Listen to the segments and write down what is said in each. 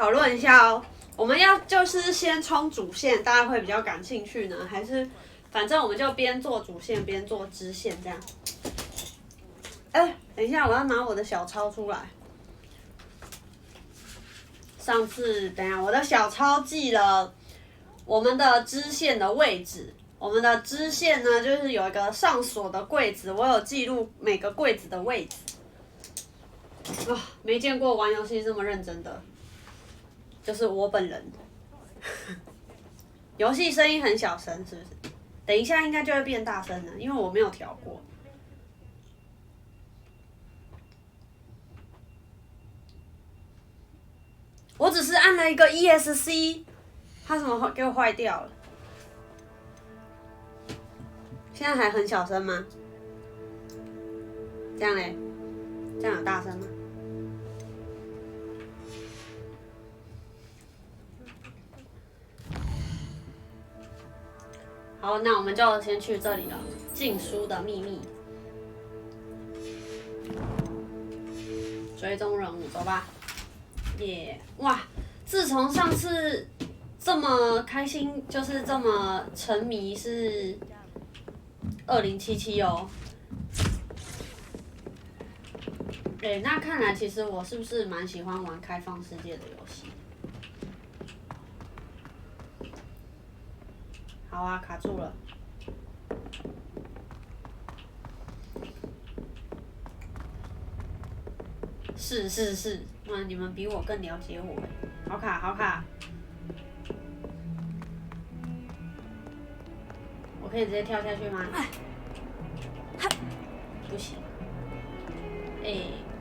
讨论一下哦。我们要就是先冲主线，大家会比较感兴趣呢，还是反正我们就边做主线边做支线这样？等一下，我要拿我的小抄出来。上次等一下，我的小抄记了我们的支线的位置。我们的支线呢，就是有一个上锁的柜子，我有记录每个柜子的位置。没见过玩游戏这么认真的，就是我本人。游戏声音很小声，是不是？等一下应该就会变大声了，因为我没有调过。我只是按了一个 ESC， 它怎么给我坏掉了？现在还很小声吗？这样嘞？这样有大声吗？好，那我们就先去这里了。禁书的秘密，追踪任务，走吧。耶、哇！自从上次这么开心，就是这么沉迷，是2077哦。那看来其实我是不是蛮喜欢玩开放世界的游戏？好啊，卡住了。是，你们比我更了解我。好卡。我可以直接跳下去吗？不行。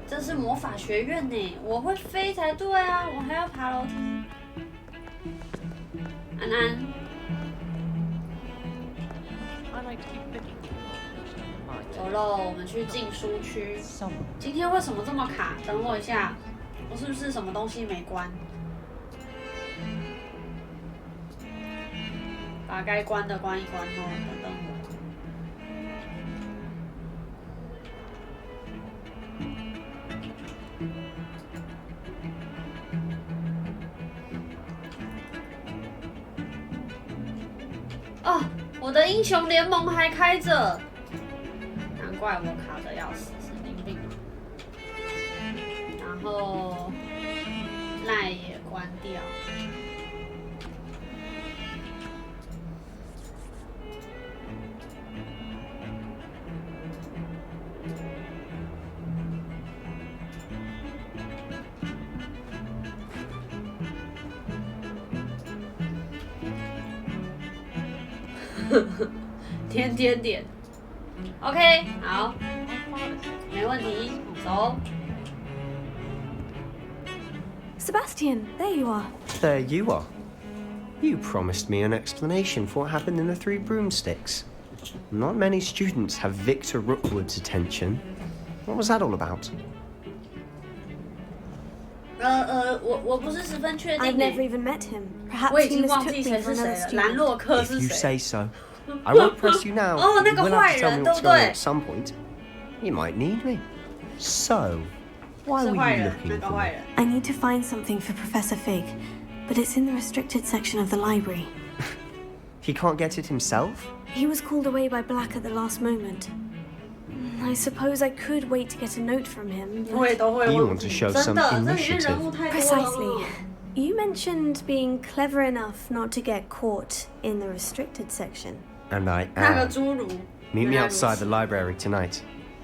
这是魔法学院呢，我会飞才对啊，我还要爬楼梯。安安。走喽，我们去禁书区。今天为什么这么卡？等我一下，我是不是什么东西没关？把该关的关一关哦，等等我。哦，我的英雄联盟还开着。难怪我卡的要死，神经病。然后赖也关掉。点。OK， 好，没问题，走。Sebastian, there you are. There you are. You promised me an explanation for what happened in the Three Broomsticks. Not many students have Victor Rookwood's attention. What was that all about? 我不是十分确定。I've never even met him. 我 Perhaps 已 he 经忘 mistook 记 me 谁 for 是谁 another 了。兰 student. 洛克 If 是 you 谁 say so. I won't press you now. 哦，那 You 个 will 坏 have to tell 人， me 对 what's 不 going on 对 at？ some point. You might need me. So, why 是 were 坏 you 人，那 looking 个 for 坏 me? 人。 I need to find something for Professor Fig, but it's in the restricted section of the library. He can't get it himself? He was called away by Black at the last moment. I suppose I could wait to get a note from him, 我也 but... 都会 You 忘 want 记 to show 真 some 的，这里面人物 initiative. 太多了。 Precisely. You mentioned being clever enough not to get caught in the restricted section. And I 那个 am. 侏儒。 Meet me 原来如此 outside the library tonight.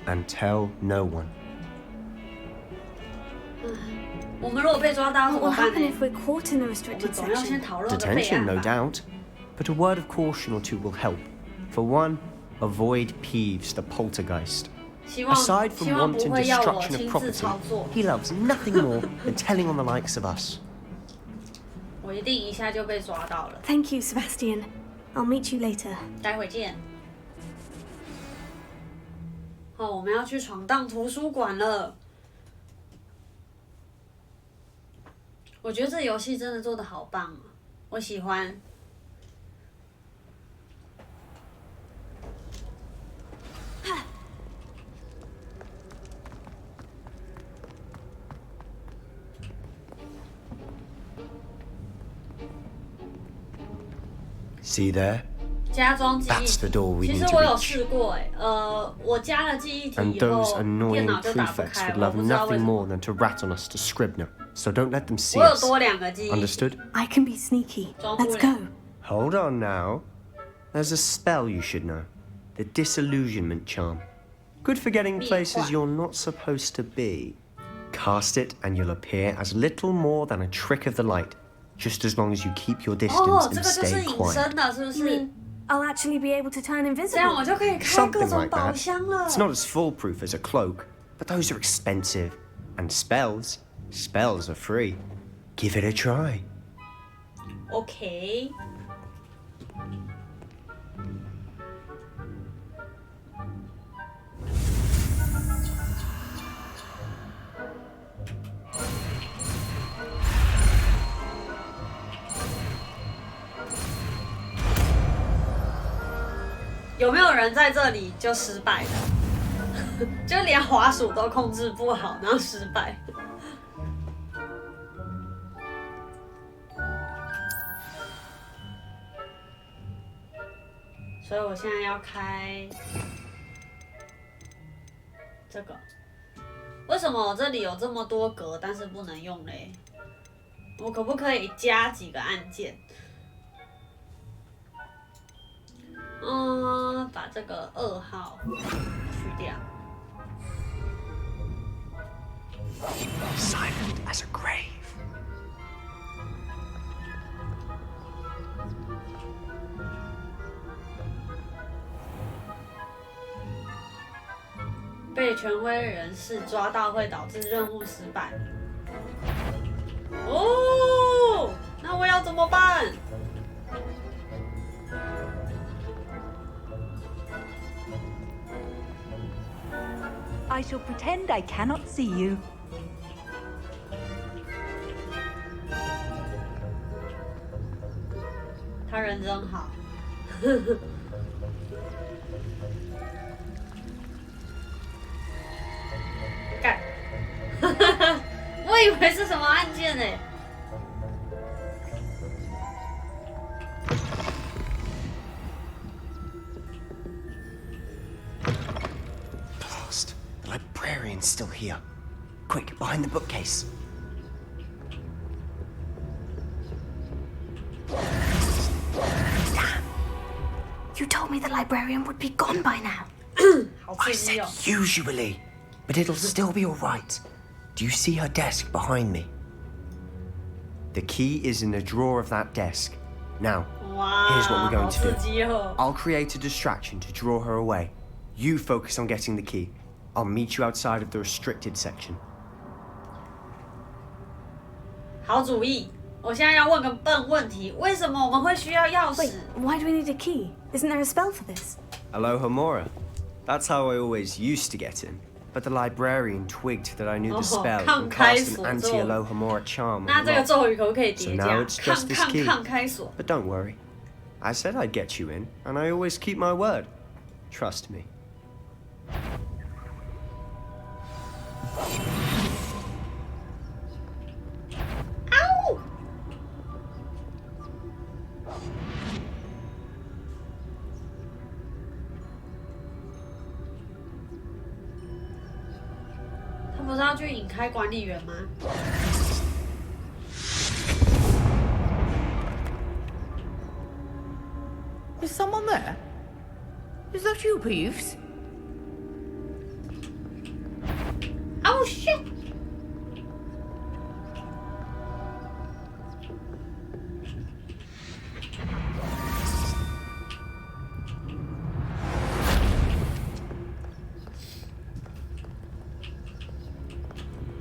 And tell no one. 我们如果被抓到怎 What 么 will 办 happen 呢？ if we're caught in the 我 restricted 们总要先 section? 讨论个备 Detention, 案 no 吧。 doubt. But a word of caution or two will help. For one, avoid Peeves, the poltergeist. 希望 Aside 希 from 望不 wanton 会要我 destruction 亲 of 自 property, 操作。 he loves nothing more than telling on the likes of us. 我一定一下就被抓到了。 Thank you, Sebastian. I'll meet you later. 待会见。好，我们要去闯荡图书馆了。我觉得这游戏真的做得好棒啊，我喜欢。See there? 加装记忆 That's the door we 其 need 实 to 我有 reach. 试过我加了记忆体 And 以 those 后，电 annoying 脑就打不 prefects 开， would 我 love 不知道为 nothing 什么。 more than to rat on us to Scribner, so don't let them see 我有 us. 多2个记忆。 Understood? I can be sneaky. 装不 Let's 了 go. Hold on now. There's a spell you should know. The disillusionment charm. Good for getting places you're not supposed to be. Cast it and you'll appear as little more than a trick of the light, just as long as you keep your distance 这 and 个就是 stay 隐 quiet. 身的，是不 You 是 mean？I'll actually be able to turn 这样 invisible? 我就可以开各 Something 种 like 宝 that. 箱了。 It's not as foolproof as a cloak, but those are expensive. And spells are free. Give it a try. OK。有没有人在这里就失败了？就连滑鼠都控制不好，然后失败。所以我现在要开这个。为什么我这里有这么多格，但是不能用嘞？我可不可以加几个按键？把这个2号去掉。Silent as a grave. 被权威人士抓到会导致任务失败。哦，那我要怎么办？ I shall pretend I cannot see you. 他人真好。干！我以为是什么按键呢？ Blast. The librarian's still here. Quick, behind the bookcase. You told me the librarian would be gone by now. I said usually, but it'll still be alright. Do you see her desk behind me? The key is in the drawer of that desk. Now, here's what we're going to do. I'll create a distraction to draw her away. You focus on getting the key. I'll meet you outside of the restricted section. 好主意！我现在要问个笨问题：为什么我们会需要钥 Wait, 匙？ why do we need a key? Isn't there a spell for this? Alohomora. That's how I always used to get in. But the librarian twigged that I knew the spell and cast an anti-Alohomora charm on 那 the 这个 lock. 咒语可不可以 So 叠 now 加？ it's just this 抗 key. 抗开锁。 But don't worry. I said I'd get you in, and I always keep my word. Trust me. 他不是要去引开管理员吗？ Is someone there? Is that you, Peeves? Oh shit!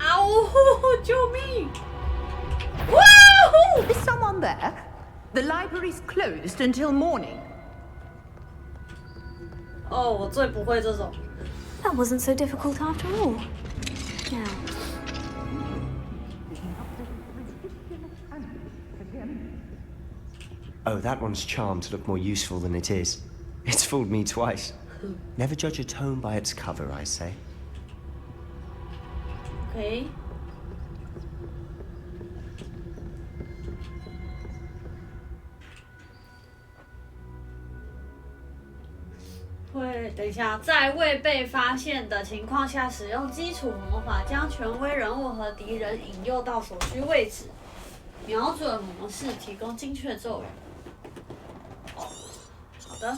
Ow! 救命！ Woohoo! Is someone there? The library's closed until morning. 哦，我最不会这种。 That wasn't so difficult after all. Now, Oh, that one's charmed to look more useful than it is. It's fooled me twice. Never judge a tome by its cover, I say. OK。会等一下，在未被发现的情况下，使用基础魔法将权威人物和敌人引诱到所需位置。瞄准模式提供精确咒语。哦，好的。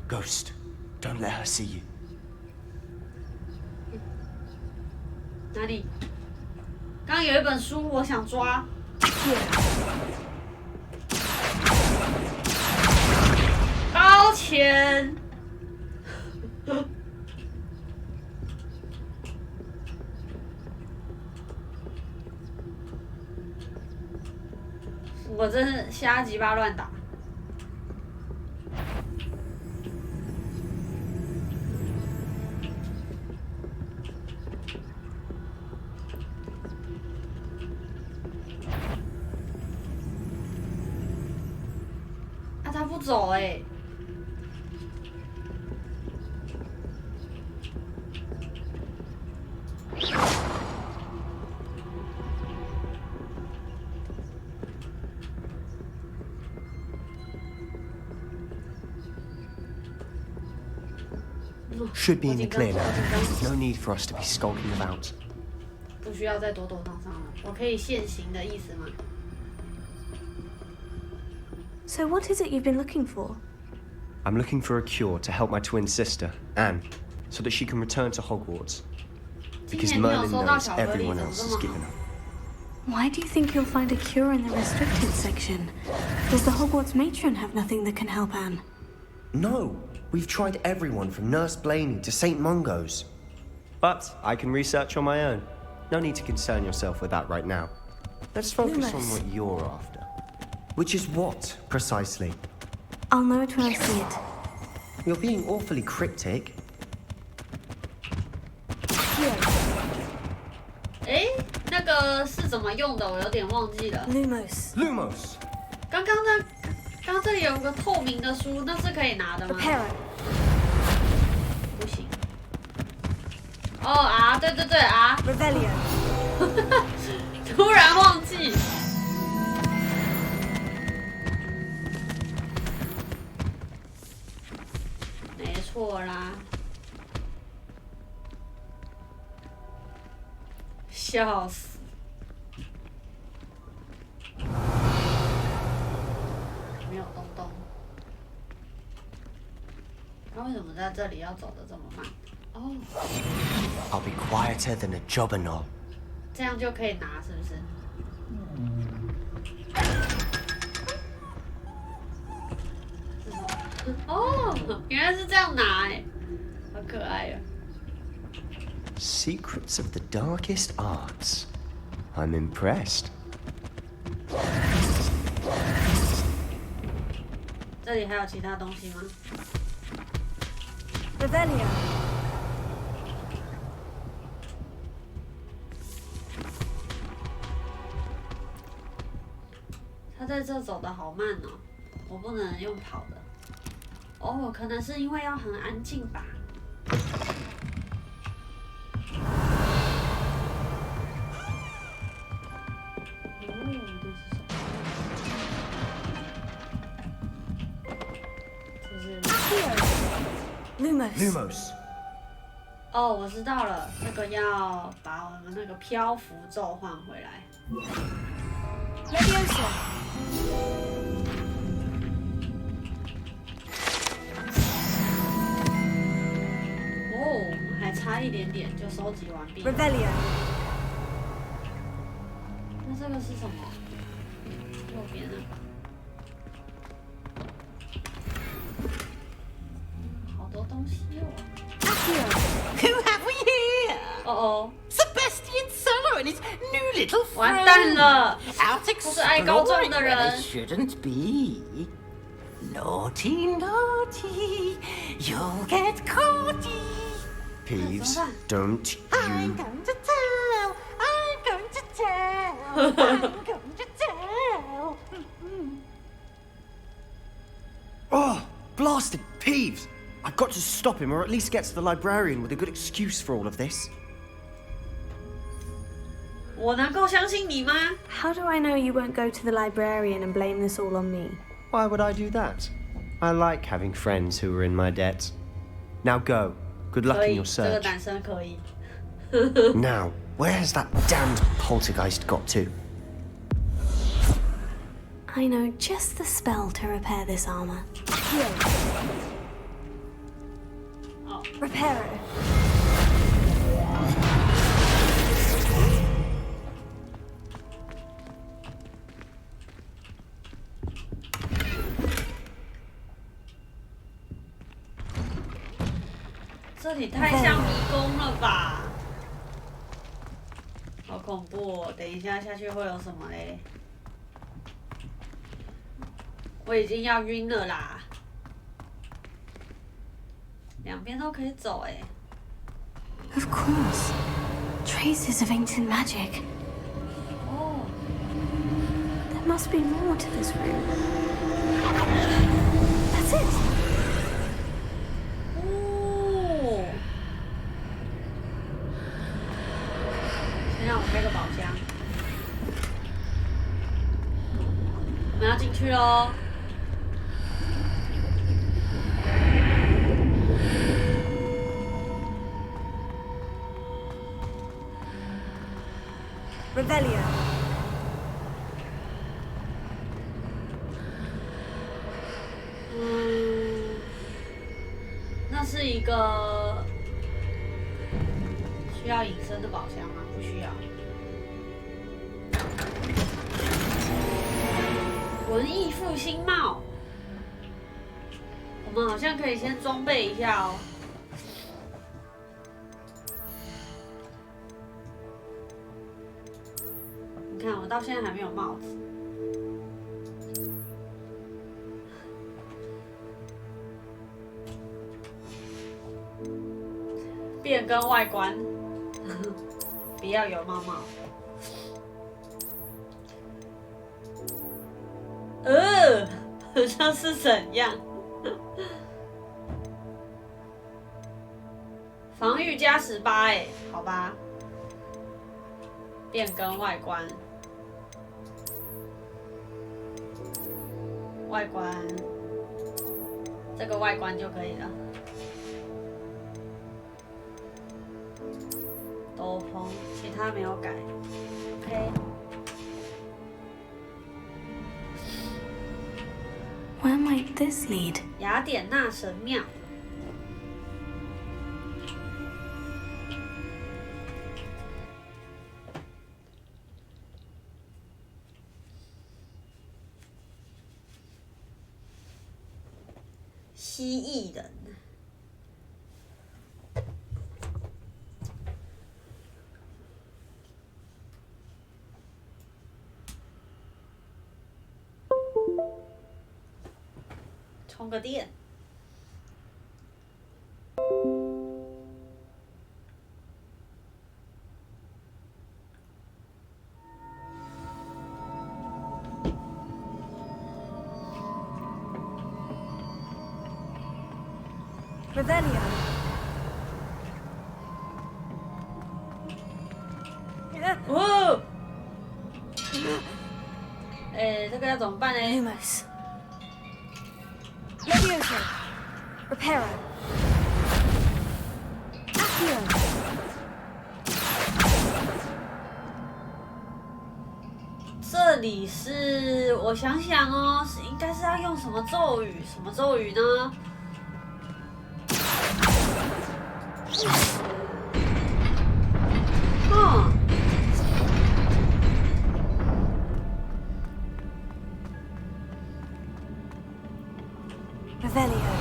Ghost, don't let her see you. 哪里？刚刚有一本书，我想抓。高钱。我真是瞎鸡巴乱打。啊，他不走欸。Should be in the clear now. No need for us to be skulking about. 不需要再躲躲藏藏了，我可以现行的意思吗？ So what is it you've been looking for? I'm looking for a cure to help my twin sister, Anne, so that she can return to Hogwarts. Because Merlin knows everyone else has given up. Why do you think you'll find a cure in the restricted section? Does the Hogwarts matron have nothing that can help Anne? No, we've tried everyone from Nurse Blaney to St. Mungo's. But I can research on my own. No need to concern yourself with that right now. Let's focus on what you're after. Which is what, precisely? I'll know it when I see it. You're being awfully cryptic. 诶，那个是怎么用的？我有点忘记了。Lumos. Lumos. 刚刚这里有个透明的书，那是可以拿的吗？ Reparo. 不行。哦啊，对对对啊！ Revelio. 突然忘记。没错啦。笑死！没有东东。他为什么在这里要走得这么慢？哦。I'll be quieter than a jobberknoll. 这样就可以拿，是不是？哦，原来是这样拿哎，好可爱哦。Secrets of the darkest arts. I'm impressed. 这里还有其他东西吗？ Revelio. 他在这走得好慢哦，我不能用跑的。哦，可能是因为要很安静吧。Lumos. 哦，我知道了，这个要把我们那个漂浮咒换回来。Leviosa. 哦，还差一点点就收集完毕。Revelio. 那这个是什么？右边那个。好多东西哦。Who have we here? 哦哦。 Sebastian Solo and his new little 完 friend. 蛋了！ Out 我是爱高中 exploring 的 where 人。 they shouldn't be. Naughty, naughty, you'll get caughty. Peeves, don't I'm you... going to tell. I'm going to tell. I'm going to tell. Oh, blasted Peeves! I've got to stop him, or at least get to the librarian with a good excuse for all of this. 我能够相信你吗？ How do I know you won't go to the librarian and blame this all on me? Why would I do that? I like having friends who are in my debt. Now go. Good luck in your 这个 search. 男生可以。 Now, where has that damned poltergeist got to? I know just the spell to repair this armor. Here. Repair it. 这里太像迷宫了吧？好恐怖哦！等一下下去会有什么嘞？我已经要晕了啦！两边都可以走哎。Of course. Traces of ancient magic. 哦， There must be more to this room. That's it. 哦，先让我开个宝箱。我们要进去喽。 Revelio. 那是一个需要隐身的宝箱吗？不需要。文艺复兴帽，我们好像可以先装备一下哦。 你看，我到现在还没有帽子。变更外观，不要有帽帽。好像是怎样？防御加18哎，好吧。变更外观。 外观，这个外观就可以了。斗篷，其他没有改。OK。Where might this lead? 雅典娜神庙。蜥蜴人，充个电。Revelio. 哦，这个要怎么办呢？ Lumos. Levioso. Reparo. Accio. 这里是我想想哦，应该是要用什么咒语？什么咒语呢？ Revelio.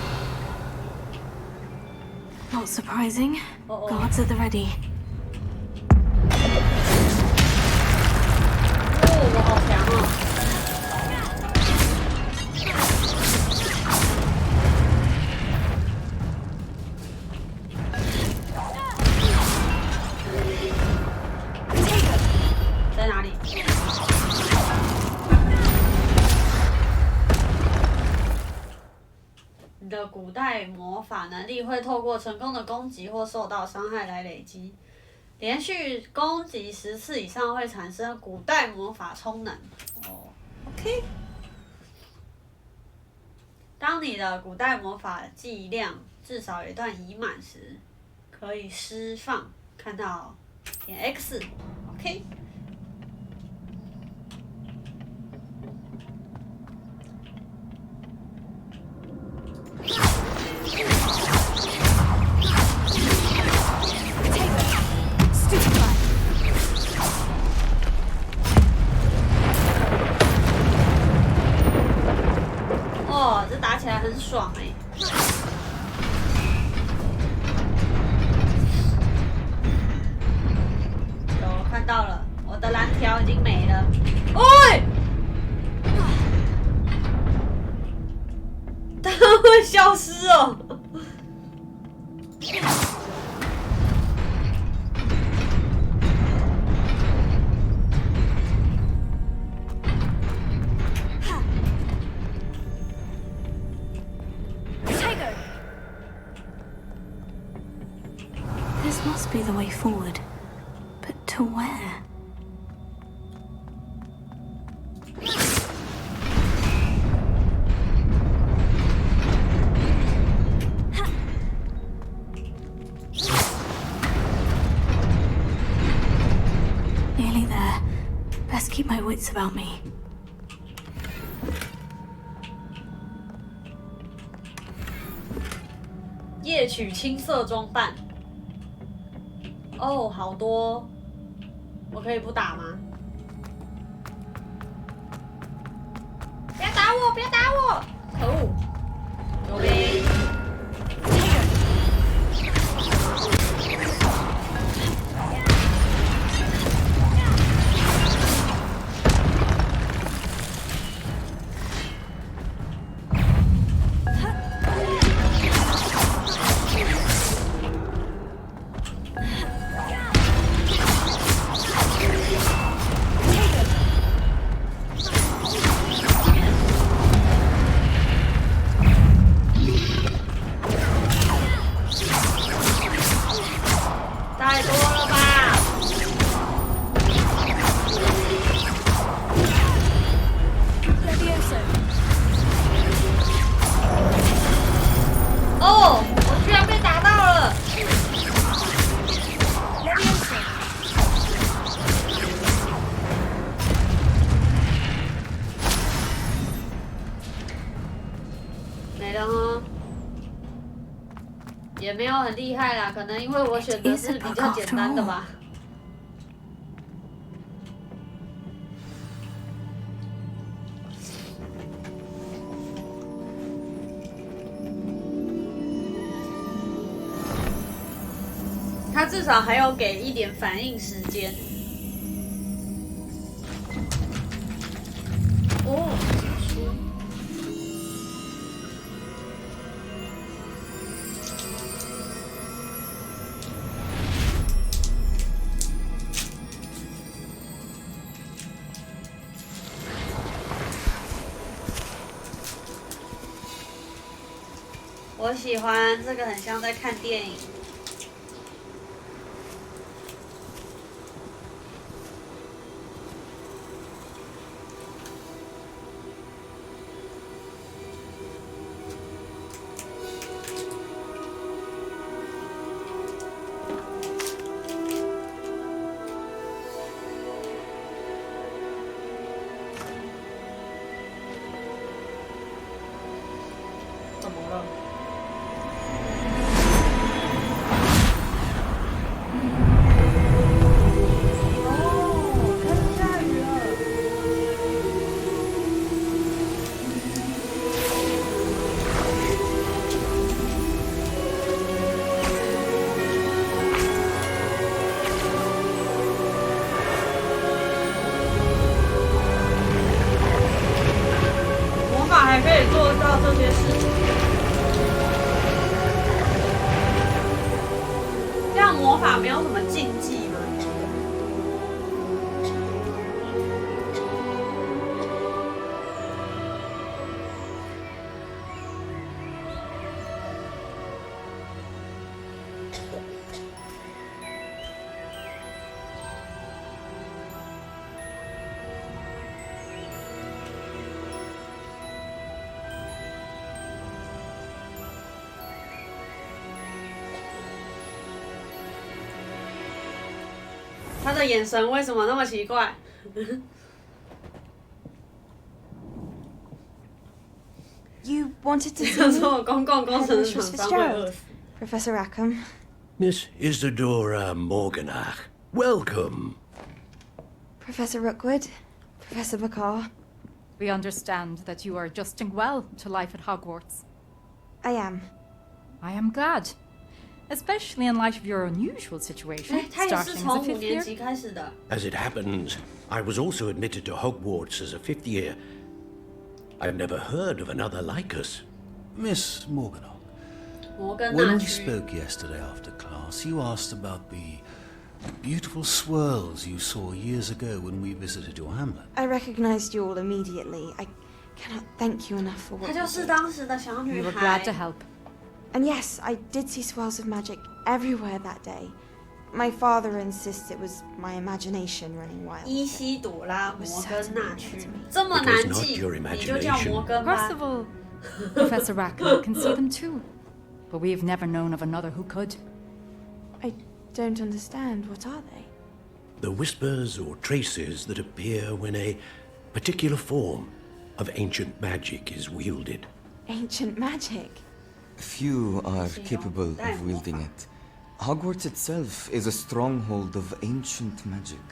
Not surprising. Uh-oh. Guards at the ready. 哦，我好强哦！在哪里？你的古代魔法能力会透过成功的攻击或受到伤害来累积，连续攻击10次以上会产生古代魔法充能。哦 ，OK。当你的古代魔法剂量至少有一段已满时，可以释放。看到点 X，OK。哦，这打起来很爽哎！有看到了，我的蓝条已经没了。哎！它会消失哦。This must be the way forward. But to where? Nearly there. Best keep my wits about me. 夜曲青色装扮。哦，好多，我可以不打吗？不要打我！不要打我！可恶！有呗。太多了吧！哦，我居然被打到了！没了哦。也没有很厉害啦，可能因为我选的是比较简单的吧。他至少还有给一点反应时间。哦。我喜欢这个，很像在看电影。怎么了？还可以做到这些事情，这样魔法没有什么禁忌吗？他的眼神为什么那么奇怪？You wanted to 你 see 就 me? 说我公共工程厂商会饿死。 Professor Rackham. Miss Isadora Morganach, welcome. Professor Rookwood. Professor Bakar. We understand that you are adjusting well to life at Hogwarts. I am. I am glad. Especially in light of your unusual situation, 他也是 starting as 从 a 5 fifth 年 year. 级开始的。 As it happens, I was also admitted to Hogwarts as a fifth year. I've never heard of another like us. Miss Morganach, 摩根 when 纳 we 区。 spoke yesterday after class, you asked about the beautiful swirls you saw years ago when we visited your hamlet. I recognized you all immediately. I cannot thank you enough for 她 what 就 you 是 did. 当时的小女 We were 孩 glad to。help. And yes, I did see swirls of magic everywhere that day. My father insists it was my imagination running wild. 伊西朵拉摩根纳区，这么难记，你就叫摩根吧。 Percival, Professor Rackham can see them too. But we have never known of another who could. I don't understand. What are they? The whispers or traces that appear when a particular form of ancient magic is wielded. Ancient magic. Few are capable of wielding it. Hogwarts itself is a stronghold of ancient magic.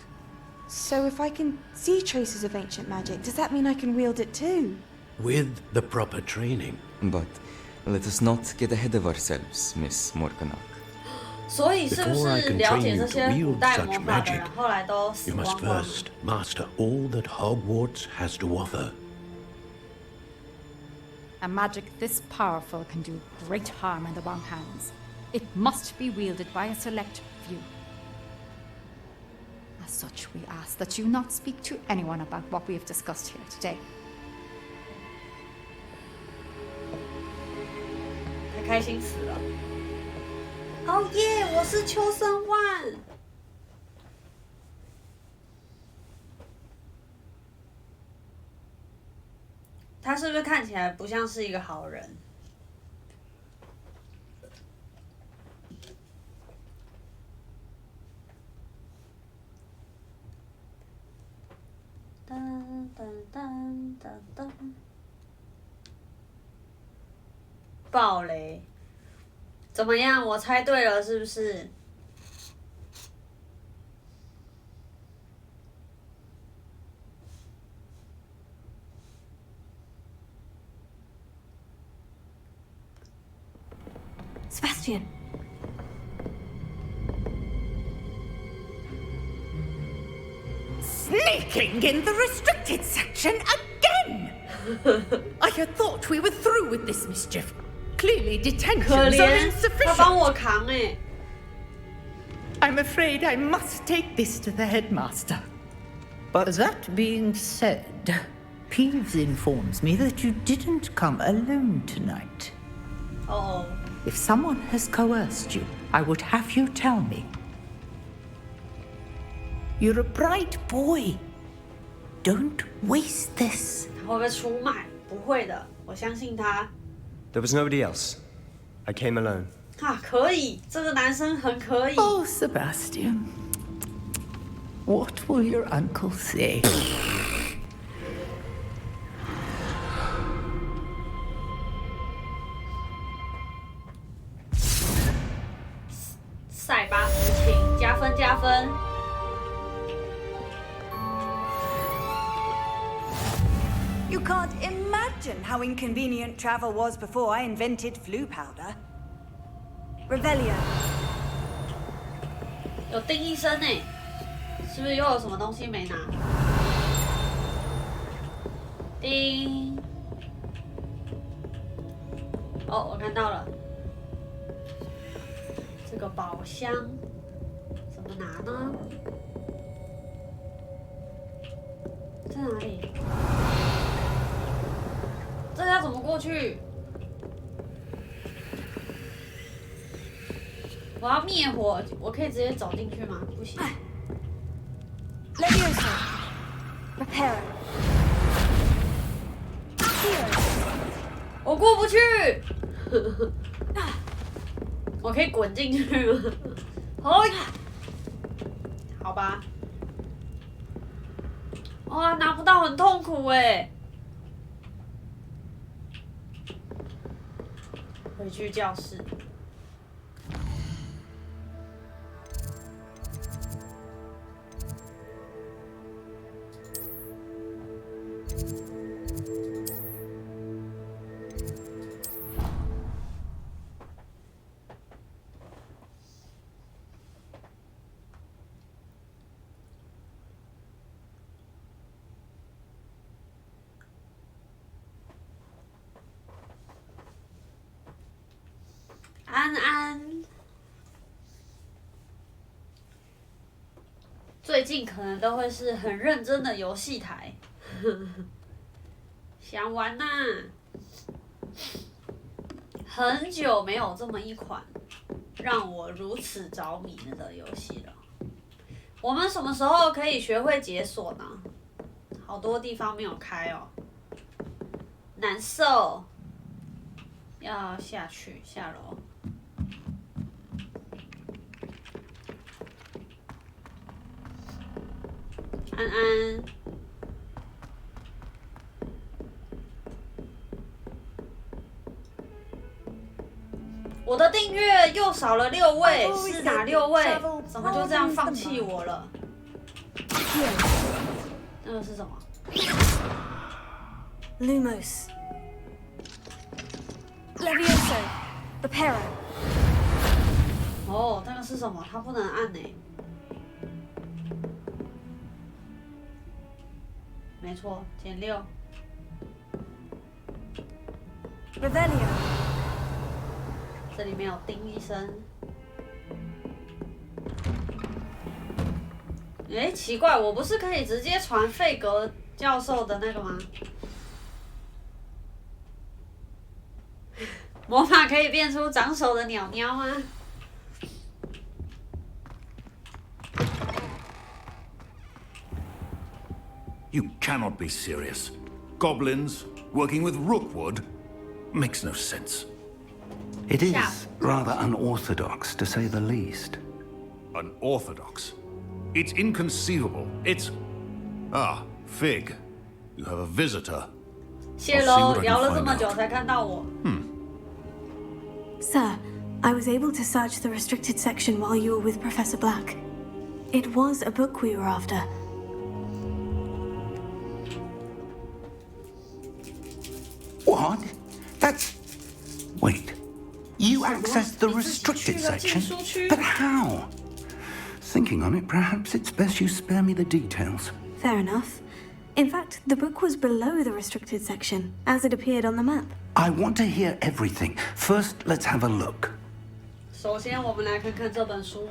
So if I can see traces of ancient magic, does that mean I can wield it too? With the proper training. But let us not get ahead of ourselves, Miss Morganach. 所以是不 Before I 是 can 了 train 解 you 这 to 些古 wield 代 such 魔法的 magic, 人，后来都死 you must 光光？ first master all that Hogwarts has to offer. A magic this powerful can do great harm in the wrong hands. It must be wielded by a select few. As such, we ask that you not speak to anyone about what we have discussed here today. 他开心死了。哦耶！我是秋生万。他是不是看起来不像是一个好人？噔噔噔噔噔。爆雷！怎么样？我猜对了是不是？Sebastian. Sneaking in the restricted section again! I had thought we were through with this mischief. Clearly 可 detentions are 怜，他帮 insufficient. 我扛哎。 I'm afraid I must take this to the headmaster. But that being said, Peeves informs me that you didn't come alone tonight. 哦， If someone has coerced you, I would have you tell me. You're a bright boy. Don't waste this. 他会不会出卖？不会的，我相信他。 There was nobody else. I came alone. 啊，可以，这个男生很可以。 Oh, Sebastian. What will your uncle say? 塞巴斯汀，加分加分。 You can't imagine how inconvenient travel was before I invented flu powder. Revelio. 有丁医生呢，是不是又有什么东西没拿？丁。哦，我看到了，这个宝箱怎么拿呢？在哪里？这要怎么过去？我要灭火，我可以直接走进去吗？不行。 Leviosa. Reparo. 我过不去。我可以滚进去吗？哦呀！好吧。哇，拿不到很痛苦哎。回去教室。安安，最近可能都会是很认真的游戏台，想玩呐、很久没有这么一款让我如此着迷的游戏了。我们什么时候可以学会解锁呢？好多地方没有开哦，难受。要下去下楼。安安，我的订阅又少了6位，是哪6位？怎么就这样放弃我了？那个是什么 ？Lumos, Levioso, Reparo。哦，那个是什么？它不能按呢。没错，减6。Revelio。这里面有叮一声。哎，奇怪，我不是可以直接传费格教授的那个吗？魔法可以变出长手的鸟鸟吗？ You cannot be serious. Goblins working with Rookwood makes no sense. It is rather unorthodox, to say the least. Unorthodox? It's inconceivable. It's... Ah, Fig. You have a visitor. 谢喽，聊了这么久才看到我。Sir, I was able to search the restricted section while you were with Professor Black. It was a book we were after. What? That's... Wait. You accessed the restricted section? But how? Thinking on it, perhaps it's best you spare me the details. Fair enough. In fact, the book was below the restricted section, as it appeared on the map. I want to hear everything. First, let's have a look. 首先，我们来看看这本书。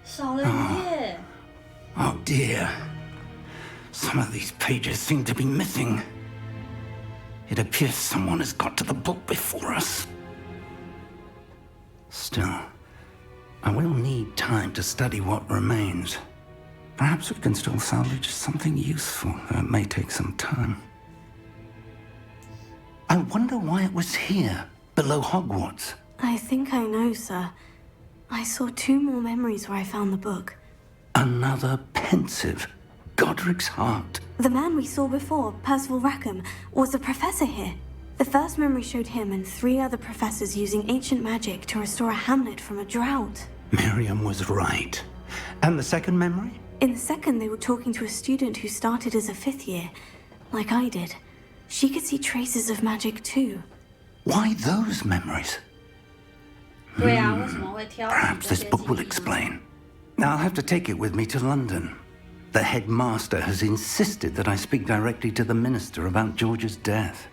少了一页。Oh dear. Some of these pages seem to be missing. It appears someone has got to the book before us. Still, I will need time to study what remains. Perhaps we can still salvage something useful, though it may take some time. I wonder why it was here, below Hogwarts. I think I know, sir. I saw 2 more memories where I found the book. Another pensive. Godric's heart. The man we saw before, Percival Rackham, was a professor here. The first memory showed him and 3 other professors using ancient magic to restore a hamlet from a drought. Miriam was right. And the second memory? In the second, they were talking to a student who started as a 5th year, like I did. She could see traces of magic too. Why those memories? Perhaps this book will explain. I'll have to take it with me to London. The headmaster has insisted that I speak directly to the minister about George's death.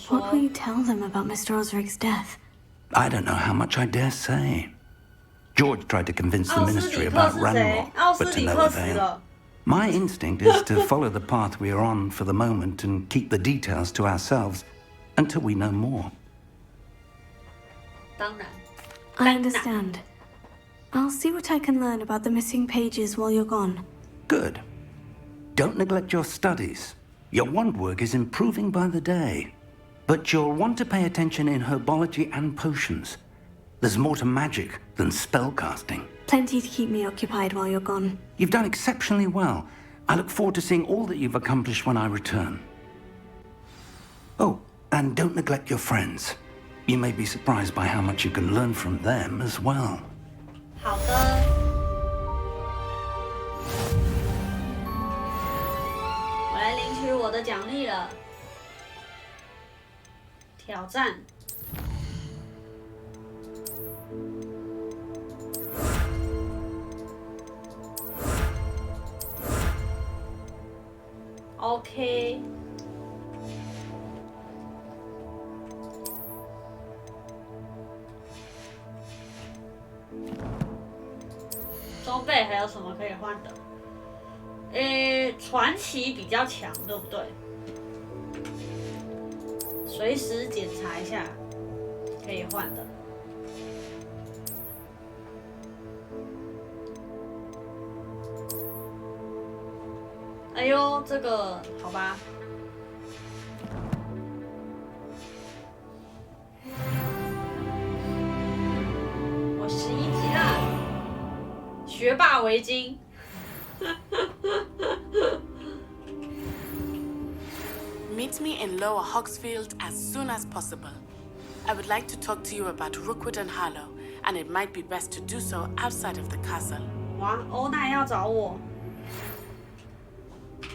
What will you tell them about Mr. Osric's death? I don't know how much I dare say. George tried to convince the ministry about Ranrock, but to no avail. My instinct is to follow the path we are on for the moment and keep the details to ourselves until we know more. I understand. I'll see what I can learn about the missing pages while you're gone. Good. Don't neglect your studies. Your wand work is improving by the day. But you'll want to pay attention in herbology and potions. There's more to magic than spellcasting. Plenty to keep me occupied while you're gone. You've done exceptionally well. I look forward to seeing all that you've accomplished when I return. Oh, and don't neglect your friends. You may be surprised by how much you can learn from them as well. 好的。我来领取我的奖励了。挑战。OK。装备还有什么可以换的？传奇比较强，对不对？随时检查一下可以换的。哎呦，这个好吧。我11级啦，学霸围巾。Meet me in Lower Hogsfield as soon as possible. I would like to talk to you about Rookwood and Harlow, and it might be best to do so outside of the castle. 哇，欧奈要找我。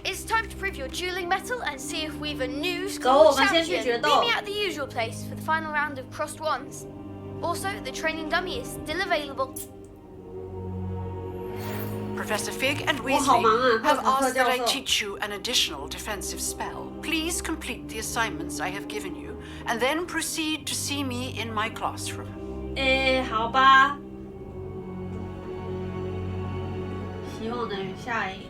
It's time to prove your dueling mettle and see if we've a new school champion. Meet me at the usual place for the final round of crossed wands. Also, the training dummy is still available. Professor Fig and Weasley have asked that I teach you an additional defensive spell. Please complete the assignments I have given you, and then proceed to see me in my classroom. 好吧。希望能与下一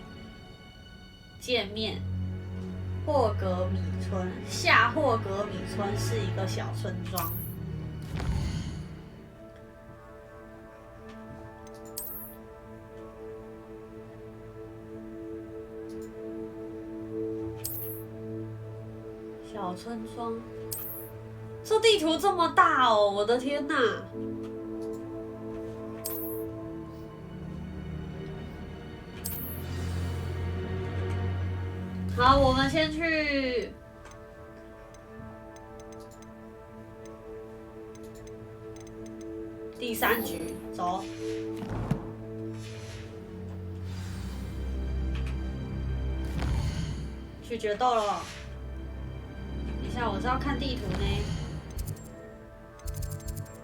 见面。霍格米村，下霍格米村是一个小村庄。小村庄，这地图这么大哦！我的天哪！好，我们先去第3局，走。去决斗了。等一下，我是要看地图呢。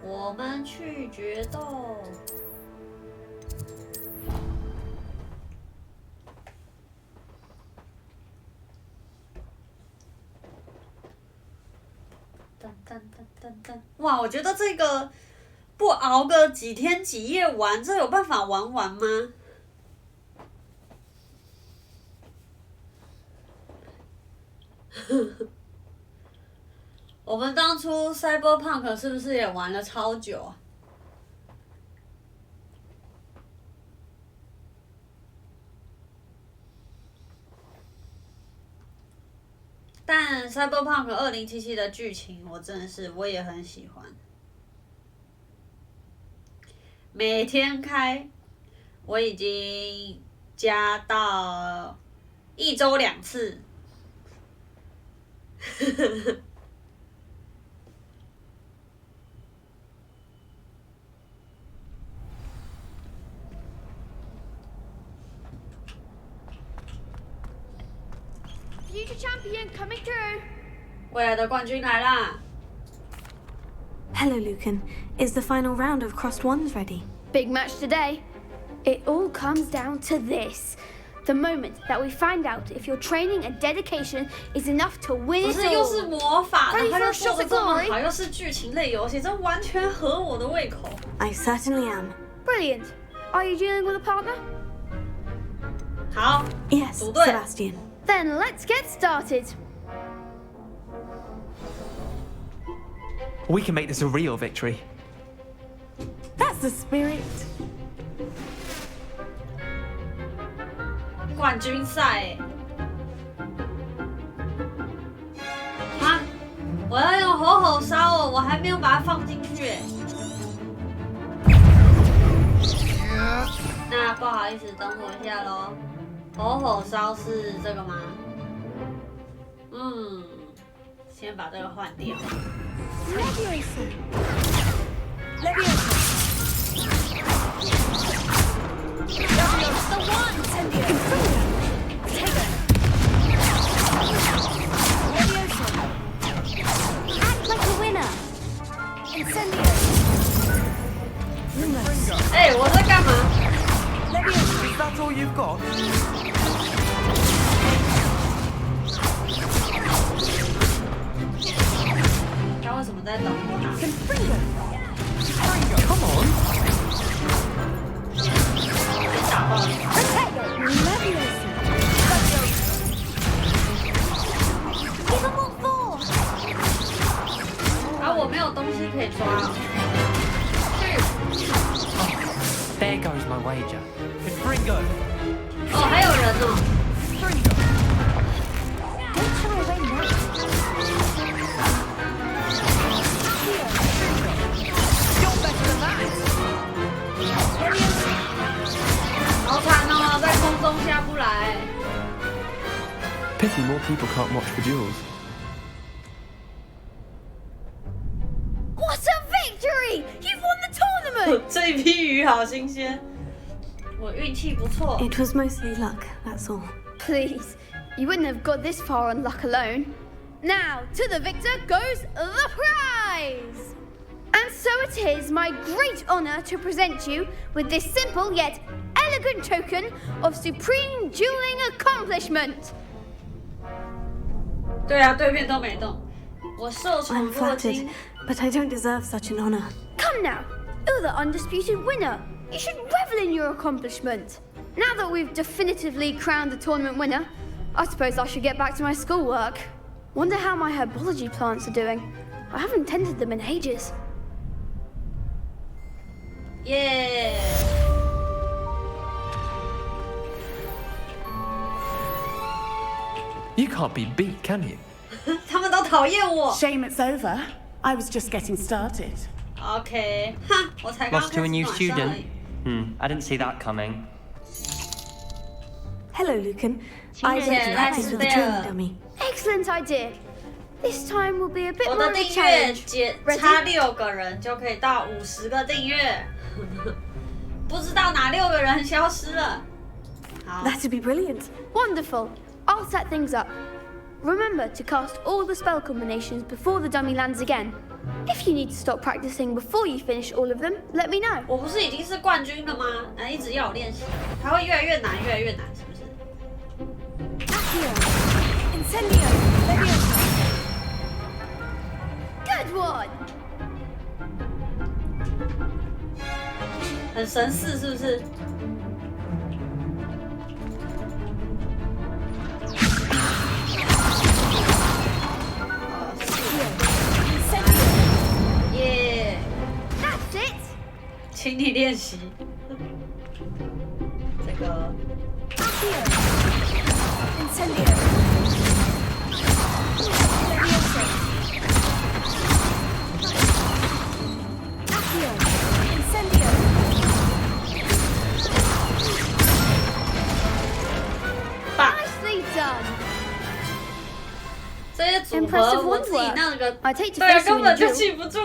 我们去决斗。哇，我觉得这个不熬个几天几夜玩，这有办法玩完吗？我们当初 Cyberpunk 是不是也玩了超久啊？但 Cyberpunk 2077的剧情，我真的是我也很喜欢。每天开，我已经加到1周2次。Future champion coming through. 未来的冠军来啦 Hello, Lucan. Is the final round of crossed wands ready? Big match today. It all comes down to this. The moment that we find out if your training and dedication is enough to win it all. 不是又是魔法，然 Ready 后 for 又 a 做 shot 的 of 这么 glory? 好，又是剧情类游戏，这完全合我的胃口。I certainly am. Brilliant. Are you dealing with a partner? 好， Yes, 组队。 Sebastian. Then let's get started. We can make this a real victory. That's the spirit. 冠军赛，我要用吼吼烧哦，我还没有把它放进去。那不好意思，等我一下咯。吼吼烧是这个吗？先把这个换掉。哎，我在干嘛？ That's all you've got? 他为什么在等我呢 Come on! 被打爆了。啊，我没有东西可以抓。There goes my wager. Fringo. 哦，还有人哦。好惨哦，在空中下不来。Pity more people can't watch the duels. What a victory! You've won the tournament! 这一批鱼好新鲜。 我运气不错。 It was mostly luck, that's all. Please, you wouldn't have got this far on luck alone. Now, to the victor goes the prize! And so it is my great honor to present you with this simple yet elegant token of supreme dueling accomplishment. 对啊，对面都没动。我受宠 I'm 若 flattered, 惊。 but I don't deserve such an honor. Come now, you're the undisputed winner. You should revel in your accomplishment. Now that we've definitively crowned the tournament winner, I suppose I should get back to my schoolwork. Wonder how my herbology plants are doing. I haven't tended them in ages. Yeah. You can't be beat, can you? 他们都讨厌我。 Shame it's over. I was just getting started. OK， 哼，我才刚 Lost to a new 开始暖身而 student. 已。 I didn't see that coming. Hello, Lucan. I Yeah, bet you that's practice with the there. training dummy. Excellent idea. This time will be a bit 我 more 的 of a 订阅 challenge. 差6个人就可以到50个订阅，不知道哪6个人消失了。好， That'd be brilliant. Wonderful. I'll set things up. Remember to cast all the spell combinations before the dummy lands again. If you need to stop practicing before you finish all of them, let me know. 我不是已经是冠军了吗？一直要我练习，它会越来越难，越来越难，是不是？ Incendio. Good one. 很神似，是不是？耶！ That's it. 请你练习。这个。 Incendio. Accio. Incendio. 棒！ Nicely done. 这些组合我自己那个， I take to 对啊， face you 根 in 本 the 就 drill. 记不住。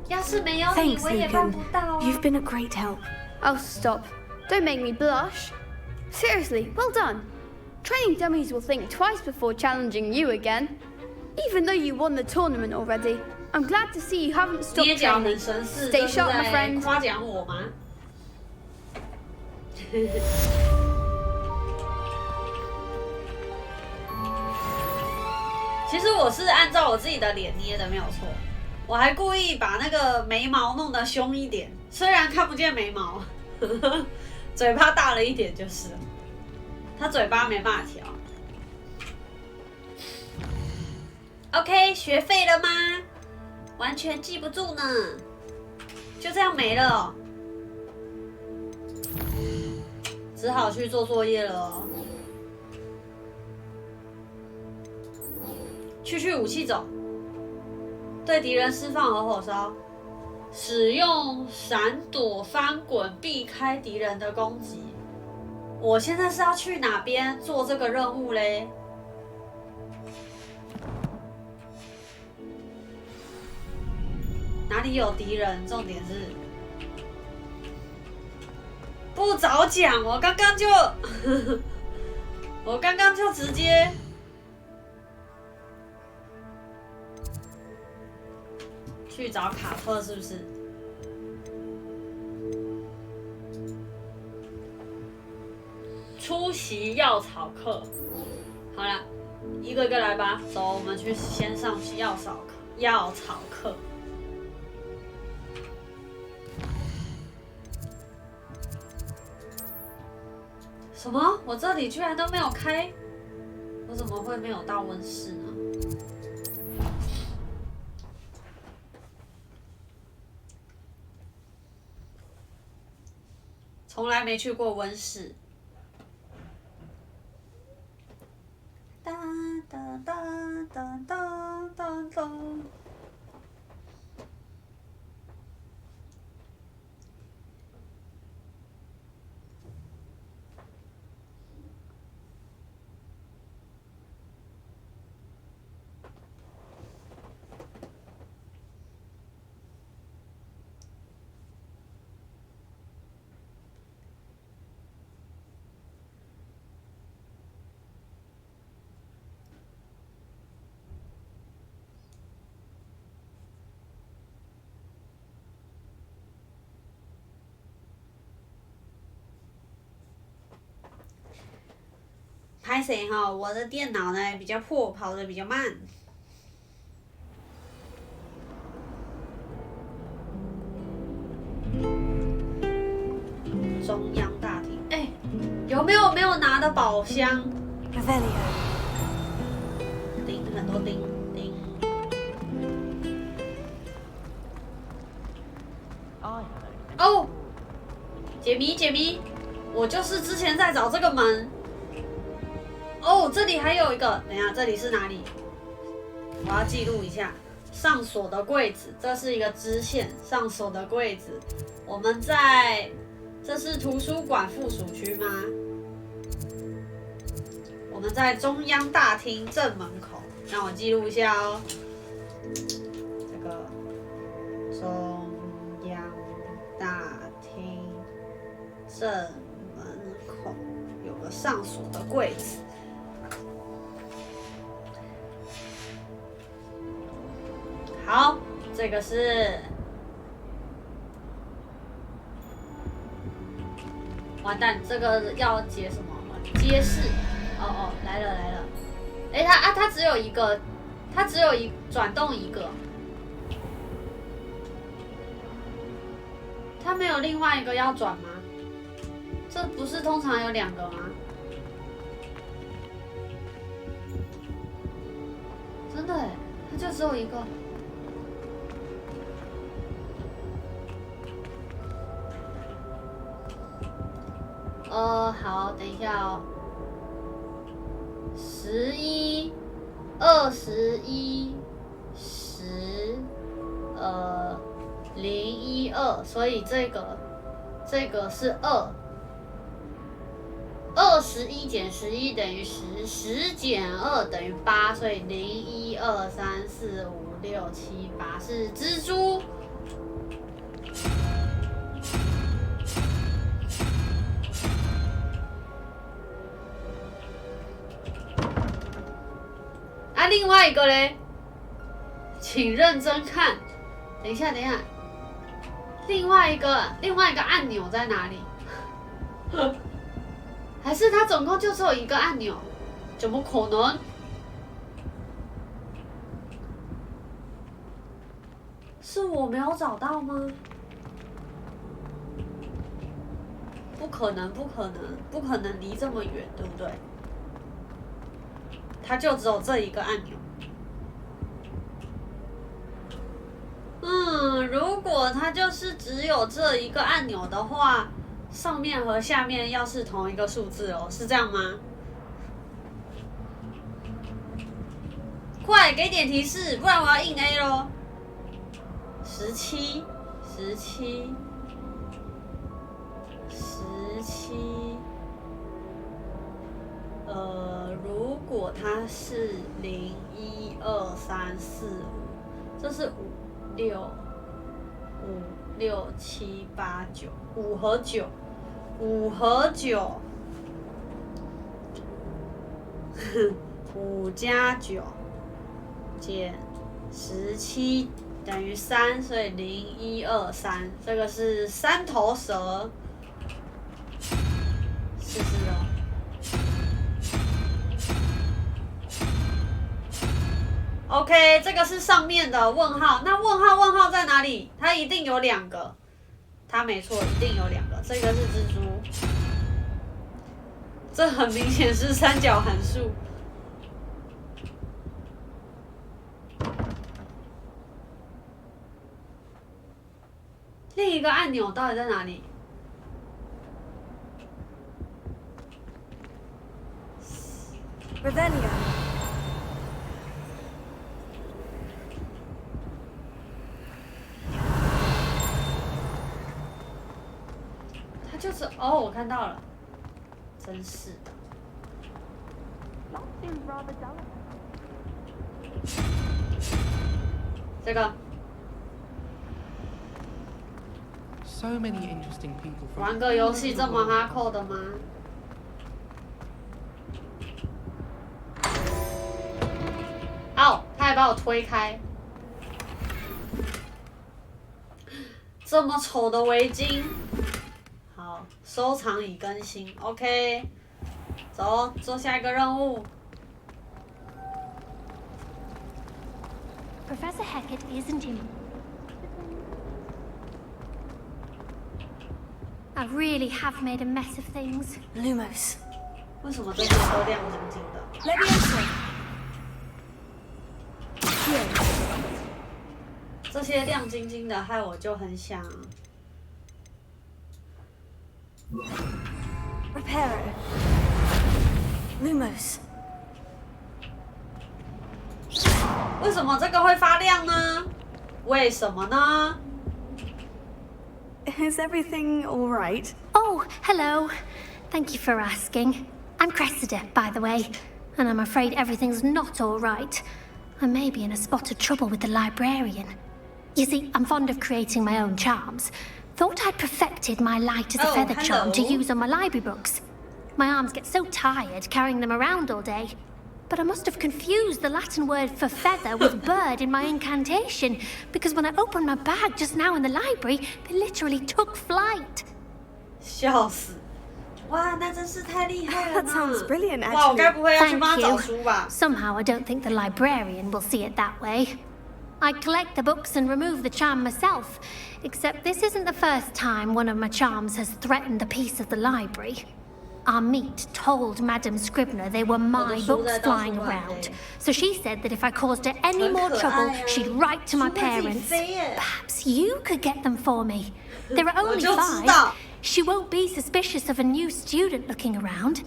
要是没有你， Thanks, 我也办 Lucan. 不到啊。 You've been a great help. Oh, stop. Don't make me blush. Seriously, well done. Training dummies will think twice before challenging you again. Even though you won the tournament already, I'm glad to see you haven't stopped 捏脚 training. 很神似， Stay 这是 sharp, my 在 friend. 夸奖我吗？其实我是按照我自己的脸捏的，没有错。我还故意把那个眉毛弄得凶一点，虽然看不见眉毛，嘴巴大了一点就是了。他嘴巴没办法调。OK， 学废了吗？完全记不住呢，就这样没了哦，只好去做作业了哦。去武器种，对敌人释放核火烧，使用闪躲翻滚避开敌人的攻击。我现在是要去哪边做这个任务嘞？哪里有敌人？重点是不早讲，我刚刚就我刚刚就直接去找卡特，是不是？出席药草课，好了，一个一个来吧。走，我们去先上药草课。什么？我这里居然都没有开，我怎么会没有到温室呢？从来没去过温室。哒哒哒哒哒哒哒。拍谁哈？我的电脑呢比较破，跑得比较慢。中央大厅，哎，有没有拿的宝箱？钉很多钉。哦，解谜，我就是之前在找这个门。哦，这里还有一个，等一下，这里是哪里？我要记录一下。上锁的柜子，这是一个支线。上锁的柜子，我们在，这是图书馆附属区吗？我们在中央大厅正门口，让我记录一下哦。这个中央大厅正门口有个上锁的柜子。好，这个是完蛋，这个要解什么？揭示。哦，来了。哎，它只有一个，它只有转动一个，它没有另外一个要转吗？这不是通常有2个吗？真的哎，它就只有一个。好，等一下哦。11、21、10、012，所以这个是2。21减11等于10， 10减2等于8，所以0、1、2、3、4、5、6、7、8是蜘蛛。另外一个嘞，请认真看。等一下，另外一个按钮在哪里？还是它总共就只有一个按钮？怎么可能？是我没有找到吗？不可能离这么远，对不对？它就只有这一个按钮。如果它就是只有这一个按钮的话，上面和下面要是同一个数字哦，是这样吗？快给点提示，不然我要印 A 咯。17，如果它是0、1、2、3、4、5，这是5、6、7、8、9，5和9，5和9，5加9减17等于3，所以0、1、2、3，这个是3头蛇，试试哦。OK， 这个是上面的问号，那问号在哪里？它一定有2个，它没错，一定有2个。这个是蜘蛛，这很明显是三角函数。另一个按钮到底在哪里？它就是哦，我看到了，真是的。这个。So many interesting people from 玩个游戏这么哈扣的吗？哦，他还把我推开。这么丑的围巾，好，收藏已更新 ，OK， 走，做下一个任务。Professor Hecat isn't in. I really have made a mess of things. Lumos. 为什么这些都亮晶晶的 Leviosa. 这些亮晶晶的，害我就很想。Reparo. Lumos. 为什么这个会发亮呢？为什么呢？ Is everything all right? Oh, hello. Thank you for asking. I'm Cressida, by the way, and I'm afraid everything's not all right. I may be in a spot of trouble with the librarian. You see, I'm fond of creating my own charms. Thought I'd perfected my light as a feather charm to use on my library books. My arms get so tired carrying them around all day. But I must have confused the Latin word for feather with bird in my incantation, because when I opened my bag just now in the library, they literally took flight. 笑死！哇，那真是太厉害了 That sounds brilliant, actually. 哇，我该不会要去 Thank 帮他找 you. 书吧？ Somehow I don't think the librarian will see it that way. I collect the books and remove the charm myself, except this isn't the first time one of my charms has threatened the peace of the library. Our meet told Madame Scribner they were my books flying around, so she said that if I caused her any more trouble, she'd write to my parents. Perhaps you could get them for me. There are only 5. She won't be suspicious of a new student looking around.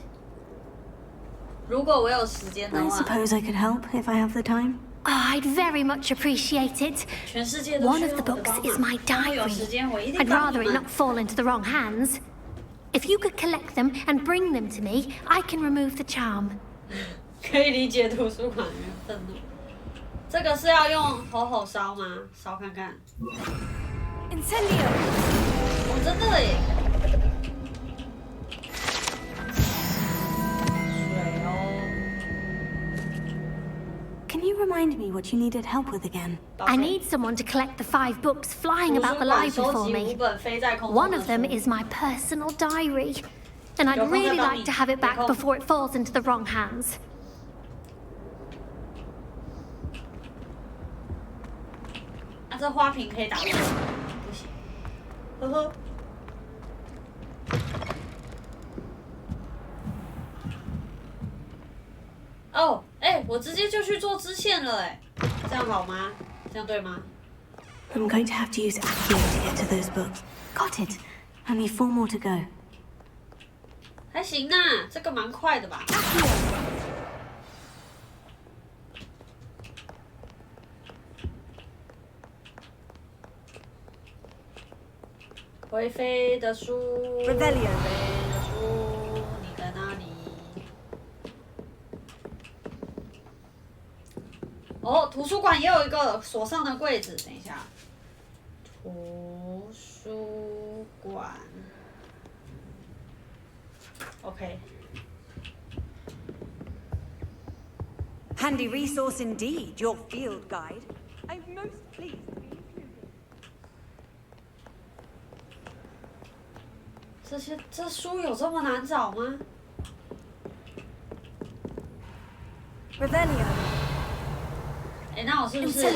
如果我有时间的 I 话， suppose I could help if I have the time. Oh, I'd very much appreciate it. 全世界都 One 需 of 要 the 我的 books 帮 is 忙 my 如果有时 diary. 间，我一定 I'd 帮 rather 你 it 们 not fall into the wrong hands. If you could collect them and bring them to me, I can remove the charm. 可以理解图书馆员愤怒。这个是要用吼烧吗？烧看看。Incendio. 哦，真的耶！水哦。Can you remind me what you needed help with again? I need someone to collect the 5 books flying about the library for me. One of them is my personal diary, and I'd really like to have it back before it falls into the wrong hands. 啊，这花瓶可以打开，不行，呵呵。哦，哎，我直接就去做支线了，哎，这样好吗？这样对吗？ I'm going to have to use Accio to get to those books. Got it. Only 4 more to go. 还行呐，这个蛮快的吧？会飞的书，会飞的书，你在哪里？哦，图书馆也有一个锁上的柜子，等一下。图书馆 ，OK。 Handy resource indeed, your field guide. I'm most pleased to be included. 这书有这么难找吗 Revelio. 那我是不是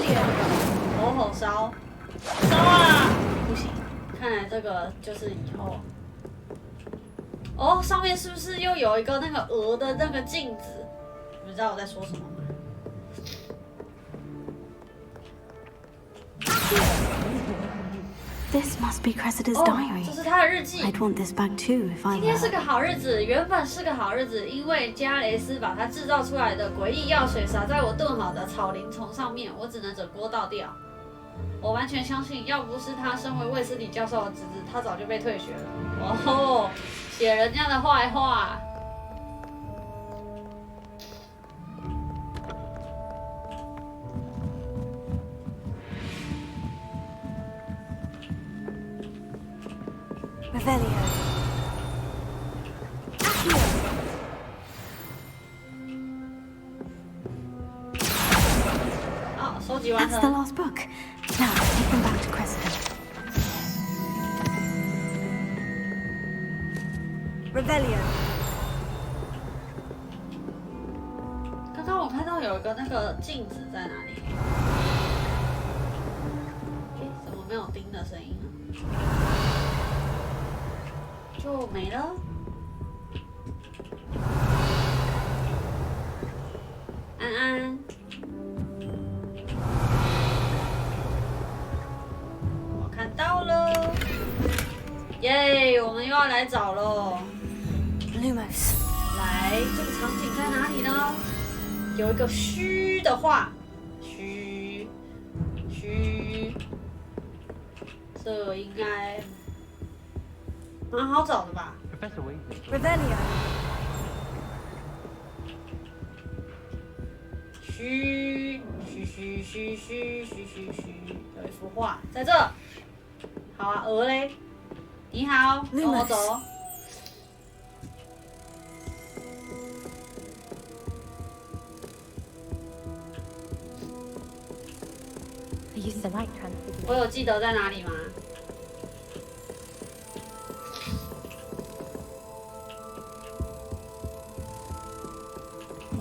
火吼烧？烧啊！不行，看来这个就是以后。哦，上面是不是又有一个那个鹅的那个镜子？你们知道我在说什么吗？ This must be Cressida's diary. 这是他的日记。 I'd want this back too if I were. 今天是个好日子，原本是个好日子，因为加雷斯把他制造出来的诡异药水洒在我炖好的草林虫上面，我只能整锅倒掉。我完全相信，要不是他身为卫斯理教授的侄子，他早就被退学了。哦，写人家的坏话。 Revelio. 好，收集完成。 That's the last book. Now take them back to Cressida. Revelio. 刚刚我看到有一个那个镜子在哪里？怎么没有叮的声音呢？ 就没了。安安，我看到了，耶！我们又要来找了。Lumos， 来，这个场景在哪里呢？有一个虚的画，虚，这应该。 蛮好找的吧 Revelio. 虚，有一幅画在这。好啊，鹅嘞？你好，跟我走。我有记得在哪里吗？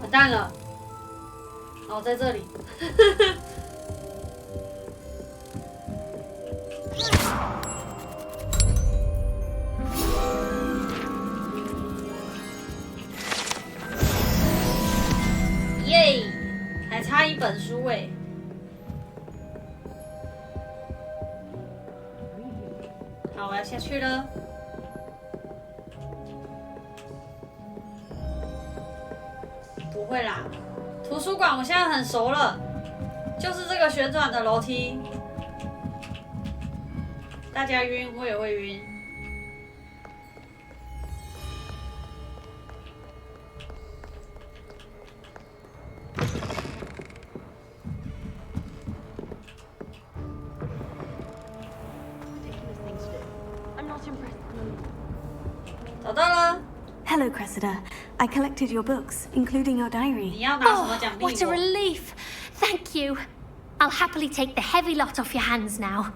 完蛋了！哦，在这里。耶！还差一本书哎。好，我要下去了。 不会啦，图书馆我现在很熟了，就是这个旋转的楼梯。大家晕，我也会晕。找到了。 Hello, Cressida. I collected your books, including your diary. Oh, what a relief! Thank you. I'll happily take the heavy lot off your hands now.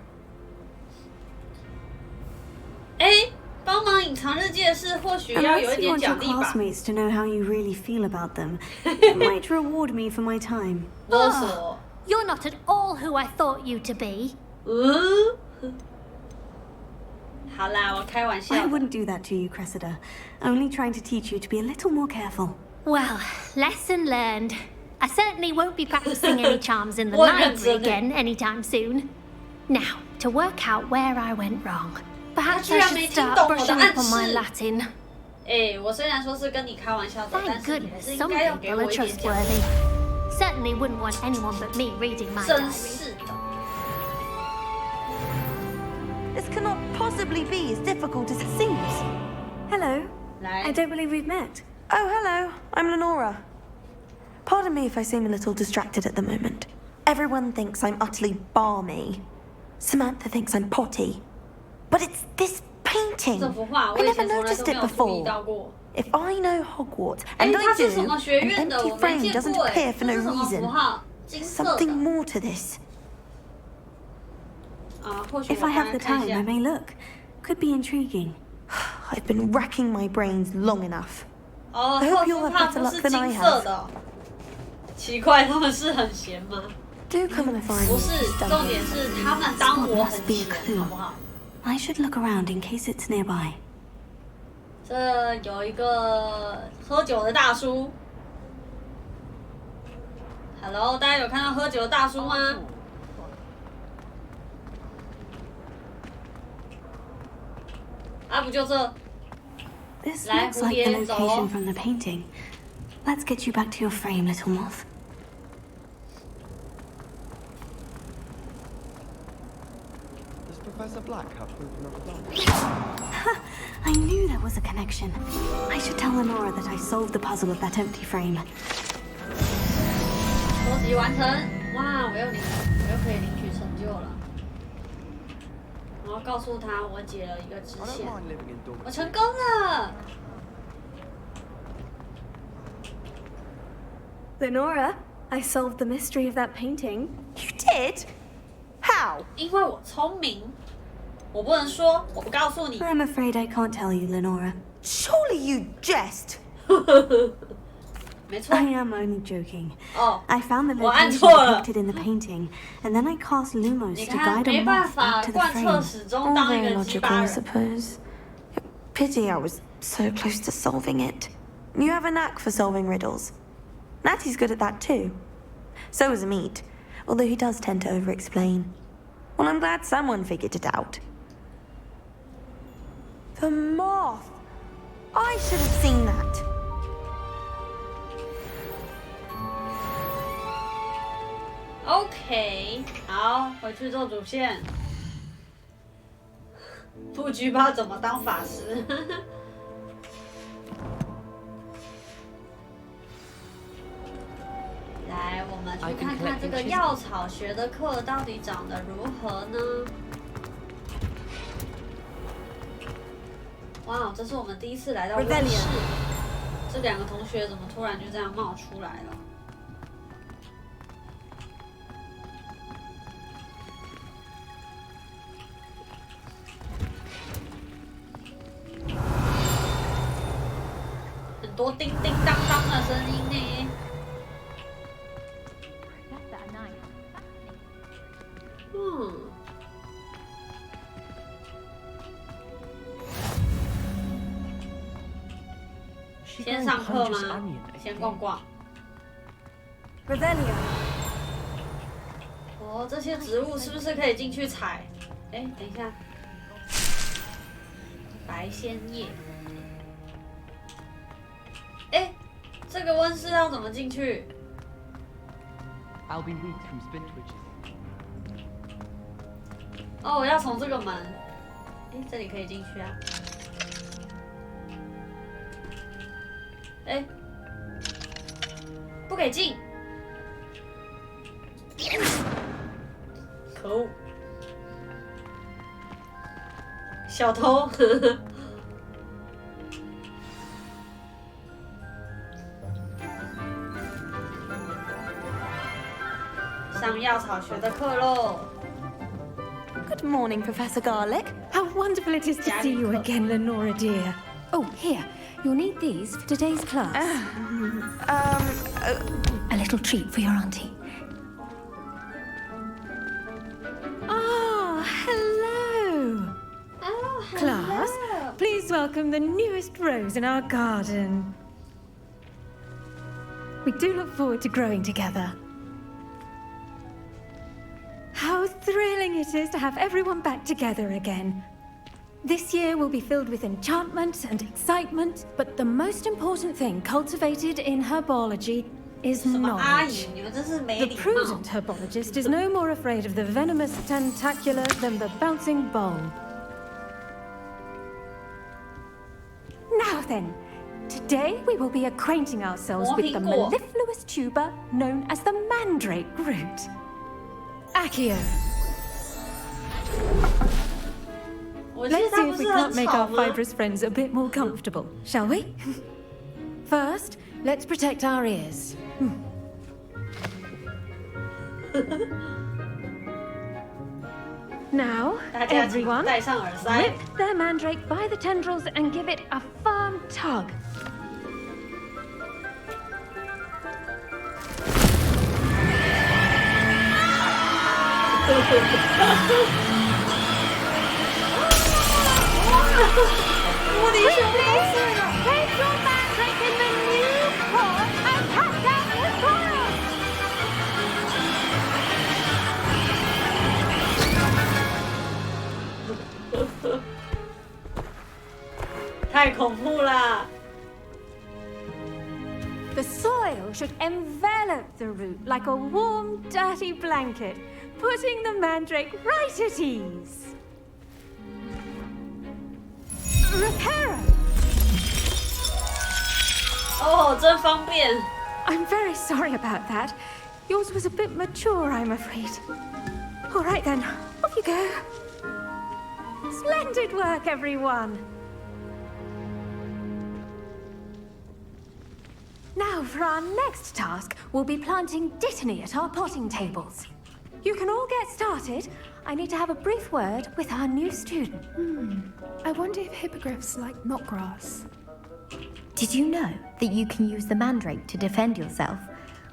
哎，帮忙隐藏日记的事，或许要有一点奖励吧。 I want your classmates to know how you really feel about them. It might reward me for my time. Oh, you're not at all who I thought you to be. 好啦，我开玩笑。 I wouldn't do that to you, Cressida. Only trying to teach you to be a little more careful. Well, lesson learned. I certainly won't be practicing any charms in the library again anytime soon. Now, to work out where I went wrong. Perhaps I should start brushing up on my Latin. 哎，我虽然说是跟你开玩笑的，但 Thank 是你还 goodness 是应 some 该要给 people 我 are 一点奖 trustworthy. 励。 Certainly wouldn't want anyone but me reading my 真 diary. 是的。 This cannot possibly possibly be as difficult as it seems. Hello. I don't believe we've met. Oh, hello. I'm Lenora. Pardon me if I seem a little distracted at the moment. Everyone thinks I'm utterly balmy. Samantha thinks I'm potty. But it's this painting. I never noticed it before. If I know Hogwarts, and I do, an empty frame doesn't appear for no reason. There's something more to this. If I have the time, I may look. Could be intriguing. I've been racking my brains long enough. I hope you'll have better luck than I have. 奇怪，他们是很闲吗？ Do come and find me. 不是，重点是他们当我很闲，好不好？ I should look around in case it's nearby. 这有一个喝酒的大叔。Hello， 大家有看到喝酒的大叔吗？啊，不就这？ This looks like the location from the painting. Let's get you back to your frame, little moth. Does Professor Black have proof of Ha! I knew there was a connection. I should tell Lenora that I solved the puzzle of that empty frame. 收集完成，哇！我又可以领取成就了。然后告诉他我解了一个支线，我成功了。 Lenora, I solved the mystery of that painting. You did? How? 因为我聪明，我不能说，我不告诉你。 I'm afraid I can't tell you, Lenora. Surely you jest. 没错。 I am only joking. Oh, I found the 我按 location 错了。 depicted in the painting, and then I cast lumos 你 to 看， guide 没 a 办 moth 法 back to the 贯彻 frame. 始终 All 当一 very 个鸡 logical, 巴 I 人。 suppose. Pity I was so close to solving it. You have a knack for solving riddles. Natty's good at that too. So is Amit, although he does tend to over-explain. Well, I'm glad someone figured it out. The moth! I should have seen that. OK， 好，回去做主线。不知道怎么当法师。来，我们去看看这个药草学的课到底长得如何呢？哇，这是我们第一次来到温室。这两个同学怎么突然就这样冒出来了？ 很多叮叮当当的声音呢。先上课吗？先逛逛。Revelio。哦，这些植物是不是可以进去采？哎，等一下，白仙叶。 哎，这个温室要怎么进去？哦，我要从这个门。哎，这里可以进去啊。哎，不给进。可恶！小偷。上药草学的课喽。Good morning, Professor Garlick. How wonderful it is to see you again, Lenora dear. Oh, here, you'll need these for today's class. A little treat for your auntie. Ah, hello. Oh, hello. Class, please welcome the newest rose in our garden. We do look forward to growing together. How thrilling it is to have everyone back together again. This year will be filled with enchantment and excitement, but the most important thing cultivated in herbology is knowledge. The prudent herbologist is no more afraid of the venomous tentacula than the bouncing bowl. then, today we will be acquainting ourselves with the mellifluous tuber known as the mandrake root. Accio. Let's see if we can't make our fibrous friends a bit more comfortable, shall we? First, let's protect our ears. Now, everyone, whip their mandrake by the tendrils and give it a firm tug. Take your mandrake in the new paw and cut down the soil! 太恐怖了。 The soil should envelop the root like a warm, dirty blanket, putting the mandrake right at ease. Reparo! Oh, 真方便. I'm very sorry about that. Yours was a bit mature, I'm afraid. All right then, off you go. Splendid work, everyone. Now, for our next task, we'll be planting dittany at our potting tables. You can all get started. I need to have a brief word with our new student. I wonder if hippogriffs like knotgrass. Did you know that you can use the mandrake to defend yourself?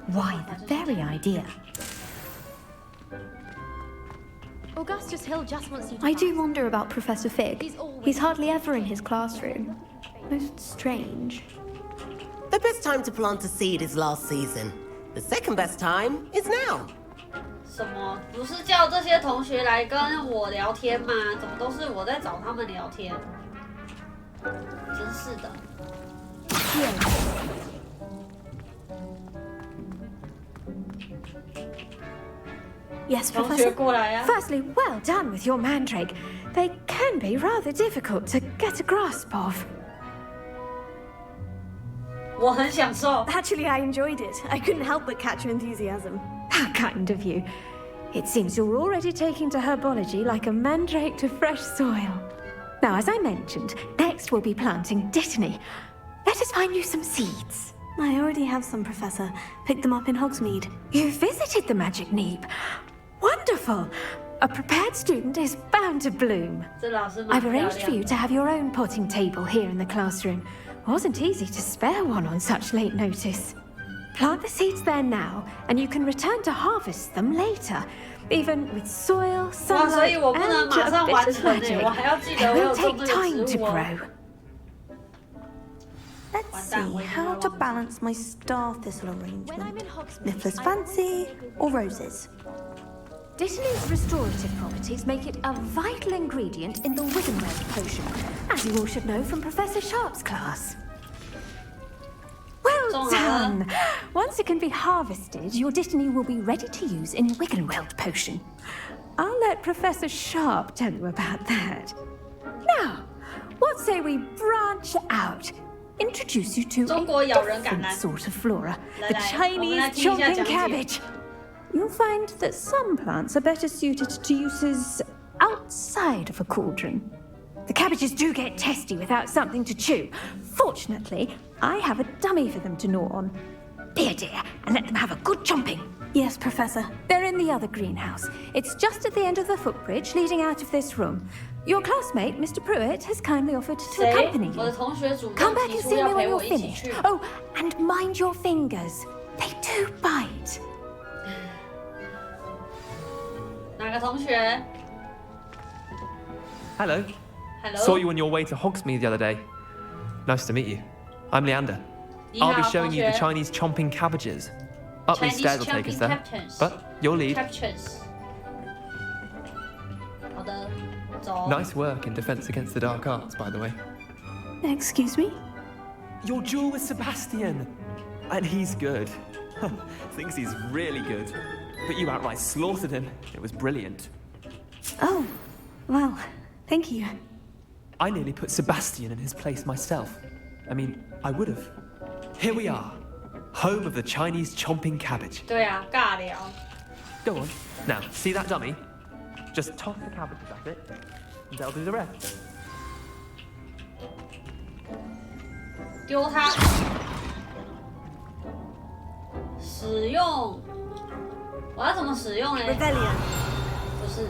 Why, the very idea. Augustus Hill just wants you to... I do wonder about Professor Fig. He's hardly ever in his classroom. Most strange. The best time to plant a seed is last season. The second best time is now. 什么？不是叫这些同学来跟我聊天吗？怎么都是我在找他们聊天？真是的。Yes, Professor. Firstly, well done with your mandrake. They can be rather difficult to get a grasp of. 我很享受。 Actually, I enjoyed it. I couldn't help but catch your enthusiasm. How kind of you. It seems you're already taking to herbology like a mandrake to fresh soil. Now, as I mentioned, next we'll be planting dittany. Let us find you some seeds. I already have some, Professor. Picked them up in Hogsmeade. You visited the Magic Neep. Wonderful. A prepared student is bound to bloom. I've arranged for you to have your own potting table here in the classroom. Wasn't easy to spare one on such late notice. Plant the seeds there now, and you can return to harvest them later. Even with soil, sunlight, and a bit of logic, they will take time to grow. Let's see how to balance my star thistle arrangement. Niflers fancy or roses? Dittany's restorative properties make it a vital ingredient in the Wiggenweld potion, as you all should know from Professor Sharp's class. Well done! Once it can be harvested, your dittany will be ready to use in Wiggenweld potion. I'll let Professor Sharp tell you about that. Now, what say we branch out? Introduce you to a different sort of flora, the Chinese chomping cabbage. You'll find that some plants are better suited to uses outside of a cauldron. The cabbages do get testy without something to chew. Fortunately, I have a dummy for them to gnaw on. Be a dear and let them have a good chomping. Yes, Professor. They're in the other greenhouse. It's just at the end of the footbridge leading out of this room. Your classmate, Mr. Pruitt, has kindly offered to accompany you. Come back and see me when you're finished. Oh, and mind your fingers. They do bite. 哪个同学 Hello. Hello. Saw you on your way to Hogsmeade the other day. Nice to meet you. I'm Leander. I'll be showing you the Chinese chomping cabbages. Up these stairs will take us there. But you'll lead. Nice work in defense against the dark arts, by the way. Excuse me? Your duel with Sebastian. And he's good. Thinks he's really good. But you outright slaughtered him. It was brilliant. Oh, well, thank you. I nearly put Sebastian in his place myself. I mean, I would have. Here we are, home of the Chinese chomping cabbage. 对啊，尬聊。Go on. Now, see that dummy? Just toss the cabbages at it, and they'll do the rest. 丢它。使用，我要怎么使用呢 ？Rebellion。不是，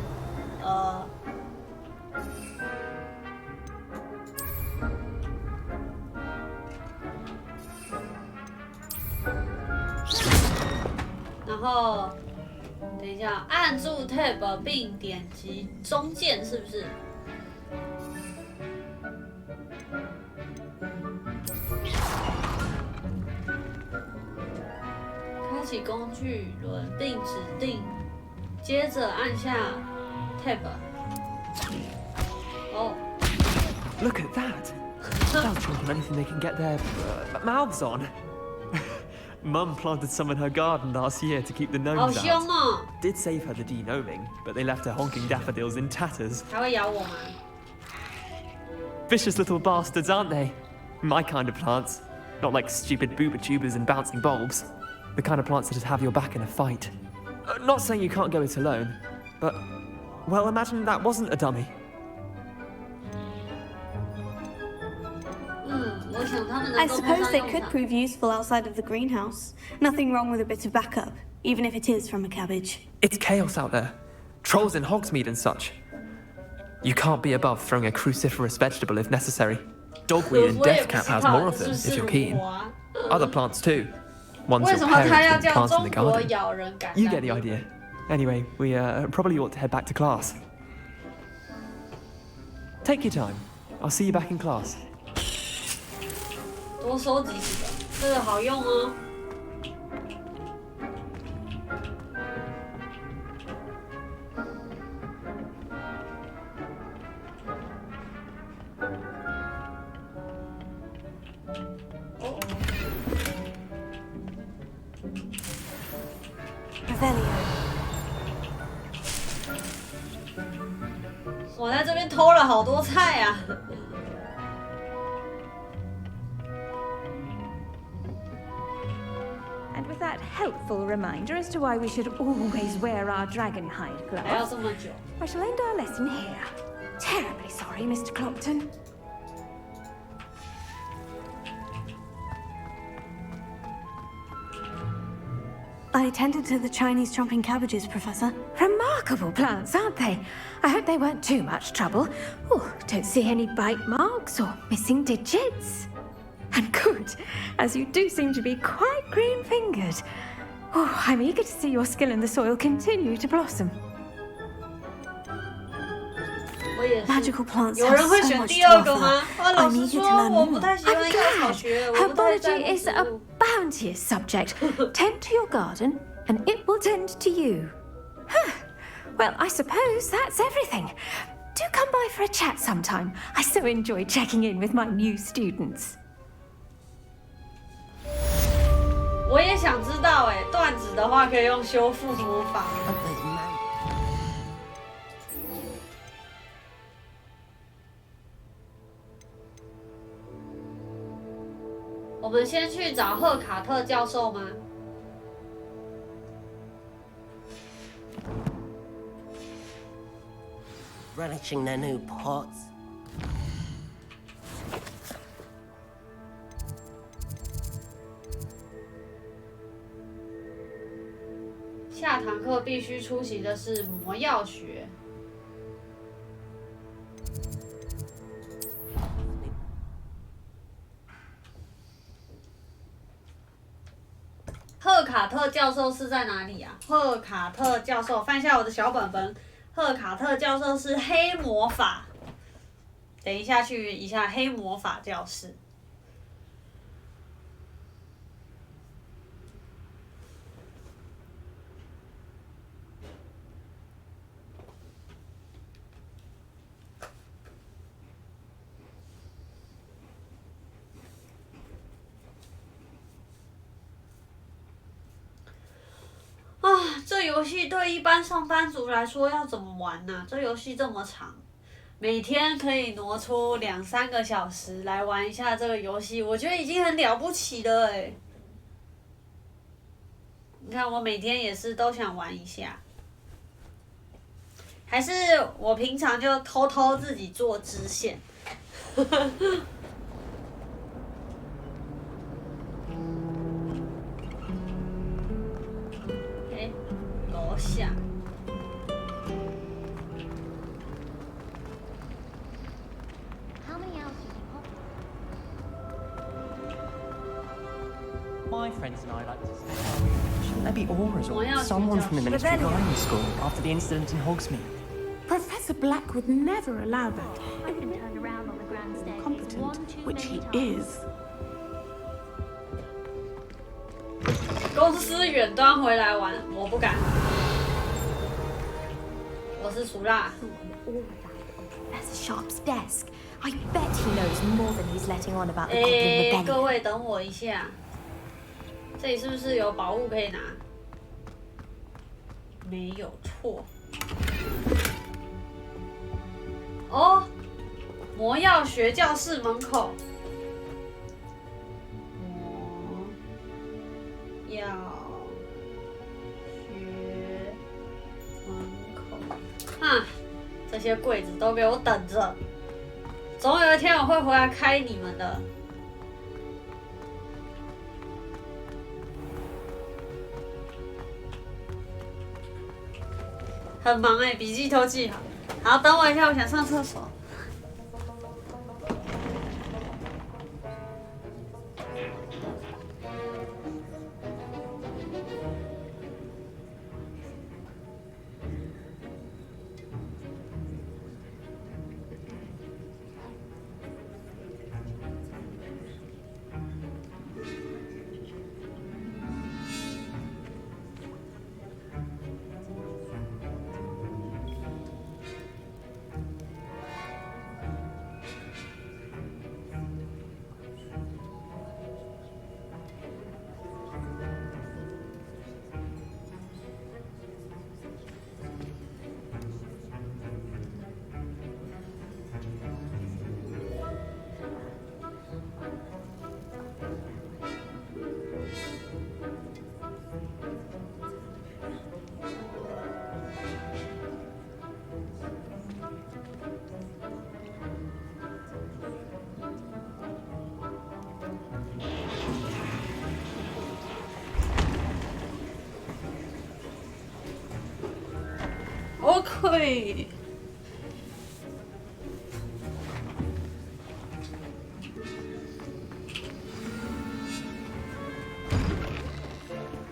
然后等一下，按住 Tab 并点击中键，是不是？开启工具轮并指定，接着按下 Tab。哦。Look at that! They'll chomp on anything they can get their mouths on. Mum planted some in her garden last year to keep the gnomes out. Did save her the de-gnoming, but they left her honking daffodils in tatters. 还会咬我吗？ Vicious little bastards, aren't they? My kind of plants. Not like stupid booba tubers and bouncing bulbs. The kind of plants that'd have your back in a fight. Not saying you can't go it alone, but, well, imagine that wasn't a dummy. I suppose they could prove useful outside of the greenhouse. Nothing wrong with a bit of backup, even if it is from a cabbage. It's chaos out there. Trolls in Hogsmeade and such. You can't be above throwing a cruciferous vegetable if necessary. Dogweed and deathcap has more of them, if you're keen. Other plants too. Ones your parents would plant in the garden. You get the idea. Anyway, we probably ought to head back to class. Take your time. I'll see you back in class. 多收集几个，这个好用哦。我在这边偷了好多菜啊。And with that helpful reminder as to why we should always wear our dragon hide gloves, I shall end our lesson here. Terribly sorry, Mr. Clopton. I attended to the Chinese chomping cabbages, Professor. Remarkable plants, aren't they? I hope they weren't too much trouble. Oh, don't see any bite marks or missing digits. And good, as you do seem to be quite green-fingered. Oh, I'm eager to see your skill in the soil continue to blossom. Magical plants have so much to offer. I'm eager to learn more. Herbology is a bounteous subject. Tend to your garden, and it will tend to you. Well, I suppose that's everything. Do come by for a chat sometime. I so enjoy checking in with my new students. 我也想知道哎，断指的话可以用修复魔法。我们先去找赫卡特教授吗？ Relishing their new pots. 下堂课必须出席的是魔药学。赫卡特教授是在哪里啊？赫卡特教授，翻一下我的小本本。赫卡特教授是黑魔法。等一下去一下黑魔法教室。 这游戏对一般上班族来说要怎么玩呢？这游戏这么长，每天可以挪出2-3个小时来玩一下这个游戏，我觉得已经很了不起了哎。你看我每天也是都想玩一下，还是我平常就偷偷自己做支线。楼下。My friends and I like to say, shouldn't there be auras or someone from the Ministry behind the school after the incident in Hogsmeade? Professor Black would never allow that. I've been turned around on the grand stage. Competent, which he is. 公司远端回来玩，我不敢。我是苏拉。Professor Sharp's desk. I bet he knows more than he's letting on about the Goblin Rebellion. 各位等我一下，这里是不是有宝物可以拿？没有错。哦，魔药学教室门口。魔药学门口。哈，这些柜子都给我等着。总有一天我会回来开你们的。很忙哎，笔记都记好。好，等我一下，我想上厕所。OK。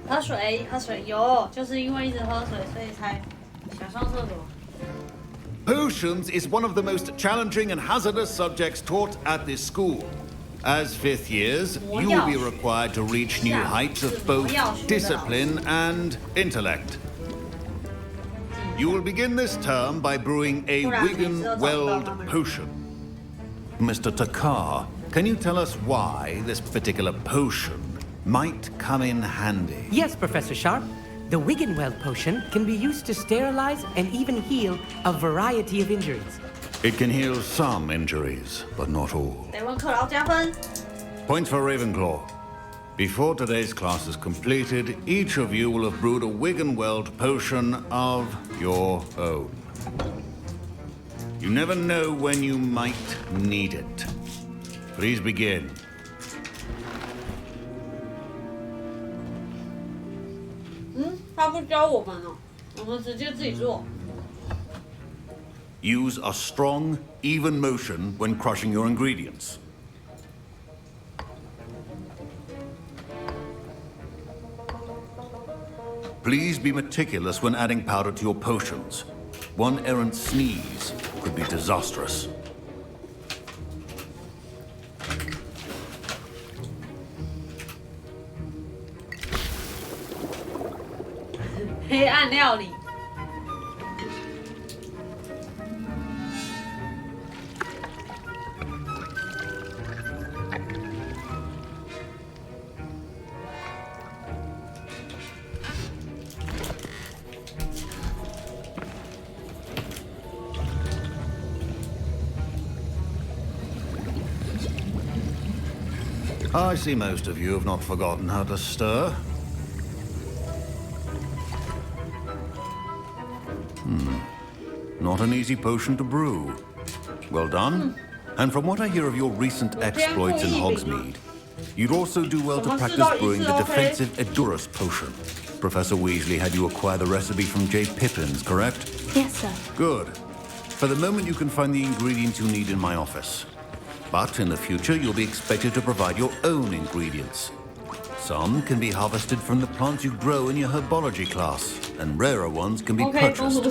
喝水，喝水，有，就是因为一直喝水，所以才想上厕所。Potions is one of the most challenging and hazardous subjects taught at this school. As 5th years, you will be required to reach new heights of both discipline and intellect. You will begin this term by brewing a Wigan-Weld potion. Mr. Takar, can you tell us why this particular potion might come in handy? Yes, Professor Sharp. The Wigan-Weld potion can be used to sterilize and even heal a variety of injuries. It can heal some injuries, but not all. 得问克劳加分。 Points for Ravenclaw. Before today's class is completed, each of you will have brewed a Wigan-Weld potion of your own. You never know when you might need it. Please begin. Hmm? 他不教我们哦，我们直接自己做。 Use a strong, even motion when crushing your ingredients. Please be meticulous when adding powder to your potions. One errant sneeze could be disastrous. 黑暗料理。I see most of you have not forgotten how to stir. Not an easy potion to brew. Well done. And from what I hear of your recent exploits in Hogsmeade, you'd also do well to practice brewing the defensive Edurus potion. Professor Weasley had you acquire the recipe from J. Pippin's, correct? Yes, sir. Good. For the moment, you can find the ingredients you need in my office. But in the future, you'll be expected to provide your own ingredients. Some can be harvested from the plants you grow in your herbology class, and rarer ones can be purchased.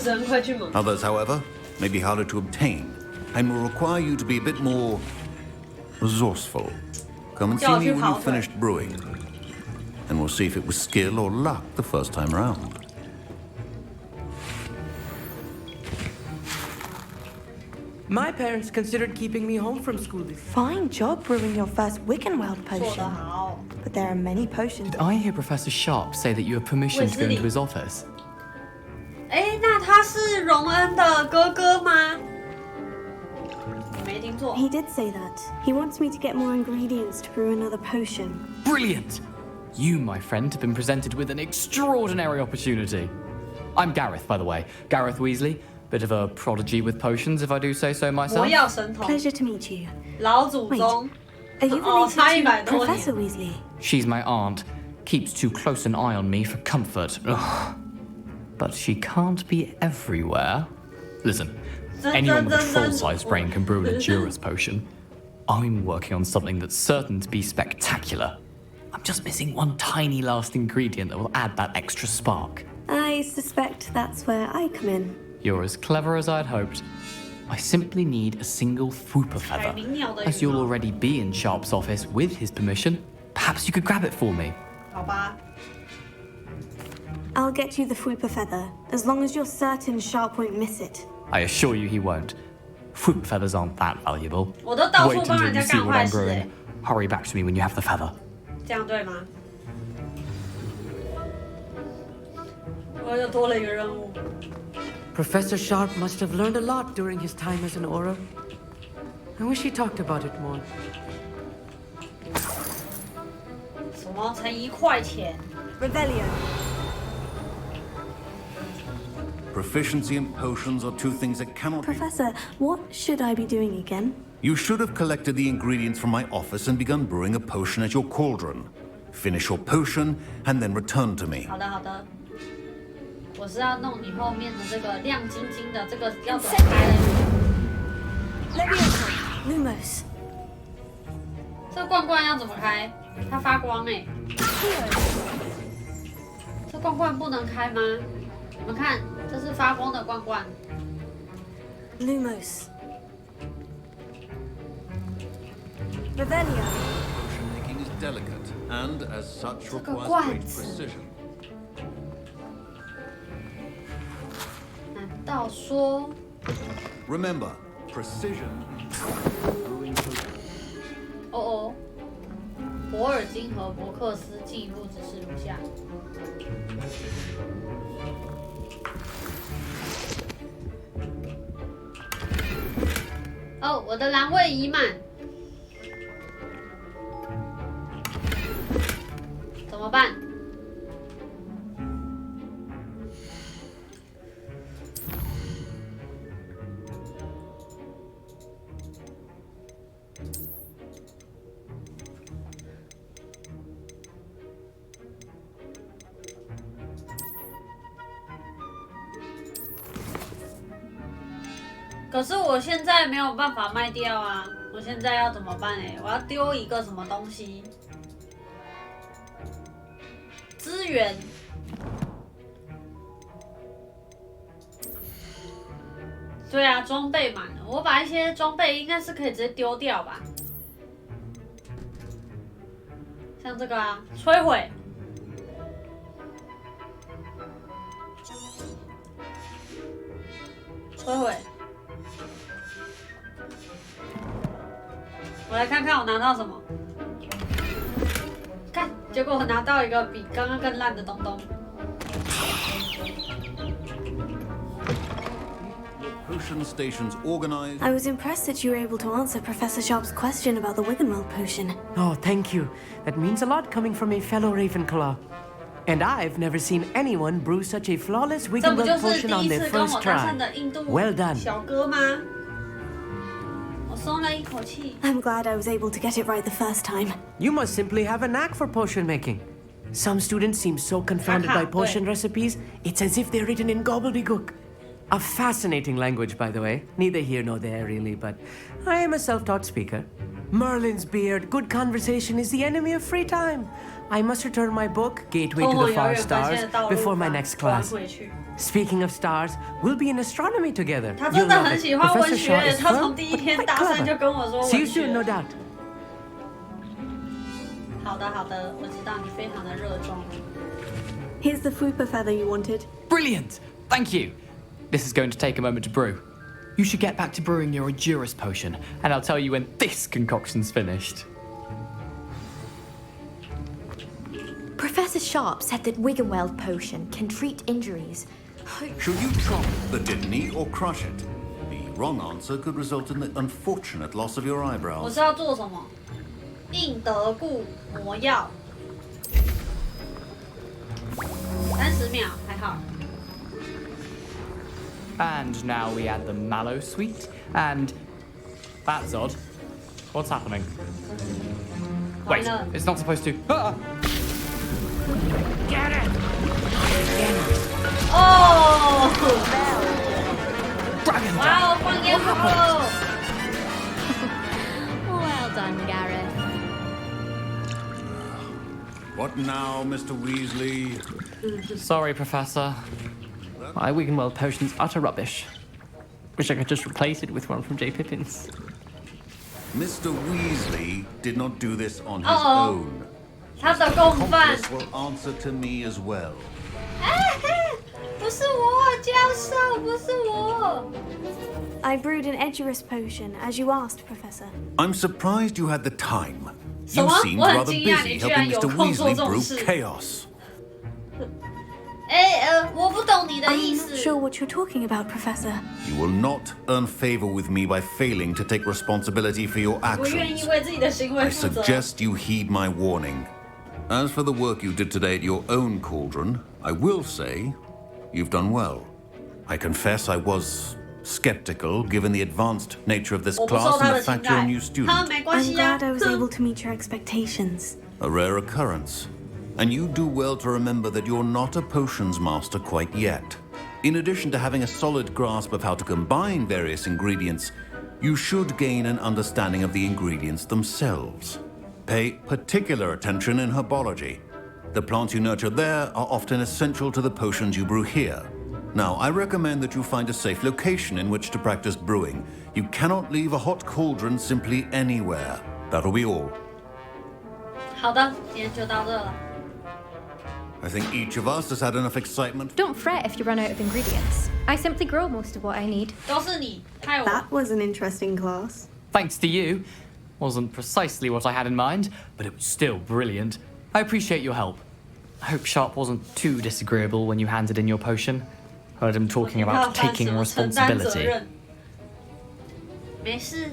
Others, however, may be harder to obtain, and will require you to be a bit more resourceful. Come and see me when you've finished brewing, and we'll see if it was skill or luck the first time round. My parents considered keeping me home from school this year. Fine job brewing your first Wiggenweld potion. But there are many potions. Did I hear Professor Sharp say that you have permission to go into his office? 那他是荣恩的哥哥吗？没听错。 He did say that. He wants me to get more ingredients to brew another potion. Brilliant! You, my friend, have been presented with an extraordinary opportunity. I'm Gareth, by the way. Gareth Weasley. Bit of a prodigy with potions, if I do say so myself. Pleasure to meet you. 老祖宗。 Are you related to Professor Weasley? She's my aunt. Keeps too close an eye on me for comfort. Ugh. But she can't be everywhere. Listen, anyone with a troll-sized brain can brew an Edurus potion. I'm working on something that's certain to be spectacular. I'm just missing one tiny last ingredient that will add that extra spark. I suspect that's where I come in. You're as clever as I'd hoped. I simply need a single Fwooper feather. As you'll already be in Sharp's office with his permission, perhaps you could grab it for me. 好吧。 I'll get you the Fwooper feather, as long as you're certain Sharp won't miss it. I assure you he won't. Fwooper feathers aren't that valuable. 我都到处 Wait 帮 until 人家 you see 干 what 坏 I'm 事 brewing. Hurry back to me when you have the feather. 这样对吗？我又多了一个任务。 Professor Sharp must have learned a lot during his time as an Auror. I wish he talked about it more. 什么才1块钱 Revelio. Proficiency and potions are two things that cannot be... Professor, what should I be doing again? You should have collected the ingredients from my office and begun brewing a potion at your cauldron. Finish your potion and then return to me. 好的好的，我是要弄你后面的这个亮晶晶的这个要怎么开 Lumos. 这个罐罐要怎么开？它发光哎、这罐罐不能开吗？你们看，这是发光的罐罐。 Lumos. Revelio. Potion making is delicate and, as such, requires great precision. 难道说 Remember, precision. 哦，博尔金和伯克斯进一步指示如下。哦，我的栏位已满，怎么办？可是我现在没有办法卖掉啊！我现在要怎么办我要丢一个什么东西？资源。对啊，装备满了，我把一些装备应该是可以直接丢掉吧？像这个啊，摧毁。摧毁。我来看看我拿到什么。看，结果我拿到一个比刚刚更烂的东东。potion stations organized. I was impressed that you were able to answer Professor Sharp's question about the Wiggenweld potion. Oh, thank you. That means a lot coming from a fellow Ravenclaw. And I've never seen anyone brew such a flawless Wiggenweld potion on their first try. Well done. 小哥吗？我松了一口气。I'm glad I was able to get it right the first time. You must simply have a knack for potion making. Some students seem so confounded by potion recipes, it's as if they're written in gobbledygook. A fascinating language, by the way. Neither here nor there, really, but I am a self-taught speaker. Merlin's beard, good conversation is the enemy of free time. I must return my book, Gateway to the Far Stars, before my next class. Speaking of stars, we'll be in astronomy together. You'll love it. Professor Shaw is firm, but quite clever. See you soon, no doubt. 好的，好的，我知道你非常的热衷。Here's the Fupa feather you wanted. Brilliant! Thank you. This is going to take a moment to brew. You should get back to brewing your Endurus potion, and I'll tell you when this concoction's finished. Professor Sharp said that Wiggenweld potion can treat injuries. Should you chop the Dittany or crush it? The wrong answer could result in the unfortunate loss of your eyebrows. 我是要做什么？硬德固魔药，30秒还好。And now we add the mallow sweet, and that's odd. What's happening? Wait, it's not supposed to. Ah! Get it! Oh! Dragon! Wow, 放烟火了 Well done, Gareth. What now, Mr. Weasley? Sorry, Professor. My Wiggenweld potion's utter rubbish. Wish I could just replace it with one from J. Pippin's. Mr. Weasley did not do this on his own. 他的共犯 This will answer to me as well. 不是我，教授，不是我。I brewed an Edurus potion, as you asked, Professor. I'm surprised you had the time. You seemed rather busy helping Mr. Weasley brew chaos. 我不懂你的意思。I'm not sure what you're talking about, Professor. You will not earn favor with me by failing to take responsibility for your 我愿意 actions. 为自己的行为 I 负责。 suggest you heed my warning. As for the work you did today at your own cauldron, I will say you've done well. I confess I was skeptical given the advanced nature of this class and the fact you're a new student. I'm glad I was able to meet your expectations. A rare occurrence. And you do well to remember that you're not a potions master quite yet. In addition to having a solid grasp of how to combine various ingredients, you should gain an understanding of the ingredients themselves. Pay particular attention in herbology. The plants you nurture there are often essential to the potions you brew here. Now, I recommend that you find a safe location in which to practice brewing. You cannot leave a hot cauldron simply anywhere. That'll be all. 好的，今天就到这了。 I think each of us has had enough excitement. Don't fret if you run out of ingredients. I simply grow most of what I need. 都是你害我。 That was an interesting class. Thanks to you. Wasn't precisely what I had in mind, but it was still brilliant. I appreciate your help. I hope Sharp wasn't too disagreeable when you handed in your potion. Heard him talking about taking responsibility. 没事。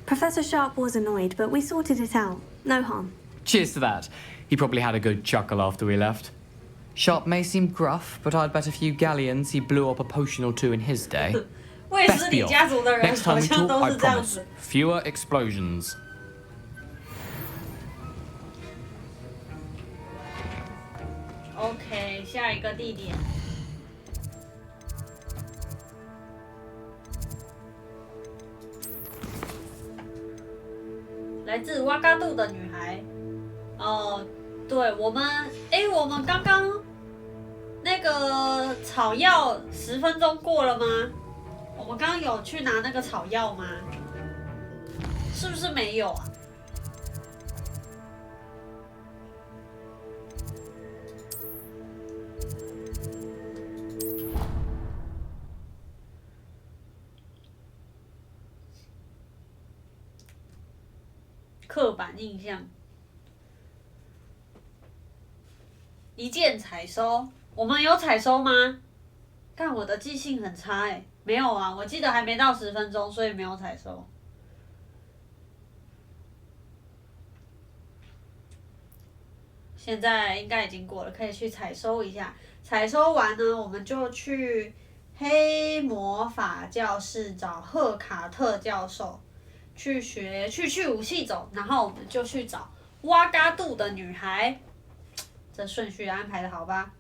Professor Sharp was annoyed, but we sorted it out. No harm. Cheers to that. He probably had a good chuckle after we left. Sharp may seem gruff, but I'd bet a few galleons he blew up a potion or two in his day. Best be off. Next time we talk, I promise, fewer explosions. OK， 下一个地点。来自瓦嘎杜的女孩。对我们，我们刚刚那个草药10分钟过了吗？我们刚刚有去拿那个草药吗？是不是没有啊？刻板印象。一键采收，我们有采收吗？看我的记性很差没有啊，我记得还没到10分钟，所以没有采收。现在应该已经过了，可以去采收一下。采收完呢，我们就去黑魔法教室找赫卡特教授，去学去武器种，然后我们就去找哇嘎杜的女孩。这顺序安排的好吧？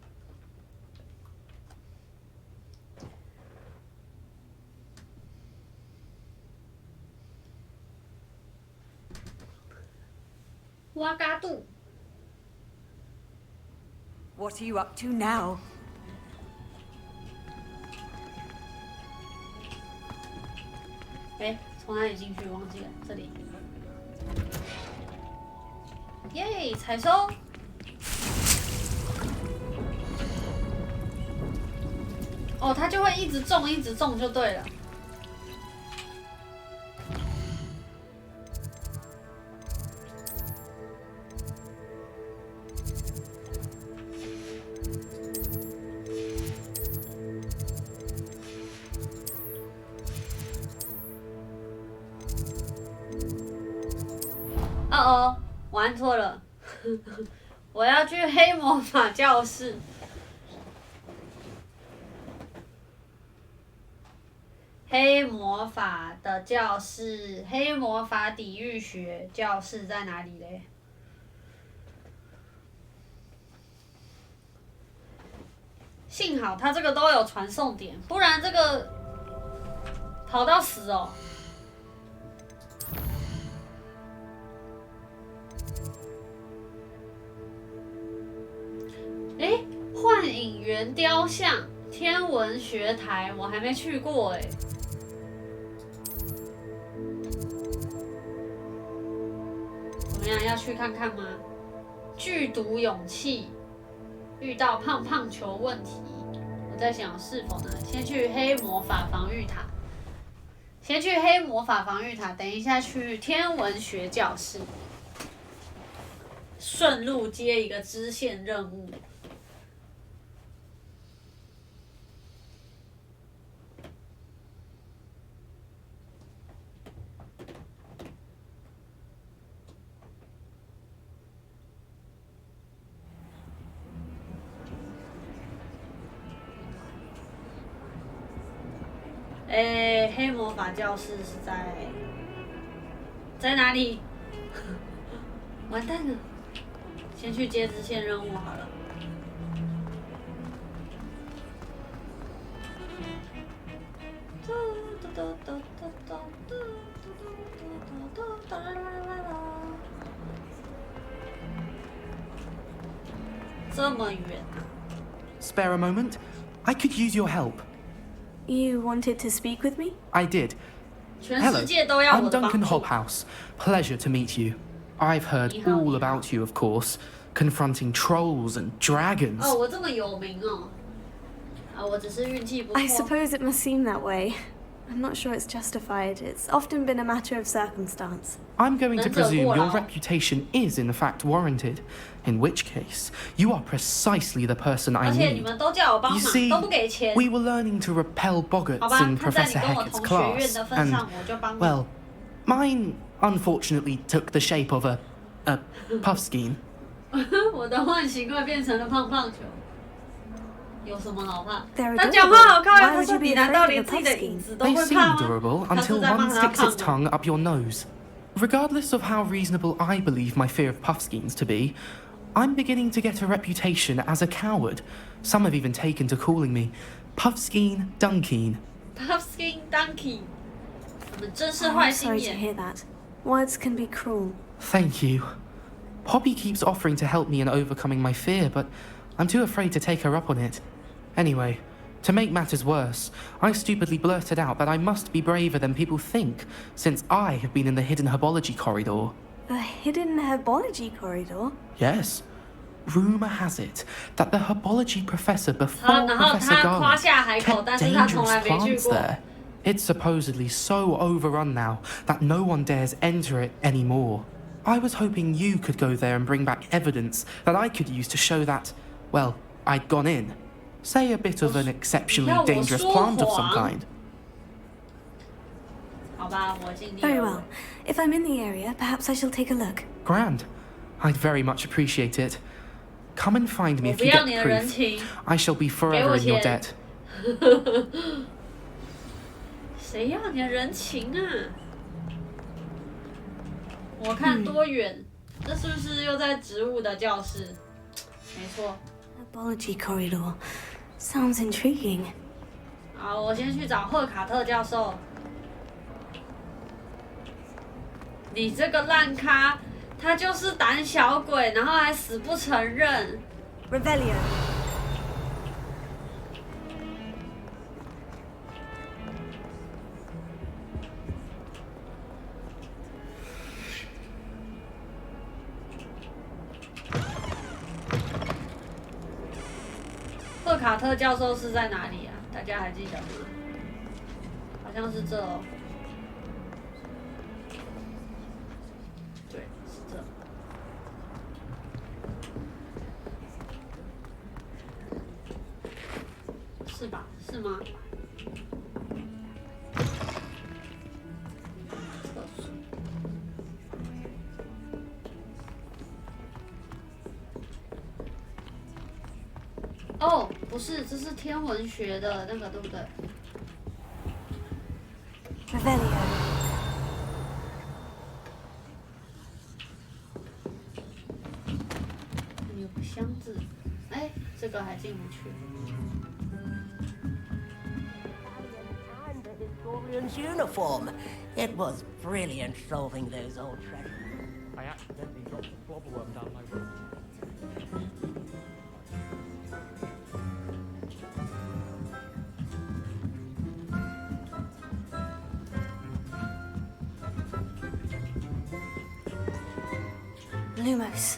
哇嘎杜。What are you up to now? 从哪里进去？忘记了，这里。耶，采收。哦，它就会一直种，一直种就对了。我按错了，我要去黑魔法教室。黑魔法的教室，黑魔法抵御学教室在哪里嘞？幸好它这个都有传送点，不然这个跑到死哦。幻影园雕像天文学台，我还没去过哎。怎么样？要去看看吗？剧毒勇气遇到胖胖球问题，我在想是否呢？先去黑魔法防御塔，等一下去天文学教室，顺路接一个支线任务。黑魔法教室是在哪里？完蛋了，先去接支线任务好了。这么远啊 Spare a moment? I could use your help. You wanted to speak with me? I did. Hello, I'm Duncan Hobhouse. Pleasure to meet you. I've heard all about you, of course, confronting trolls and dragons. 哦，我这么有名哦。我只是运气不错。I suppose it must seem that way. I'm not sure it's justified. It's often been a matter of circumstance. I'm going to presume your reputation is in fact warranted, in which case you are precisely the person I need. You see, we were learning to repel boggarts in Professor Hecat's class, and, well, mine unfortunately took the shape of a puffskein. 我的唤醒会变成了胖胖球。有什么好怕？ 他讲话好靠呀！他说你难道连自己的影子都 They 会 seem 怕吗？ adorable until one sticks its tongue up your nose. Regardless of how reasonable I believe my fear of puffskeins to be, I'm beginning to get a reputation as a coward. Some have even taken to calling me Puffskein Dunkeen. Puffskein Dunkeen. 我们真是坏心 Sorry to 眼。 hear that. Words can be cruel. Thank you. Poppy keeps offering to help me in overcoming my fear, but I'm too afraid to take her up on it. Anyway, to make matters worse, I stupidly blurted out that I must be braver than people think, since I have been in the hidden herbology corridor. The hidden herbology corridor? Yes. Rumour has it that the herbology professor before Professor Garland kept dangerous plants there. It's supposedly so overrun now that no one dares enter it anymore. I was hoping you could go there and bring back evidence that I could use to show that, well, I'd gone in. Say a bit of an exceptionally dangerous plant of some kind. 好吧，我尽力。 Very well. If I'm in the area, perhaps I shall take a look. Grand. I'd very much appreciate it. Come and find me if you get proof. I shall be forever in your debt. 谁要你的人情啊？我看多远？这是不是又在植物的教室？没错。Biology corridor. Sounds intriguing. 好，我先去找赫卡特教授。你这个烂咖，他就是胆小鬼，然后还死不承认。Revelio. 赫卡特教授是在哪里啊？大家还记得吗？好像是这哦。对，是这。是吧？是吗？厕所。哦，不是，这是天文学的那个，对不对 Revelio. 有个箱子，哎，这个还进不去。And the historian's uniform. It was brilliant solving those old treasures. I accidentally dropped a flobberworm down my road. Lumos.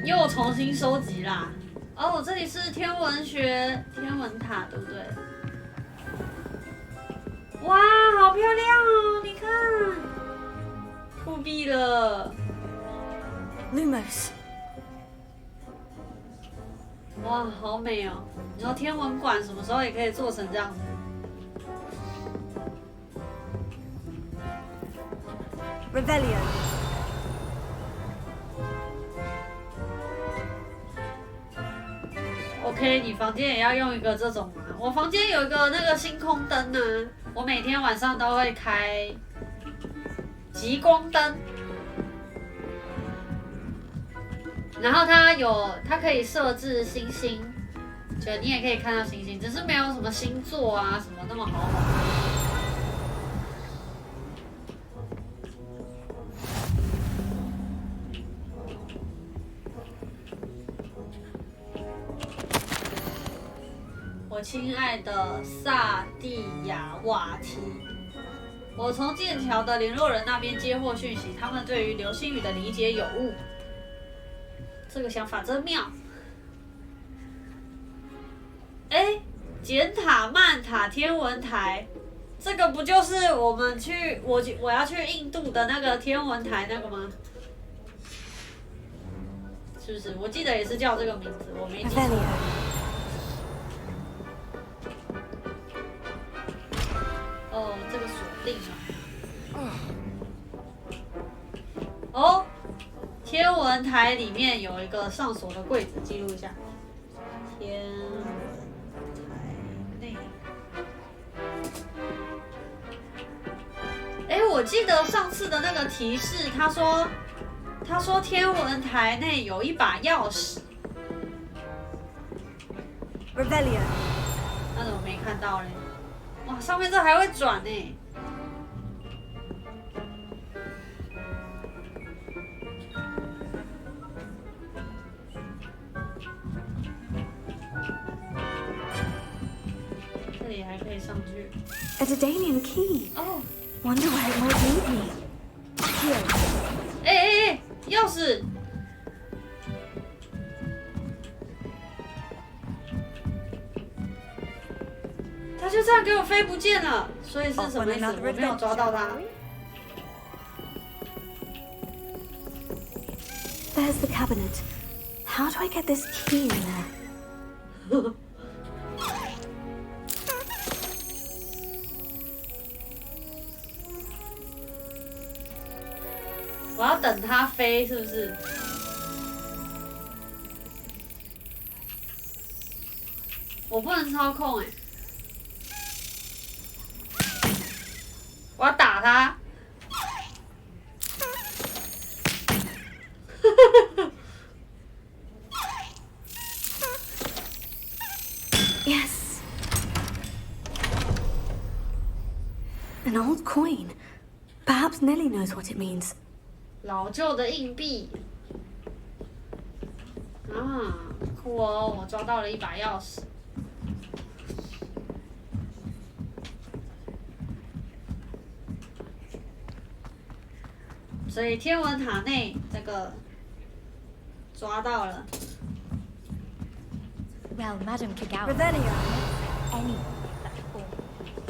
又重新收集啦！哦，这里是天文学天文塔，对不对？哇，好漂亮哦！你看，酷毙了 Lumos. 哇，好美哦！你说天文馆什么时候也可以做成这样子？ Revelio. OK， 你房间也要用一个这种吗？我房间有一个那个星空灯呢，我每天晚上都会开极光灯，然后它可以设置星星，就你也可以看到星星，只是没有什么星座啊什么那么豪华。 我亲爱的萨蒂亚瓦提，我从剑桥的联络人那边接获讯息，他们对于流星雨的理解有误。这个想法真妙。哎，简塔曼塔天文台，这个不就是我们去我要去印度的那个天文台那个吗？是不是？我记得也是叫这个名字，我没记错。 哦，这个锁定了。哦，天文台里面有一个上锁的柜子，记录一下。天文台内。哎，我记得上次的那个提示，他说天文台内有一把钥匙。Revelio。那怎么没看到嘞？ 哇，上面这还会转呢！这里还可以上去。A Daedalian key. Oh. Wonder where it might lead me. Here. 哎，钥匙！他就这样给我飞不见了，所以是什么意思？我没有抓到他。There's the cabinet. How do I get this key in there? 我要等它飞，是不是？我不能操控哎、欸！我要打它。Yes. An old coin. Perhaps Nellie knows what it means. 老旧的硬币。啊，酷哦！我抓到了一把钥匙。所以天文塔内这个抓到了。Well, Madame Kagawa. Revelio. Anyone.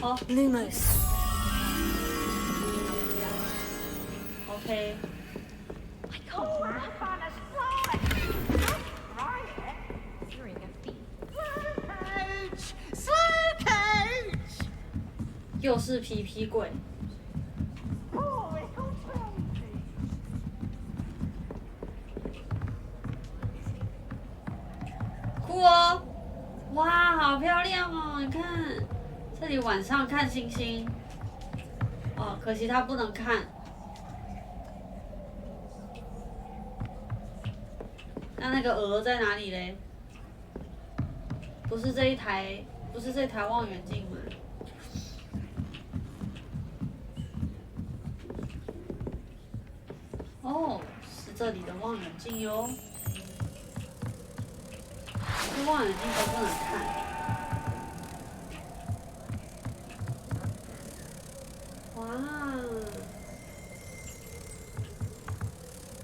哦 Lumos. OK。I can't laugh. Slow coach! 又是皮皮鬼。酷哦！哇，好漂亮哦！你看，这里晚上看星星。哦，可惜它不能看。那个鹅在哪里嘞？不是这一台望远镜吗？哦，是这里的望远镜哟。这望远镜都不能看。哇！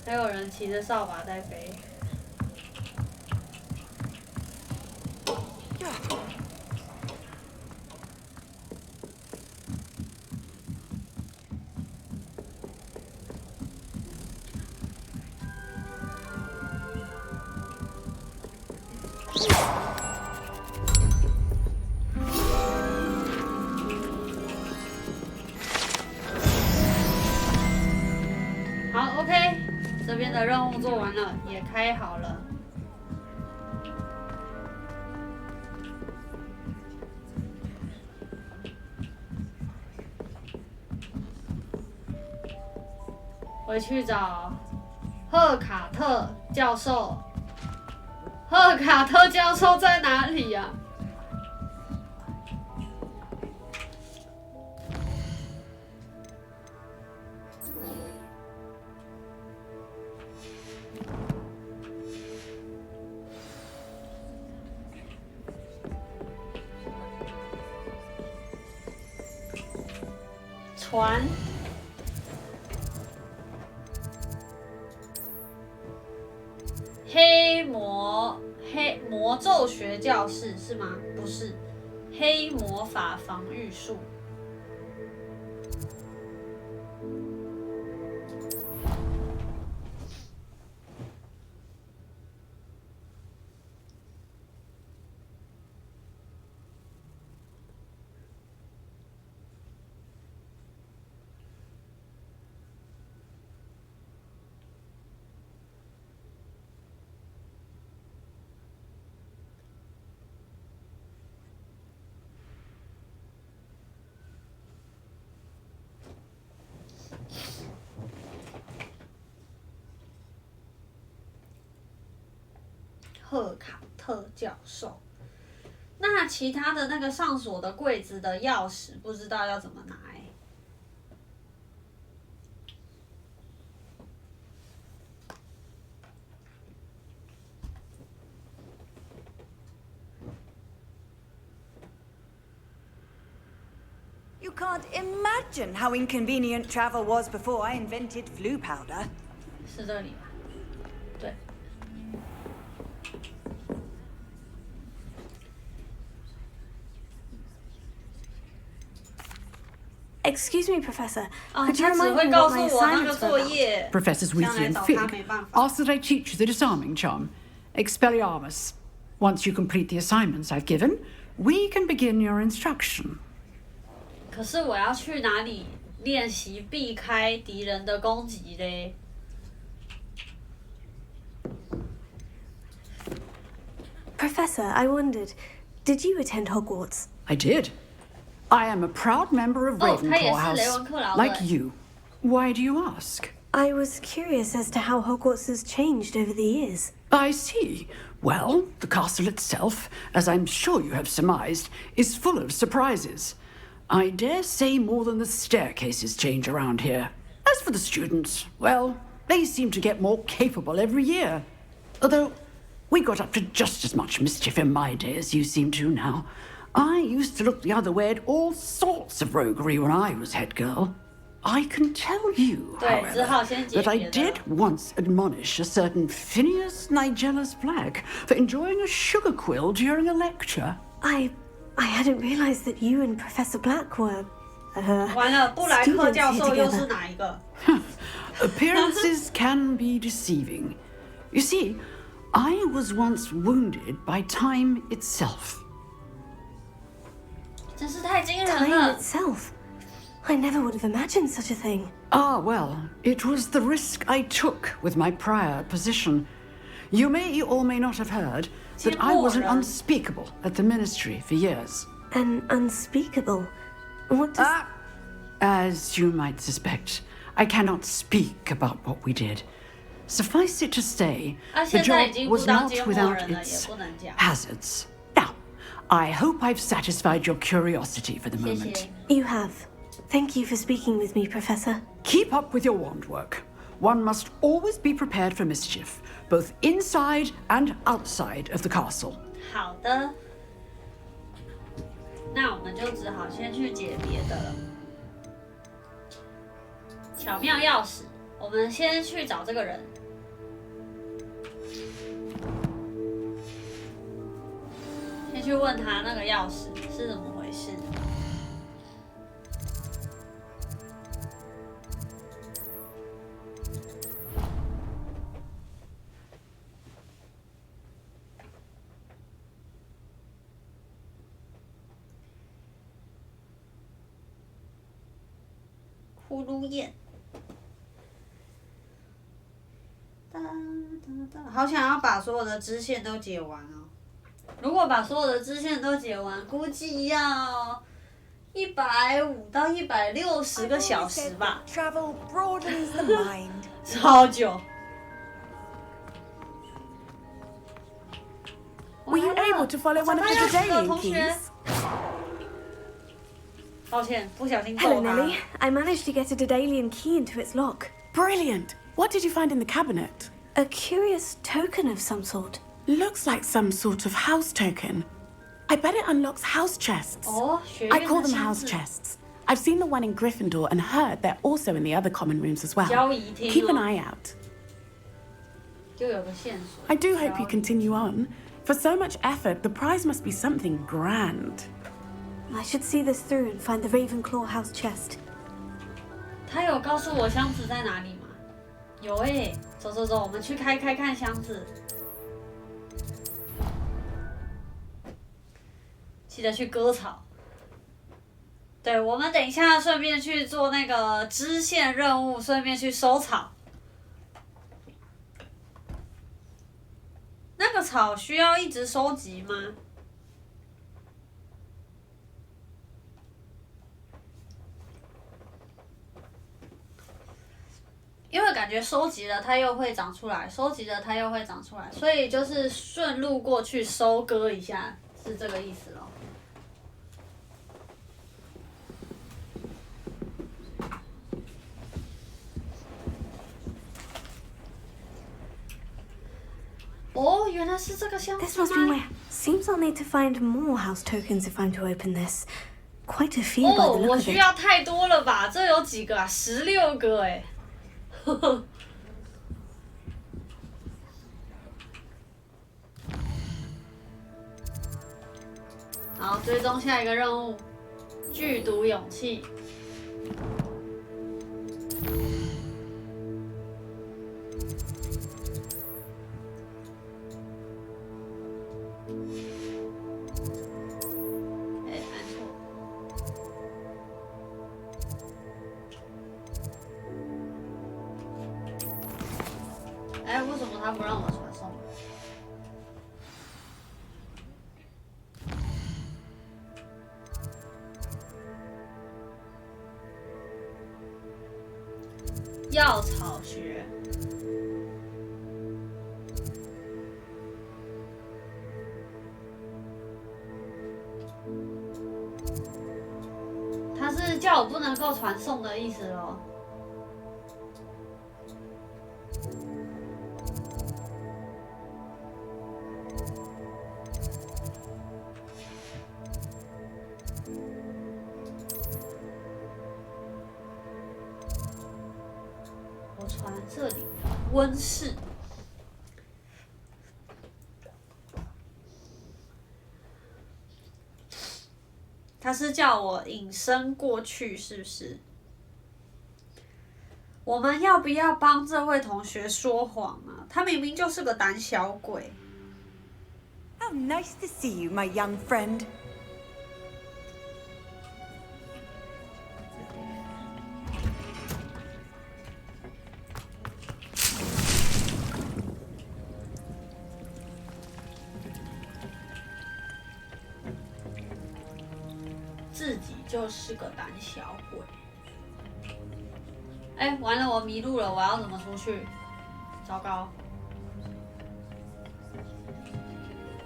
还有人骑着扫把在飞。好 ，OK， 这边的任务做完了，也开好了。回去找赫卡特教授。赫卡特教授在哪里呀、船。魔咒学教室是吗？不是，黑魔法防御术。赫卡特教授，那其他的那个上锁的柜子的钥匙，不知道要怎么拿欸。You can't imagine how inconvenient travel was before I invented flu powder. 是这里吧？对。Excuse me, Professor. 哦， Could you 他只 remind 会 me 告 what 诉 my 我那个 assignments 作 were? 业。 Professors Weasley and Fig asked that I teach you the disarming charm. Expelliarmus. Once you complete the assignments I've given, we can begin your instruction. 可是我要去哪里练习避开敌人的攻击嘞？ Professor, I wondered, did you attend Hogwarts? I did. I am a proud member of Ravenclaw House, like you. Why do you ask? I was curious as to how Hogwarts has changed over the years. I see. Well, the castle itself, as I'm sure you have surmised, is full of surprises. I dare say more than the staircases change around here. As for the students, well, they seem to get more capable every year. Although, we got up to just as much mischief in my day as you seem to now. I used to look the other way at all sorts of roguery when I was head girl. I can tell you, however, that I did once admonish a certain Phineas Nigella's Black for enjoying a sugar quill during a lecture. I hadn't realized that you and Professor Black were, 完了，布莱克教授又是哪一个？ Appearances can be deceiving. You see, I was once wounded by time itself. 真是太惊人了。 Time itself? I never would have imagined such a thing. Ah, well, it was the risk I took with my prior position. You may or may not have heard that I was an unspeakable at the ministry for years. An unspeakable? What does... As you might suspect, I cannot speak about what we did. Suffice it to say, the job was not without its hazards. Now, I hope I've satisfied your curiosity for the moment. You have. Thank you for speaking with me, Professor. Keep up with your wand work. One must always be prepared for mischief, both inside and outside of the castle. 好的，那我们就只好先去解别的了。巧妙钥匙，我们先去找这个人。先去问他那个钥匙是怎么回事。 呼噜燕，好想要把所有的支线都解完哦。如果把所有的支线都解完，估计要150到160个小时吧。超久。Were you able to follow one of the Daedalian keys? 抱歉，不小心 Hello, Nellie. I managed to get a Daedalian key into its lock. Brilliant! What did you find in the cabinet? A curious token of some sort. Looks like some sort of house token. I bet it unlocks house chests. I call them house chests. I've seen the one in Gryffindor and heard they're also in the other common rooms as well. Keep an eye out. I do hope you continue on. For so much effort, the prize must be something grand. I should see this through and find the Ravenclaw house chest. 他有告诉我箱子在哪里吗？有欸，走走走，我们去开看箱子。记得去割草。对，我们等一下顺便去做那个支线任务，顺便去收草。那个草需要一直收集吗？ 因为感觉收集了它又会长出来，收集了它又会长出来，所以就是顺路过去收割一下，是这个意思咯。哦，原来是这个箱子吗 This must be where. Seems I'll need to find more house tokens if I'm to open this. Quite a few by the look of it. 我需要太多了吧？这有几个啊？16个哎。好，追踪下一个任务，剧毒勇气。哎，为什么他不让我传送？药草学。他是叫我不能够传送的意思咯。我传这里温室。他是叫我隐身过去，是不是？我们要不要帮这位同学说谎啊？他明明就是个胆小鬼。How nice to see you, my young friend. 自己就是个胆小鬼。哎，完了，我迷路了，我要怎么出去？糟糕！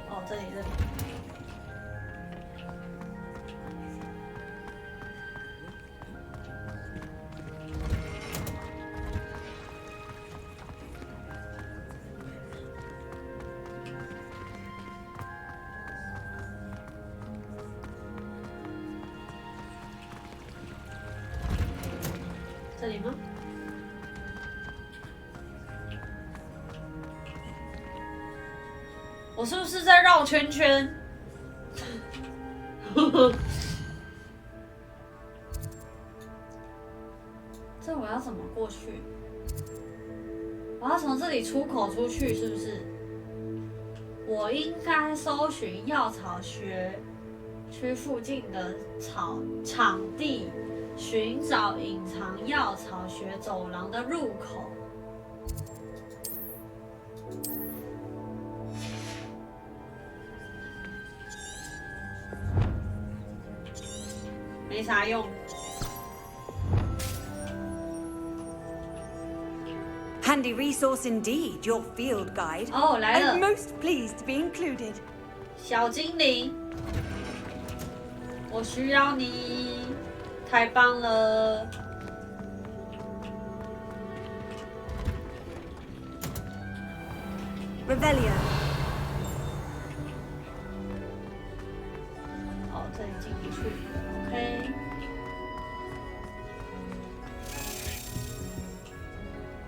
哦，这里。这里吗？我是不是在绕圈圈？这我要怎么过去？我要从这里出口出去，是不是？我应该搜寻药草学区附近的场地。寻找隐藏药草学走廊的入口。没啥用。Handy resource indeed, your field guide. 哦，来了。I'm most pleased to be included. 小精灵，我需要你。太棒了！Revelio。哦，这里进不去。OK。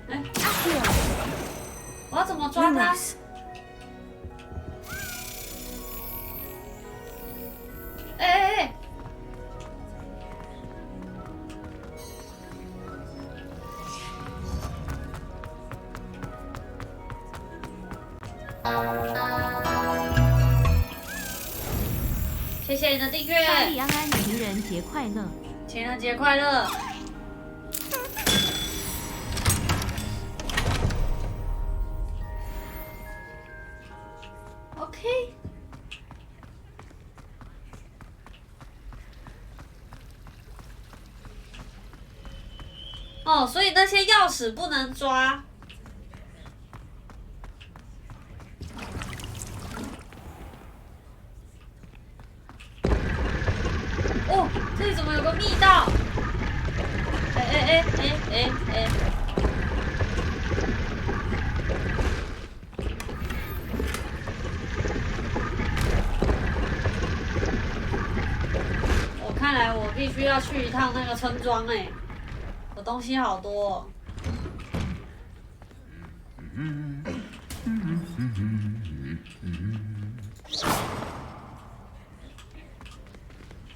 哎，我要怎么抓他？哎！谢谢你的订阅。莎莉安安，情人节快乐！情人节快乐！哦，所以那些钥匙不能抓。哦，这里怎么有个密道？哎！我看来我必须要去一趟那个村庄哎。我东西好多哦。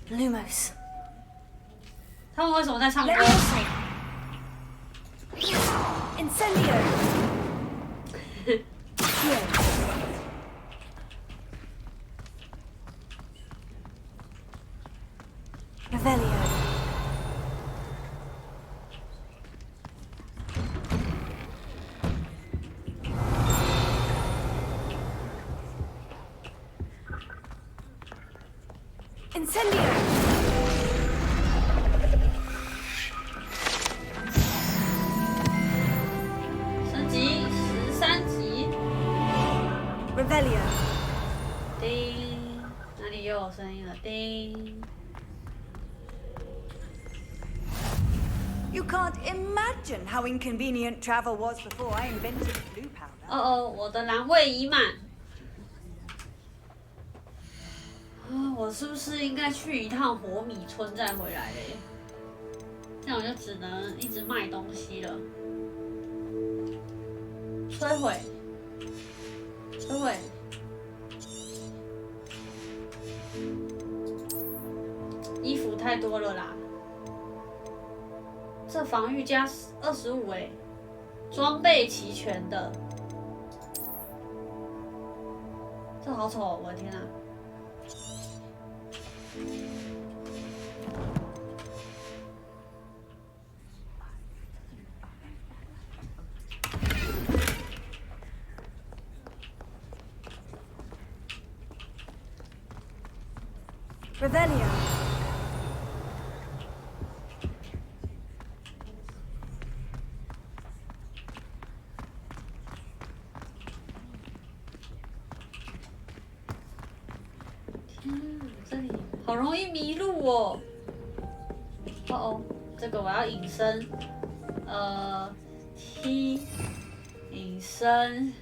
Lumos， 他们为什么在唱歌 ？Incendio。Revelio。Incendio! 升级13级。Revelio. 叮，哪里又有声音了？叮。 You can't imagine how inconvenient travel was before I invented blue powder. 哦，我的蓝位已满。我是不是应该去一趟火米村再回来嘞？这样我就只能一直卖东西了。摧毁，摧毁。衣服太多了啦。 这防御加25哎，装备齐全的，这好丑哦！我的天哪！Revelio. 这里好容易迷路哦。哦，这个我要隐身。T 隐身。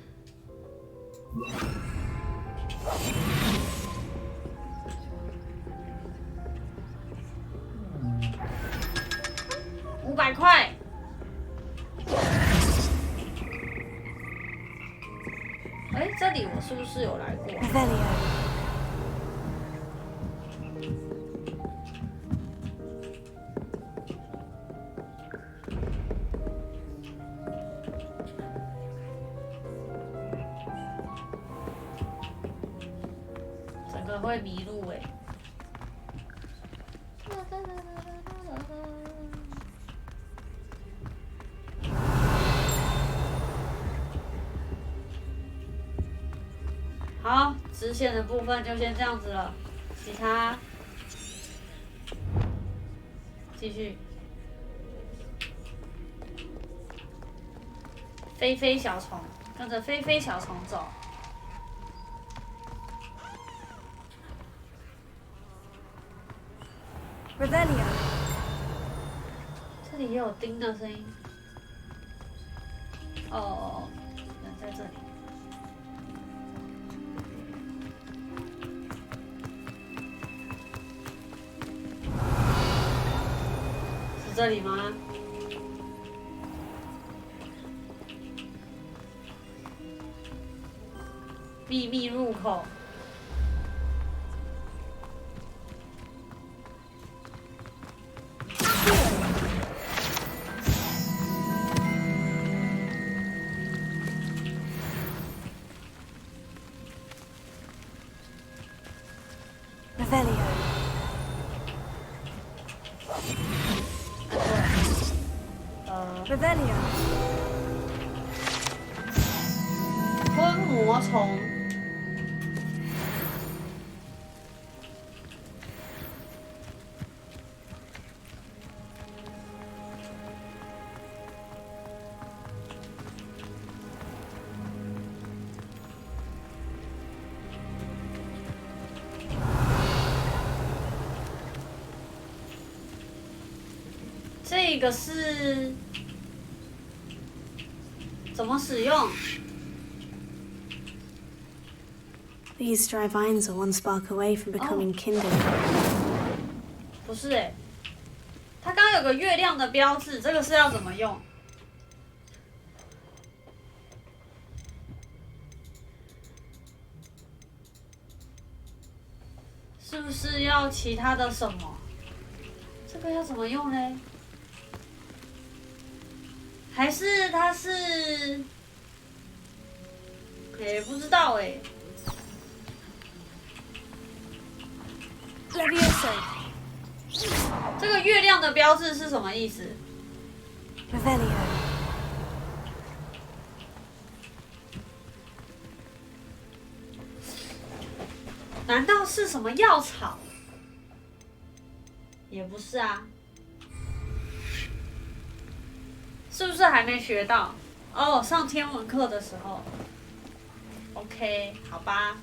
500块。哎，这里我是不是有来过？整个会迷路哎。好，支线的部分就先这样子了，其他继续。飞飞小虫，跟着飞飞小虫走。Revelio. 这里也有叮的声音。哦，人在这里。是这里吗？秘密入口。Revelio. 吞魔虫。这个是怎么使用 ？These dry vines are one spark away from becoming kindled. 不是哎，它刚刚有个月亮的标志，这个是要怎么用？是不是要其他的什么？这个要怎么用呢？还是它是？不知道哎。这个月亮的标志是什么意思？难道是什么药草？也不是啊，是不是还没学到？哦，上天文课的时候。OK， 好吧。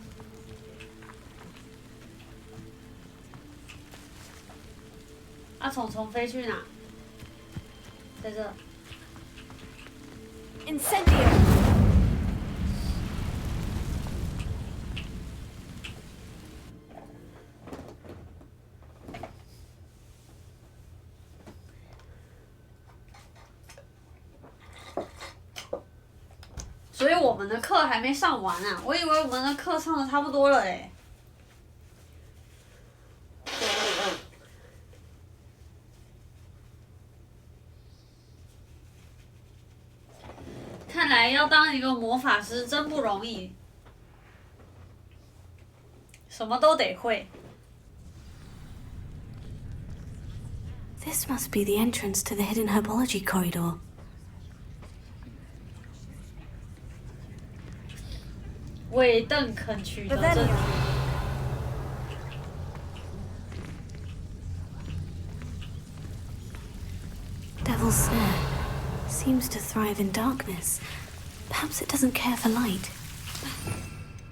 啊，虫虫飞去哪？在这。Incendio。所以我们的课还没上完啊，我以为我们的课上的差不多了嘞。看来要当一个魔法师真不容易，什么都得会。This must be the entrance to the hidden herbology corridor. "为邓肯取得证据。Devil's Snare seems to thrive in darkness. Perhaps it doesn't care for light.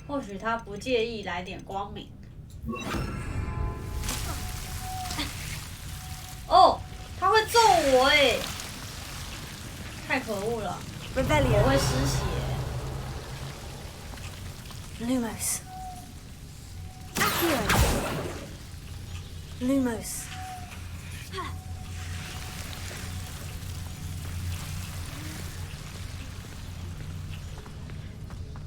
或许他不介意来点光明。哦，他会揍我哎！太可恶了！我会失血。Lumos. Accio. Lumos.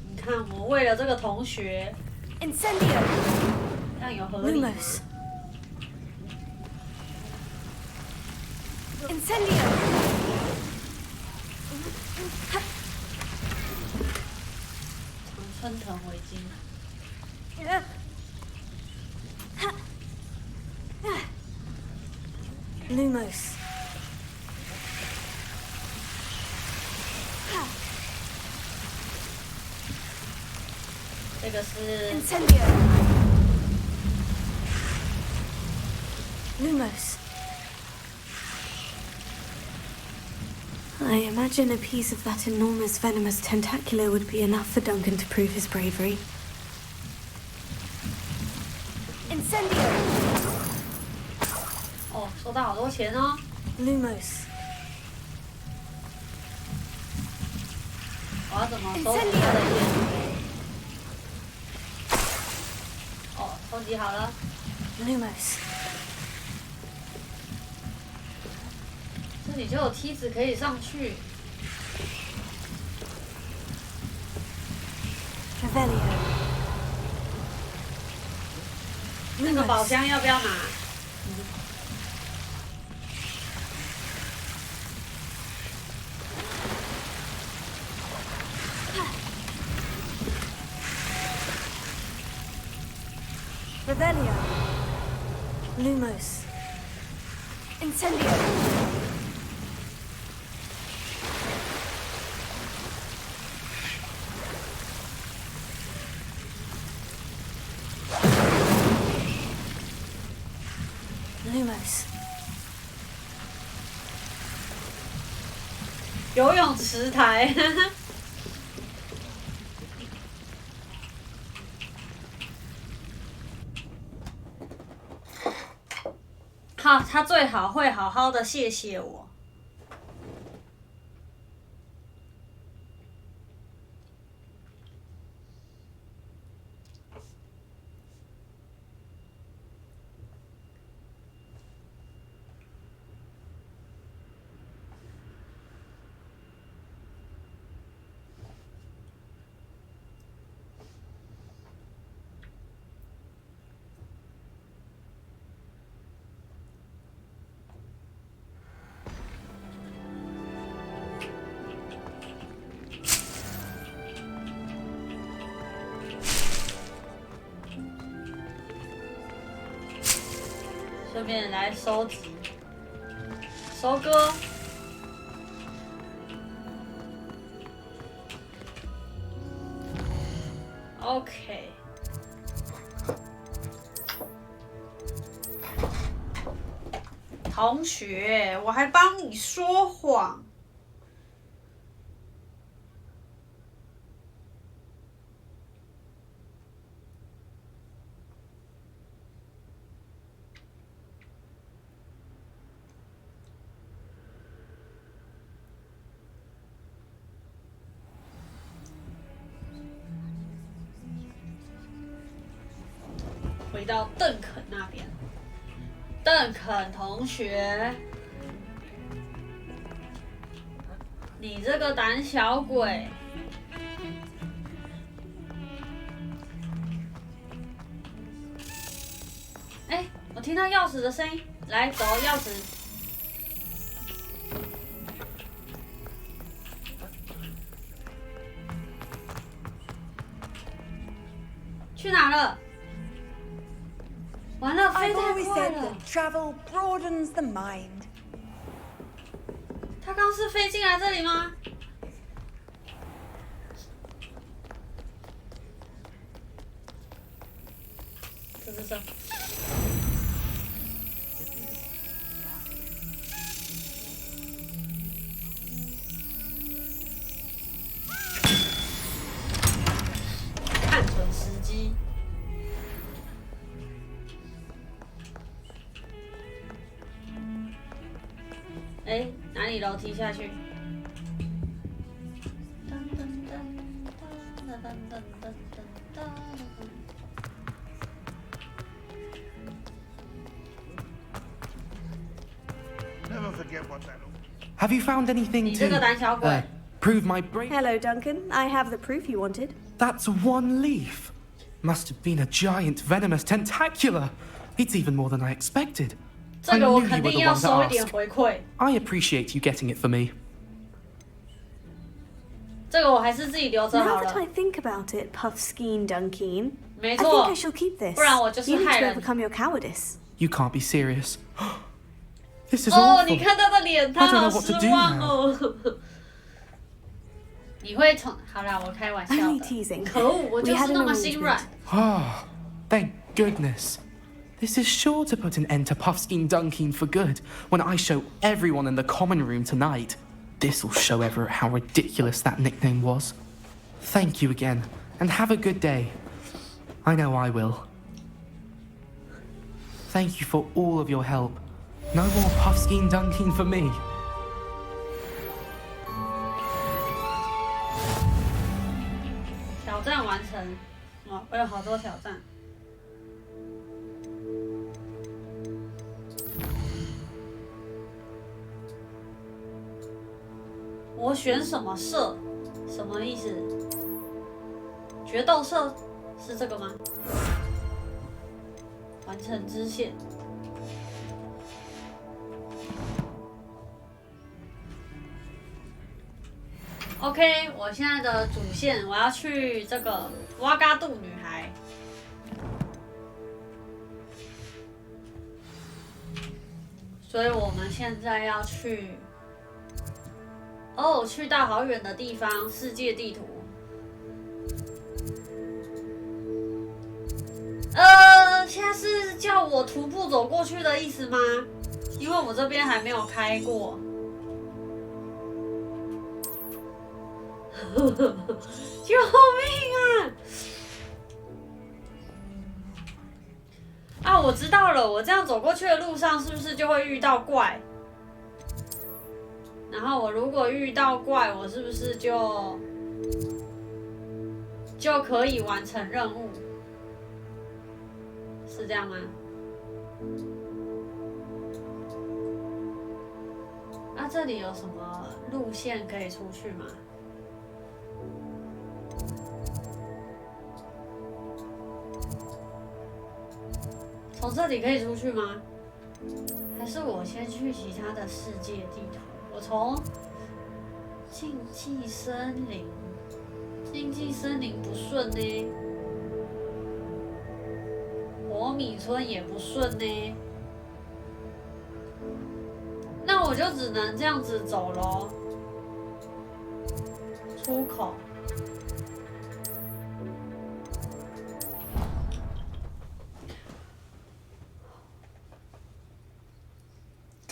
你看，我为了这个同学 Incendio. 这样有合理。Lumos. Incendio. 春藤围巾。Lumos. 这个是 Incendio. Lumos. I imagine a piece of that enormous venomous tentacular would be enough for Duncan to prove his bravery. Incendio. 哦，收到好多钱哦。Lumos. 我要怎么收集他的烟？哦，收集好了。Lumos. 这里就有梯子可以上去。Revelio. 那个宝箱要不要拿？Revelio. Lumos. Incendio. Lumos. 游泳池台。好，他最好会好好的谢谢我。顺便来收集、收割。OK。同学，我还帮你说谎。回到邓肯那边，邓肯同学，你这个胆小鬼！哎，我听到钥匙的声音，来，走，钥匙。去哪了？完了，飞太快了。Travel broadens the mind. 他刚是飞进来这里吗？这。看准时机。哎，哪里楼梯下去？Have you found anything 你这个胆小鬼。prove my brain? Hello, Duncan. I have the proof you wanted. That's one leaf. Must have been a giant venomous tentacula. It's even more than I expected. 这个我肯定要收一点回馈。I appreciate you getting it for me. 这个我还是自己留着好了。Now that I think about it, Puffskein Duncan, 没错。 I think I shall keep this. 不然我就是害人。 You need to overcome your cowardice. You can't be serious. This is 哦， awful. 你看他的脸，他好失望哦。你会从……好啦，我开玩笑的。可恶，我就是那么心软。Ah, thank goodness. This is sure to put an end to Puffskein Duncan for good when I show everyone in the common room tonight. This'll show Everett how ridiculous that nickname was. Thank you again, and have a good day. I know I will. Thank you for all of your help. No more Puffskein Duncan for me. 挑战完成。哇，我有好多挑战。我选什么社？什么意思？决斗社是这个吗？完成支线。OK， 我现在的主线我要去这个瓦嘎杜女孩。所以我们现在要去。哦，去到好远的地方，世界地图。现在是叫我徒步走过去的意思吗？因为我这边还没有开过。救命啊！啊，我知道了，我这样走过去的路上是不是就会遇到怪？然后我如果遇到怪，我是不是就可以完成任务？是这样吗？啊，这里有什么路线可以出去吗？从这里可以出去吗？还是我先去其他的世界地图？我从禁忌森林，禁忌森林不顺呢，火米村也不顺呢，那我就只能这样子走咯。出口。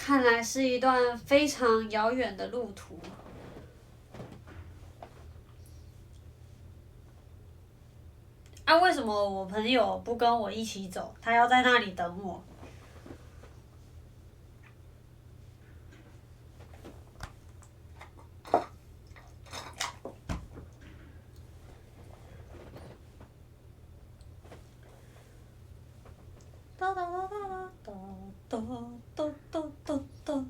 看来是一段非常遥远的路途。啊，为什么我朋友不跟我一起走？他要在那里等我。哒哒哒哒哒哒哒哒哒哒。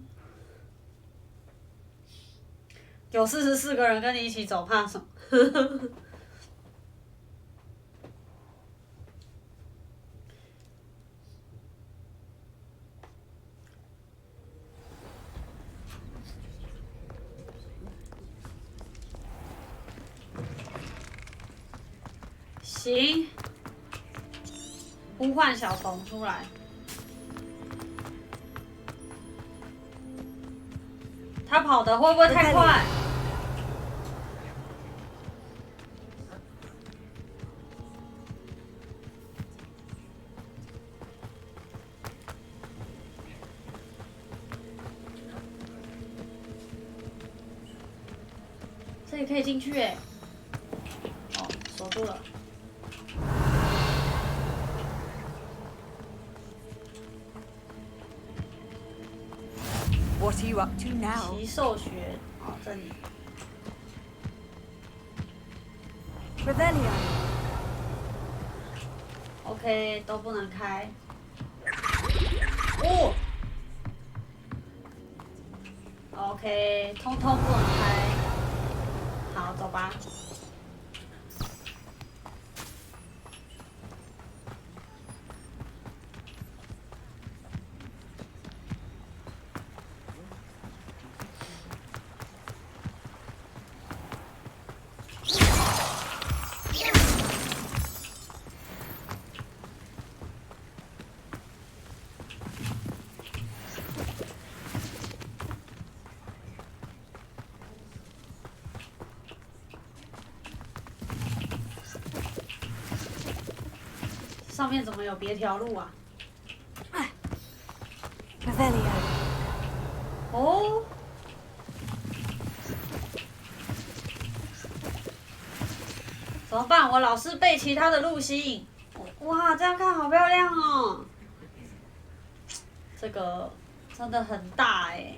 有44个人跟你一起走，怕什么？行，呼唤小童出来。他跑得会不会太快？这里可以进去哎。哦，锁住了。What are you up to now? 奇兽学，哦，这里。Revelio. OK， 都不能开。哦。OK， 通通不能开。好，走吧。上面怎么有别条路啊 Revelio. 哦。怎么办？我老是被其他的路吸引。哇，这样看好漂亮哦！这个真的很大哎。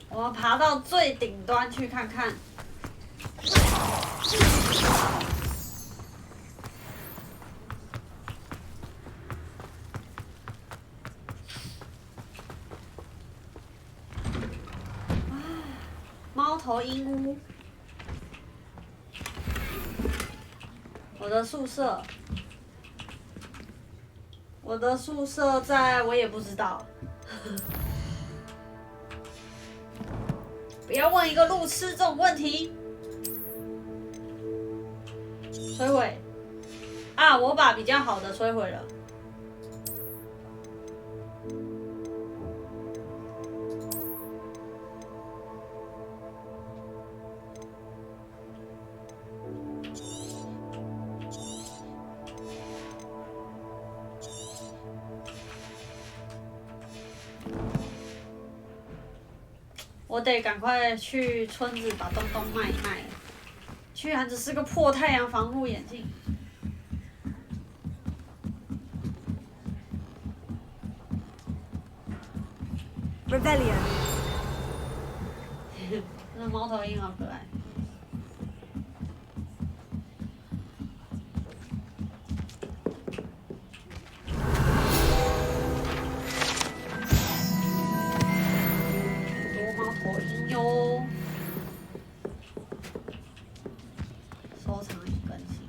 我们爬到最顶端去看看。猫头鹰屋，我的宿舍，我的宿舍在我也不知道。不要问一个路痴这种问题。摧毁啊！我把比较好的摧毁了。我得赶快去村子把东东卖一卖，居然只是个破太阳防护眼镜。Revelio. 那猫头鹰好可爱。收藏与更新。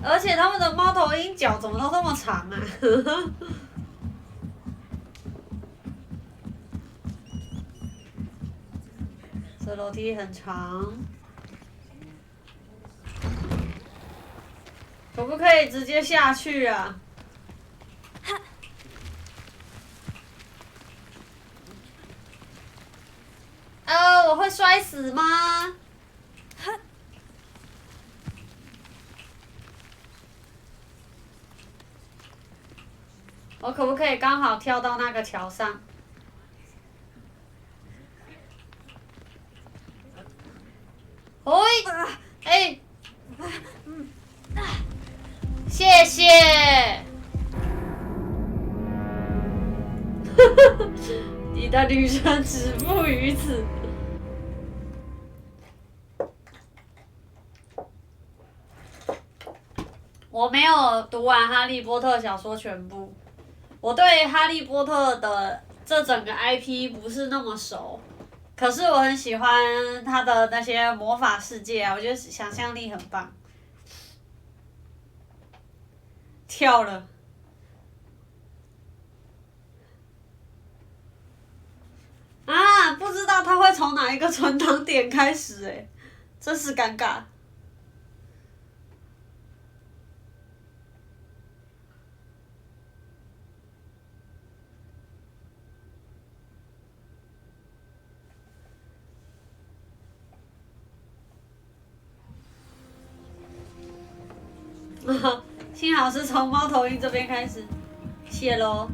而且他们的猫头鹰脚怎么都这么长啊？这楼梯很长，可不可以直接下去啊？我会摔死吗？我可不可以刚好跳到那个桥上？喂，哎，谢谢。你的旅程止步于此。我没有读完《哈利波特》小说全部，我对《哈利波特》的这整个 IP 不是那么熟，可是我很喜欢他的那些魔法世界啊，我觉得想象力很棒。跳了。啊，不知道他会从哪一个存档点开始欸，真是尴尬。幸好是从猫头鹰这边开始，谢喽。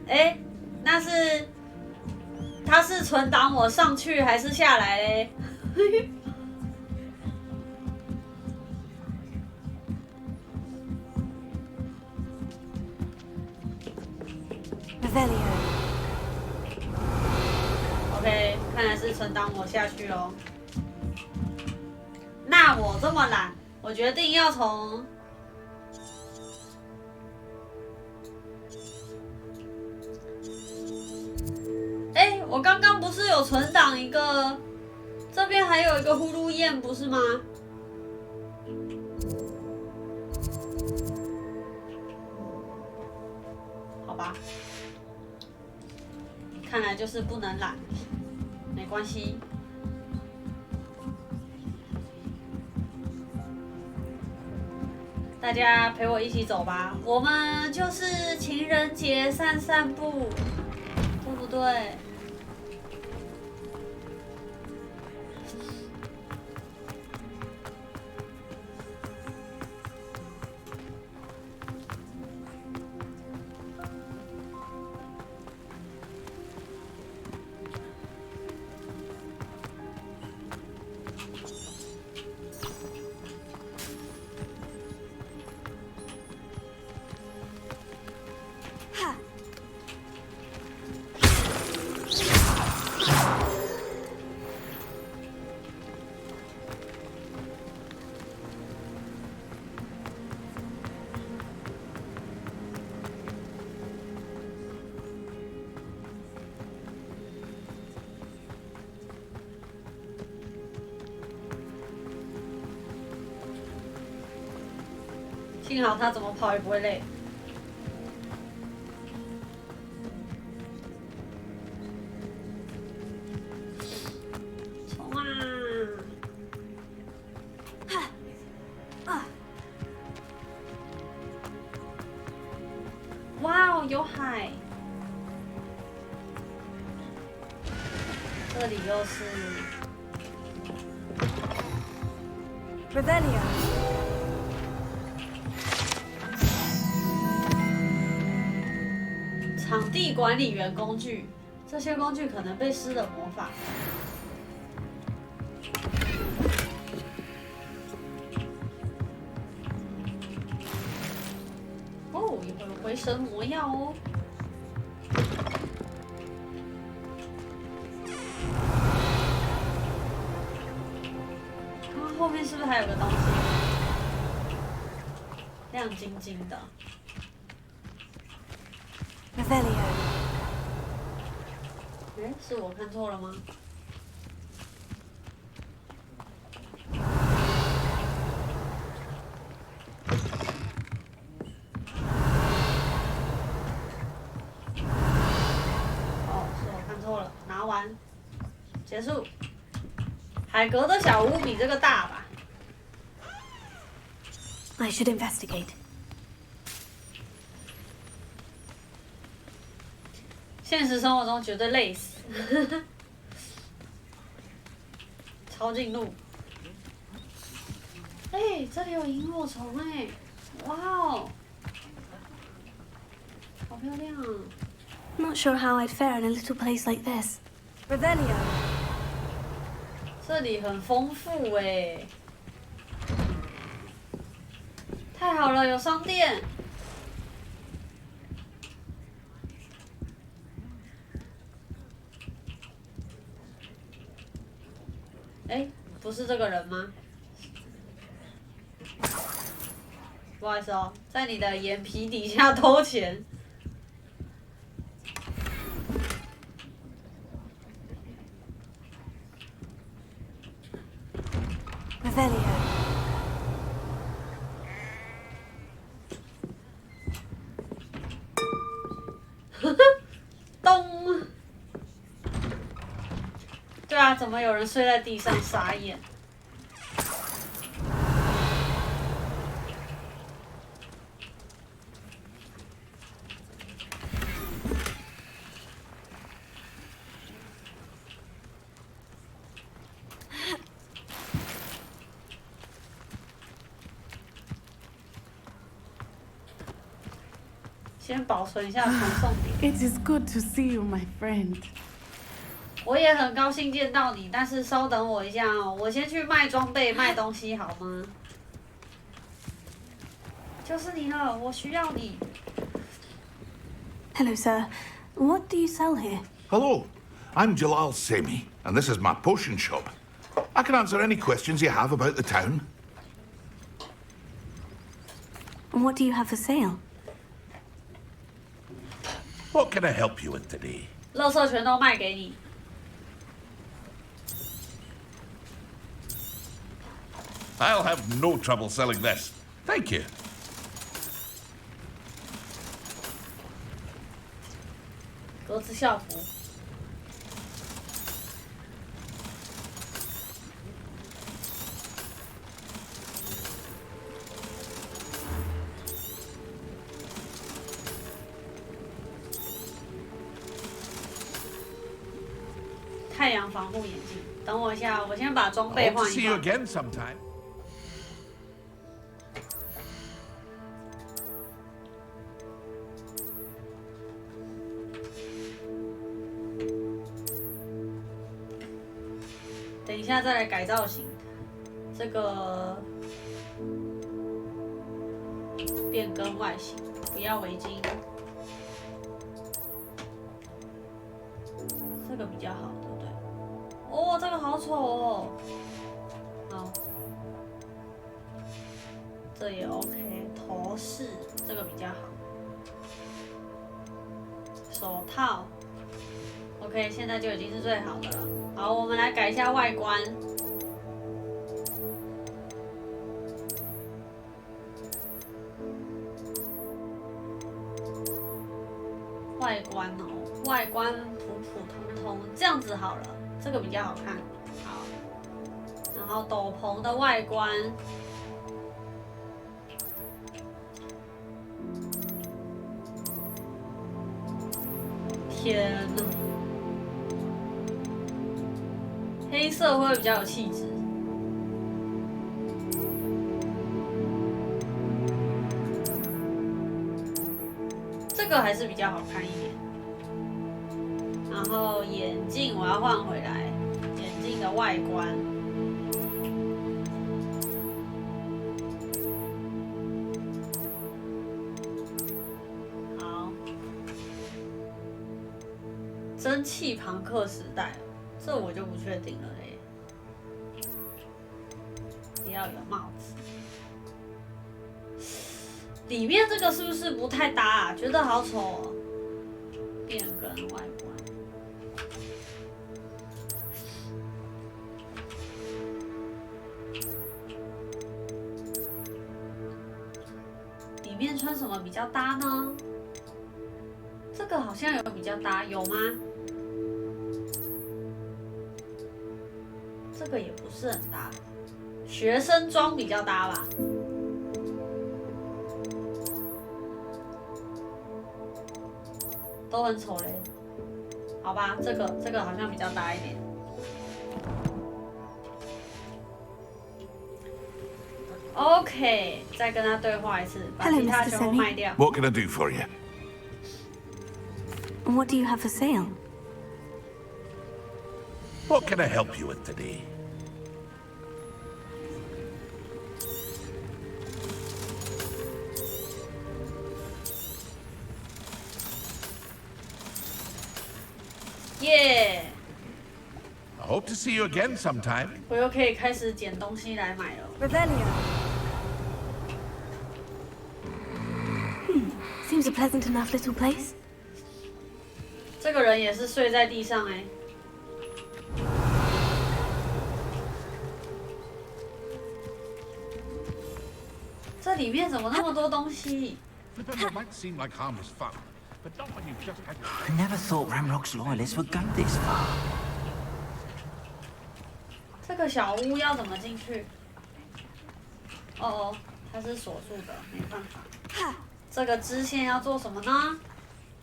哎，那是他是存档我上去还是下来嘞？OK， 看来是存档我下去喽。那我这么懒，我决定要从我刚刚不是有存档一个，这边还有一个呼噜燕，不是吗？好吧，看来就是不能懒，没关系。大家陪我一起走吧，我们就是情人节散散步，对不对？幸好他怎么跑也不会累。冲啊！哇哦，有海！这里又是 Revelio。场地管理员工具，这些工具可能被施了魔法。哦，一会儿回神魔药哦。刚刚后面是不是还有个东西？亮晶晶的。哎，是我看错了吗？哦，是我看错了，拿完，结束。海格的小屋比这个大吧 I should investigate. 现实生活中绝对累死，超近路。哎，这里有萤火虫哎，哇哦，好漂亮。Not sure how I'd fare in a little place like this. Revelio. 这里很丰富哎，太好了，有商店。哎，不是这个人吗？不好意思哦，在你的眼皮底下偷钱。Revelio. 咚！对啊，怎么有人睡在地上？傻眼。先保存一下传送点。 It is good to see you, my friend. 我也很高兴见到你，但是稍等我一下哦，我先去卖装备、卖东西好吗？就是你了，我需要你。Hello, sir. What do you sell here? Hello, I'm Jalal Semi, and this is my potion shop. I can answer any questions you have about the town. What do you have for sale? What can I help you with today? 垃圾全都卖给你。I'll have no trouble selling this. Thank you. 格子校服。太阳防护眼镜，等我一下，我先把装备 Hope to 换 see 一 you 换。 again sometime. 等一下再来改造型，这个变更外形，不要围巾，这个比较好，对不对？哦，这个好丑哦。好，这也 OK。头饰这个比较好，手套。 OK， 现在就已经是最好的了。好，我们来改一下外观。外观哦，外观普普通通，这样子好了，这个比较好看。好，然后斗篷的外观。 天哪！黑色会比较有气质。这个还是比较好看一点。然后眼镜我要换回来，眼镜的外观。好。 蒸汽朋克时代，这我就不确定了嘞。不要有帽子，里面这个是不是不太搭啊？觉得好丑哦。变更外观，里面穿什么比较搭呢？这个好像有比较搭，有吗？ 这个也不是很搭，学生装比较搭吧。都很丑嘞，好吧，这个好像比较搭一点。OK， 再跟他对话一次，把其他全部卖掉。 What can I do for you? What do you have for sale? What can I help you with today? Yeah. I hope to see you again sometime. 我又可以开始捡东西来买了。Revelio. Seems a pleasant enough little place. 这个人也是睡在地上哎。这里面怎么那么多东西？ might seem like harmless fun, but not when you've just had your... I never thought Ramrock's loyalists would go this far. 这个小屋要怎么进去？哦，它是锁住的，没办法。这个支线要做什么呢？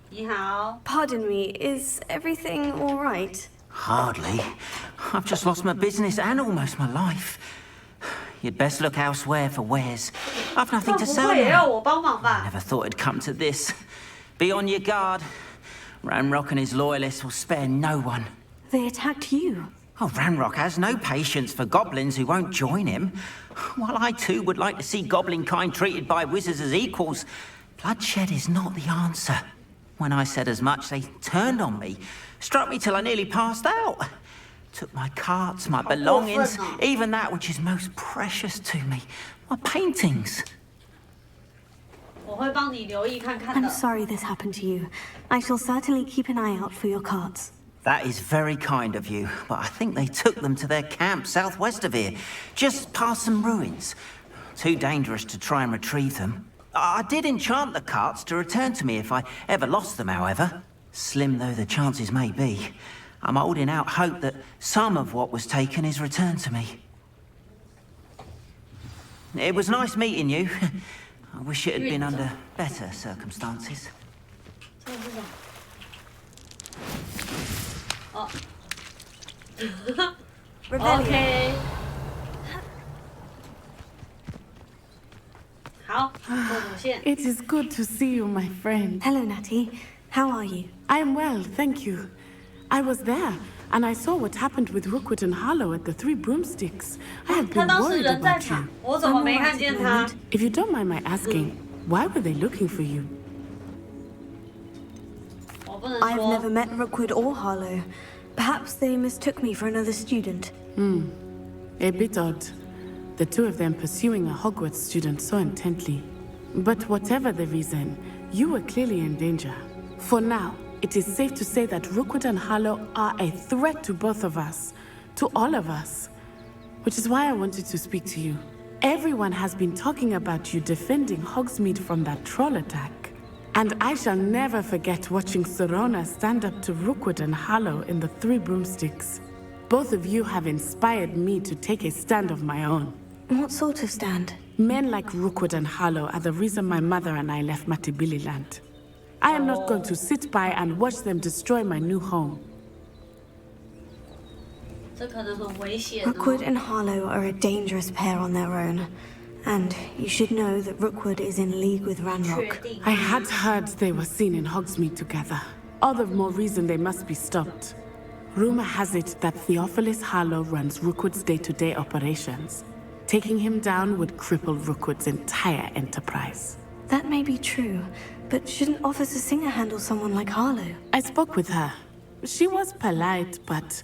你好。Pardon me, is everything all right? Hardly. I've just lost my business and almost my life. You'd best look elsewhere for wares. I've nothing to sell now. I never thought it'd come to this. Be on your guard. Ramrock and his loyalists will spare no one. They attacked you. Oh, Ramrock has no patience for goblins who won't join him. While I too would like to see goblin kind treated by wizards as equals, bloodshed is not the answer. When I said as much, they turned on me, struck me till I nearly passed out. Took my carts, my belongings, even that which is most precious to me, my paintings. I'm sorry this happened to you. I shall certainly keep an eye out for your carts. That is very kind of you, but I think they took them to their camp southwest of here, just past some ruins. Too dangerous to try and retrieve them. I did enchant the carts to return to me if I ever lost them, however. Slim though the chances may be, I'm holding out hope that some of what was taken is returned to me. It was nice meeting you. I wish it had been under better circumstances. Oh. Okay. 好，路线。 It is good to see you, my friend. Hello, Natty. How are you? I am well, thank you. I was there, and I saw what happened with Rookwood and Harlow at the Three Broomsticks. I have been worried about you. 我怎么没看见他？ If you don't mind my asking, why were they looking for you? I've never met Rookwood or Harlow. Perhaps they mistook me for another student. A bit odd. The two of them pursuing a Hogwarts student so intently. But whatever the reason, you were clearly in danger. For now, it is safe to say that Rookwood and Harlow are a threat to both of us. To all of us. Which is why I wanted to speak to you. Everyone has been talking about you defending Hogsmeade from that troll attack. And I shall never forget watching Serona stand up to Rookwood and Harlow in the Three Broomsticks. Both of you have inspired me to take a stand of my own. What sort of stand? Men like Rookwood and Harlow are the reason my mother and I left Matabeleland. I am not going to sit by and watch them destroy my new home. Rookwood and Harlow are a dangerous pair on their own. And you should know that Rookwood is in league with Ranrock. I had heard they were seen in Hogsmeade together. All the more reason they must be stopped. Rumor has it that Theophilus Harlow runs Rookwood's day-to-day operations. Taking him down would cripple Rookwood's entire enterprise. That may be true, but shouldn't Officer Singer handle someone like Harlow? I spoke with her. She was polite, but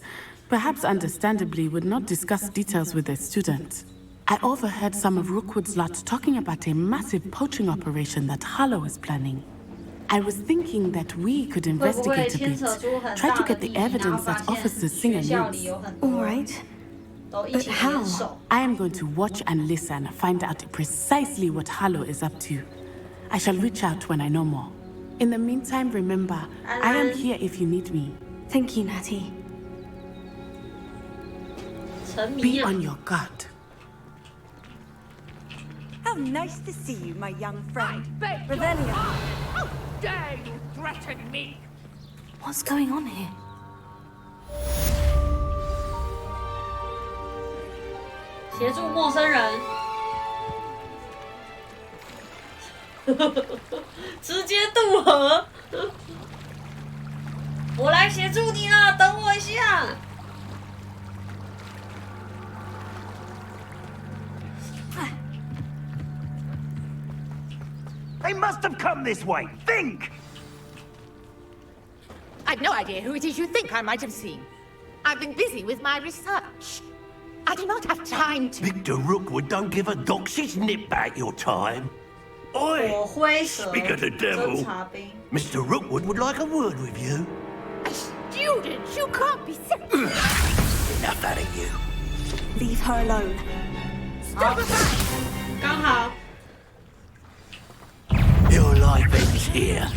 perhaps understandably would not discuss details with a student. I overheard some of Rookwood's lot talking about a massive poaching operation that Harlow is planning. I was thinking that we could investigate a bit, try to get the evidence that Officer Singer needs. All right. But how? I am going to watch and listen, find out precisely what Harlow is up to. I shall reach out when I know more. In the meantime, remember, I am here if you need me. Thank you, Natty. Be on your guard. How nice to see you, my young friend. Revelio. How dare you threaten me? What's going on here? 协助陌生人，直接渡河。我来协助你了，等我一下。They must have come this way. Think! I've no idea who it is you think I might have seen. I've been busy with my research. I do not have time to... Victor Rookwood don't give a doxy's nip back your time. Oi! Speak of the devil. Mr. Rookwood would like a word with you. Students, you can't be serious. Enough out of you. Leave her alone. Stop it! 刚好。 Your life ends here.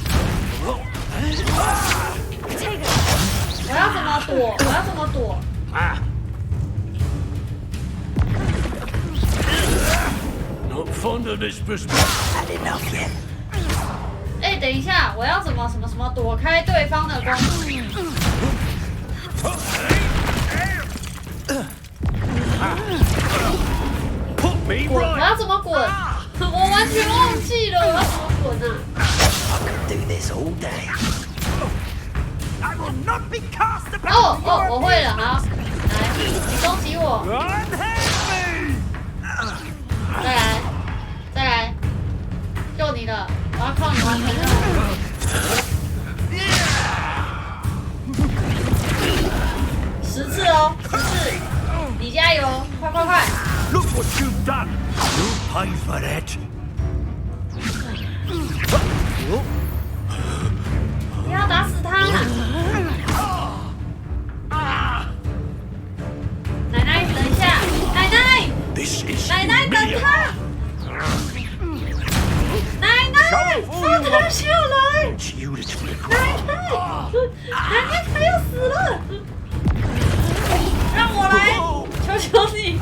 我要怎么躲？我要怎么躲？ Not fond of this perspective. Had enough yet. 哎，等一下，我要怎么躲开对方的攻击？我要怎么滚？我完全忘记了我要怎么滚啊！ I could do this all day. I will not be cast upon. 哦，我会了，好，来，你攻击我。再来，就你了，我要靠你完成任务。10次哦，10次，你加油，快！ Look what you've done. You'll pay for that. 你要打死他！奶奶，等一下，奶奶，等他！奶奶，放他下来！奶奶，他要死了！让我来，求求你！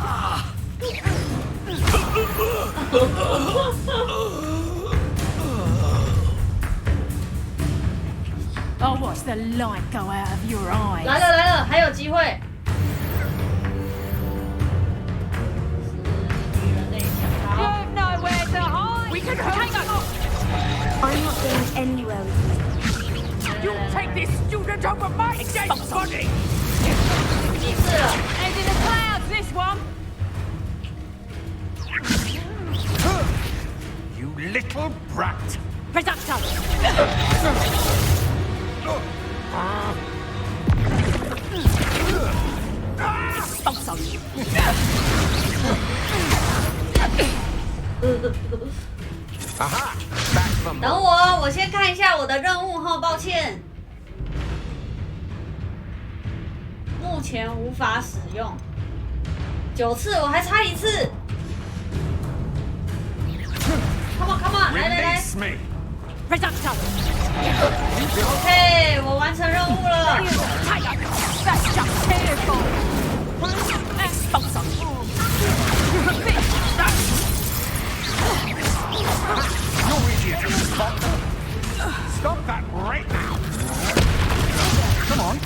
I'll watch the light go out of your eyes. 来了，还有机会。Nowhere to hide. We can hang up. I'm not going anywhere with you. You take this student over my dead body. 几次了 And in the clouds, this one. You little brat. Presumption. Aha, 等我先看一下我的任务哈，抱歉，目前无法使用。9次，我还差1次。Come on， 来。OK， 我完成任务了。Stop that right now. Come on.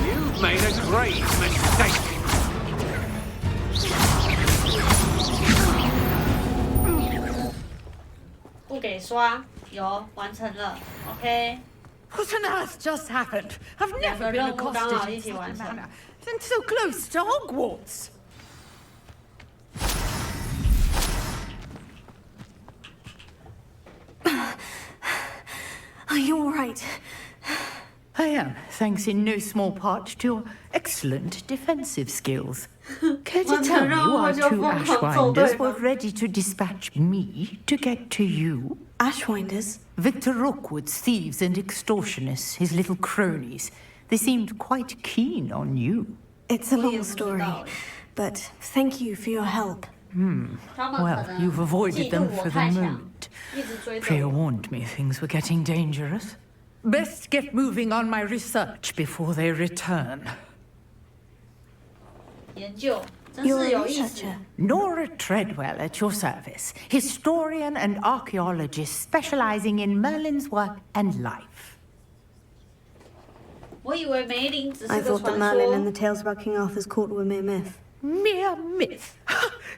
You've made a grave mistake. 不给刷，有完成了 ，OK。 What on earth just happened? I've never been accosted in such a manner, and so close to Hogwarts. Are you all right? I am, thanks in no small part to your excellent defensive skills. Care to tell me why 2 Ashwinders were ready to dispatch me to get to you? Ashwinders? Victor Rookwood's thieves and extortionists, his little cronies. They seemed quite keen on you. It's a long story, but thank you for your help. Well, you've avoided them for the moment. Priya warned me things were getting dangerous. Best get moving on my research before they return. You're a researcher. Nora Treadwell at your service. Historian and archaeologist specializing in Merlin's work and life. I thought that Merlin and the tales about King Arthur's court were mere myth. Mere myth?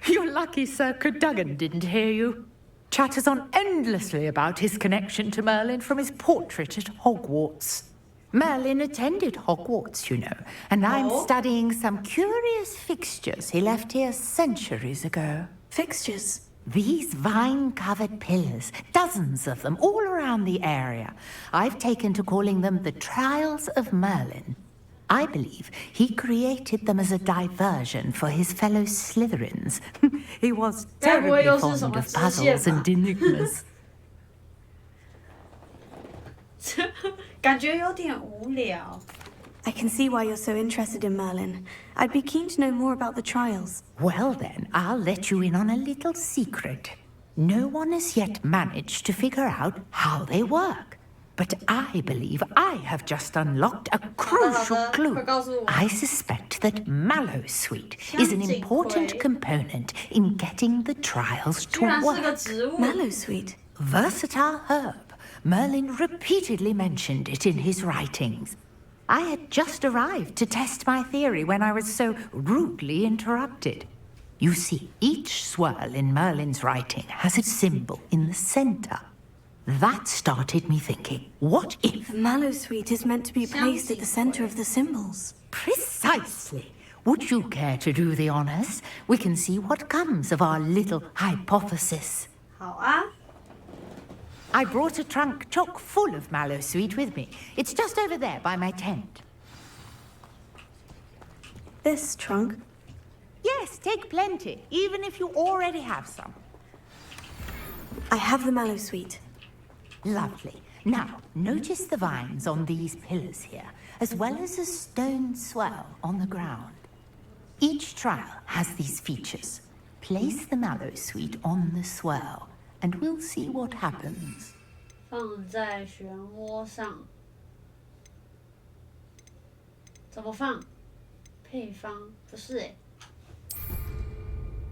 You're lucky Sir Cadogan didn't hear you. chatters on endlessly about his connection to Merlin from his portrait at Hogwarts. Merlin attended Hogwarts, you know, and I'm studying some curious fixtures he left here centuries ago. Fixtures? These vine-covered pillars, dozens of them all around the area. I've taken to calling them the Trials of Merlin. I believe he created them as a diversion for his fellow Slytherins. He was terribly fond of puzzles and enigmas. 感觉有点无聊。 I can see why you're so interested in Merlin. I'd be keen to know more about the trials. Well then, I'll let you in on a little secret. No one has yet managed to figure out how they work. But I believe I have just unlocked a crucial clue. I suspect that Mallowsweet is an important component in getting the trials to work. Mallowsweet? Versatile herb. Merlin repeatedly mentioned it in his writings. I had just arrived to test my theory when I was so rudely interrupted. You see, each swirl in Merlin's writing has a symbol in the center. That started me thinking, what if... The Mallowsweet is meant to be placed at the center of the symbols. Precisely. Would you care to do the honors? We can see what comes of our little hypothesis. 好啊。 I brought a trunk chock full of Mallowsweet with me. It's just over there by my tent. This trunk? Yes, take plenty, even if you already have some. I have the Mallowsweet. Lovely. Now, notice the vines on these pillars here, as well as a stone swell on the ground. Each trial has these features. Place the Mallowsweet on the swell, and we'll see what happens. 放在漩涡上，怎么放？配方不是哎。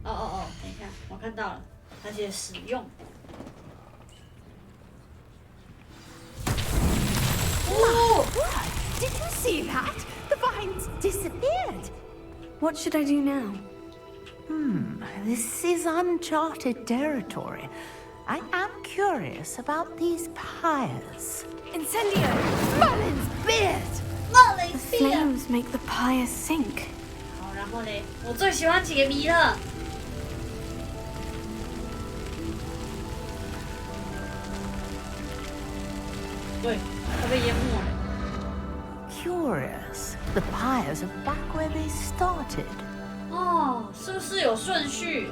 哦，等一下，我看到了，它写使用。哦 Did you see that? The vines disappeared. What should I do now? This is uncharted territory. I am curious about these pyres. Incendio! Merlin's beard! The flames make the pyre sink. 好，然后嘞，我最喜欢解谜了。对，它被淹没了。Curious. The pyres are back where they started. 哦，是不是有顺序？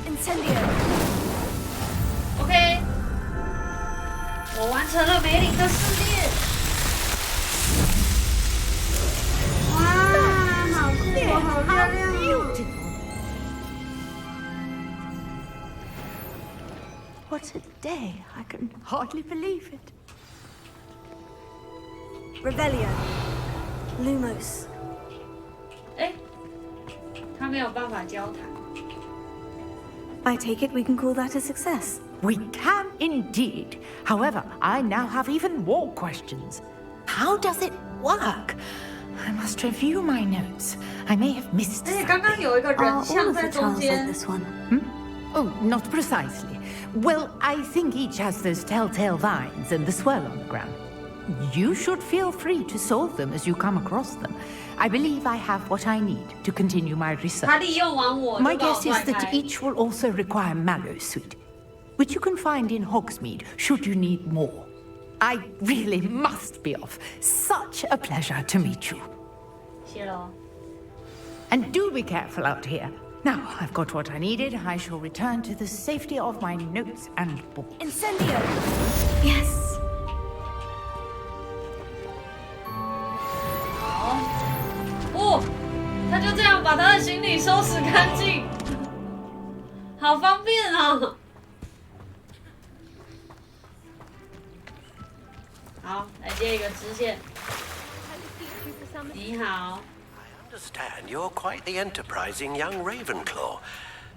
Incendio! OK， 我完成了梅林的试炼。哇，好酷，好漂亮哦！ What a day! I can hardly believe it. Revelio. Lumos. 哎，他没有办法交谈。 I take it we can call that a success. We can indeed. However, I now have even more questions. How does it work? I must review my notes. I may have missed something. 刚刚有一个人像在中间。 Like this one? Oh, not precisely. Well, I think each has those telltale vines and the swirl on the ground. You should feel free to solve them as you come across them. I believe I have what I need to continue my research. 他利用完我， My guess is that each will also require Mallowsweet, which you can find in Hogsmeade should you need more. I really must be off. Such a pleasure to meet you. 谢喽。 And do be careful out here. Now I've got what I needed. I shall return to the safety of my notes and books. Incendio! Yes. 好。哦，他就这样把他的行李收拾干净，好方便啊！好，来接一个支线。你好。 Understand you're quite the enterprising young Ravenclaw.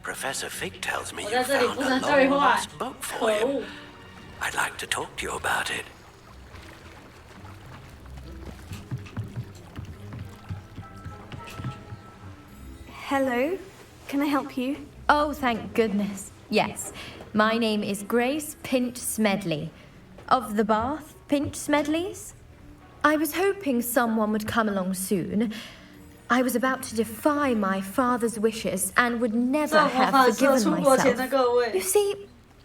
Professor Fig tells me you 在这里 found 不 a 能对 long 话， lost book 可 for him. 恶！ I'd like to talk to you about it. Hello. Can I help you? Oh, thank goodness. Yes. My name is Grace Pinch Smedley. Of the Bath Pinch Smedleys? I was hoping someone would come along soon. I was about to defy my father's wishes and would never have forgiven myself. You see,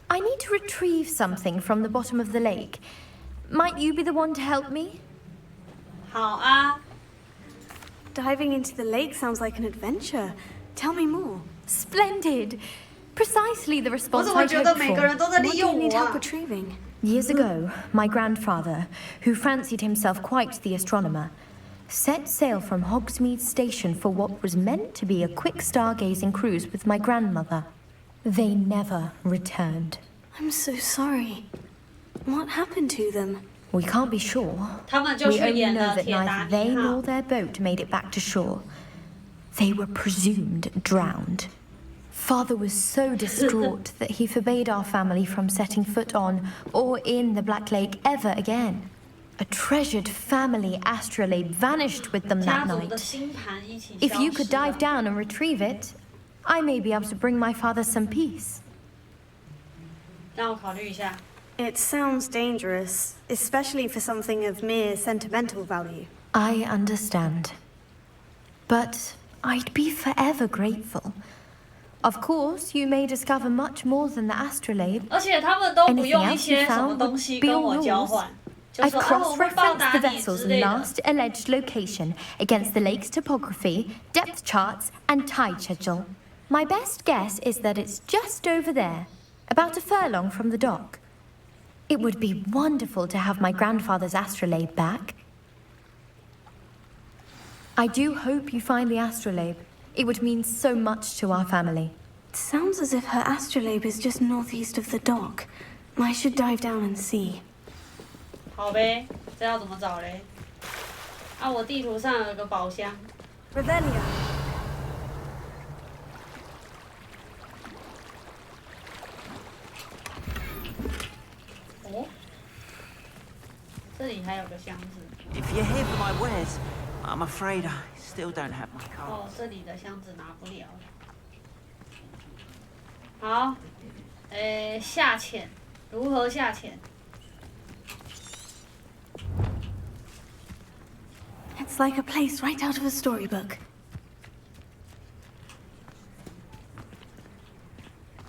I need to retrieve something from the bottom of the lake. Might you be the one to help me? 好啊。 Diving into the lake sounds like an adventure. Tell me more. Splendid. Precisely the response I hoped for. What do you need help retrieving? Years ago, my grandfather, who fancied himself quite the astronomer, set sail from Hogsmeade Station for what was meant to be a quick stargazing cruise with my grandmother. They never returned. I'm so sorry. What happened to them? We can't be sure. We only know that neither they nor their boat made it back to shore. They were presumed drowned. Father was so distraught that he forbade our family from setting foot on or in the Black Lake ever again. A treasured family astrolabe vanished with them that night. If you could dive down and retrieve it, I may be able to bring my father some peace. 让我考虑一下。 It sounds dangerous, especially for something of mere sentimental value. I understand. But I'd be forever grateful. Of course, you may discover much more than the astrolabe. 而且他们都不用一些什么东西跟我交换。 I've cross-referenced the vessel's last alleged location against the lake's topography, depth charts, and tide schedule. My best guess is that it's just over there, about a furlong from the dock. It would be wonderful to have my grandfather's astrolabe back. I do hope you find the astrolabe. It would mean so much to our family. It sounds as if her astrolabe is just northeast of the dock. I should dive down and see. 好呗，这要怎么找嘞？啊，我地图上有个宝箱。Revelio. 哦，这里还有个箱子。If you're here for my wares, I'm afraid I still don't have my card. 哦，这里的箱子拿不了。好，下潜，如何下潜？ It's like a place right out of a storybook.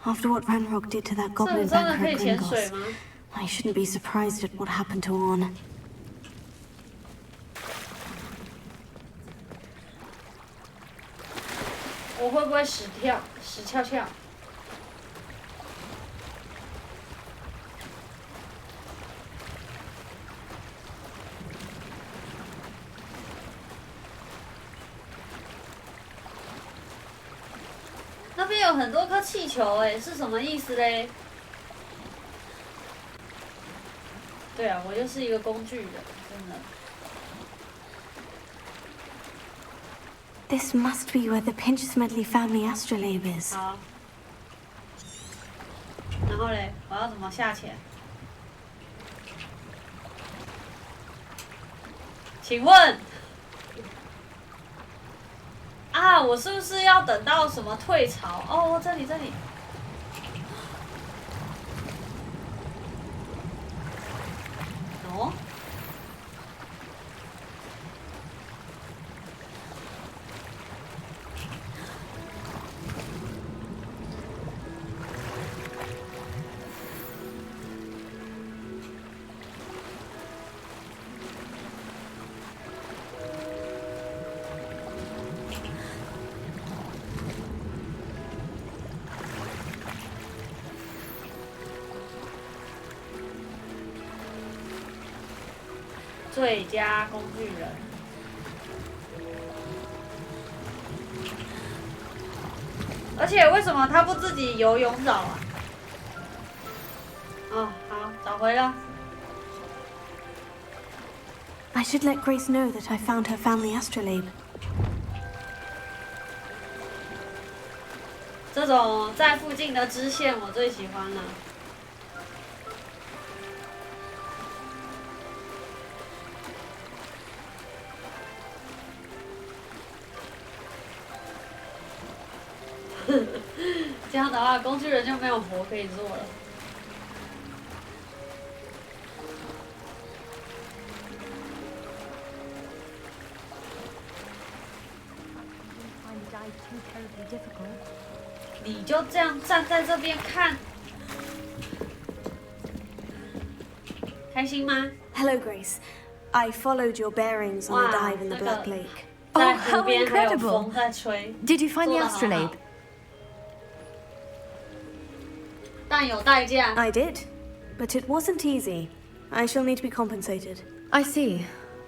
After what Ranrock did to that goblin banker at Gringotts, I shouldn't be surprised at what happened to Orn. 我会不会死翘翘？ 那边有很多颗气球，是什么意思嘞？对啊，我就是一个工具人，真的。This must be where the Pinch Smedley family astrolabe is. 好。然后嘞，我要怎么下潜？请问？ 啊，我是不是要等到什么退潮？哦，这里。哦。最佳工具人。而且为什么他不自己游泳找啊？哦，好，找回了。 I should let Grace know that I found her family astrolabe. 这种在附近的支线我最喜欢了。 《这样的话，工具人就没有活可以做了。你就这样站在这边看，开心吗 ？Hello, Grace. I followed your bearings on the dive in the Black Lake. Oh, how incredible! Did you find the astrolabe? 但有代价。 I did, but it wasn't easy. I shall need to be compensated. I see.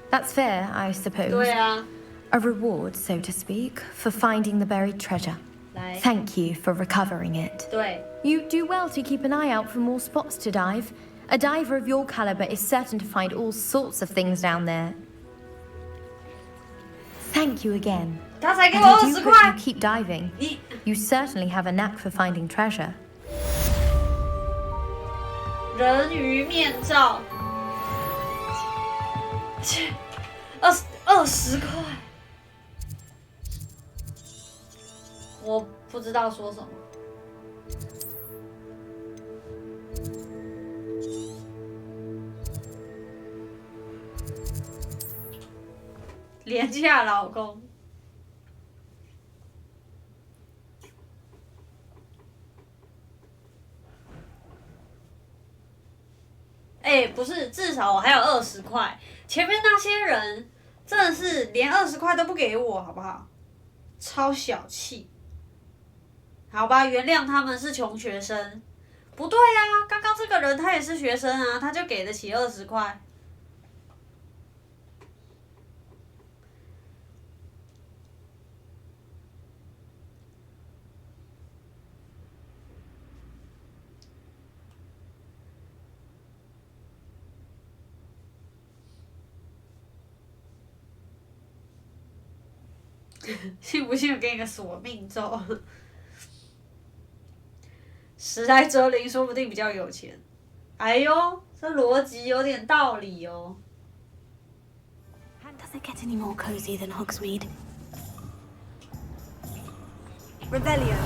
That's fair, I suppose. 对啊。A reward, so to speak, for finding the buried treasure. Thank you for recovering it. 对。You do well to keep an eye out for more spots to dive. A diver of your caliber is certain to find all sorts of things down there. Thank you again. 他才给我20 20块。 You keep diving. You certainly have a knack for finding treasure. 人鱼面罩，20块。我不知道说什么。廉价老公。不是，至少我还有20块。前面那些人真的是连20块都不给我，好不好？超小气。好吧，原谅他们是穷学生。不对啊，刚刚这个人他也是学生啊，他就给得起20块。信不信我给你个索命咒？时来哲林说不定比较有钱。哎呦，这逻辑有点道理哦。Does it get any more cozy than Hogsmeade? Revelio.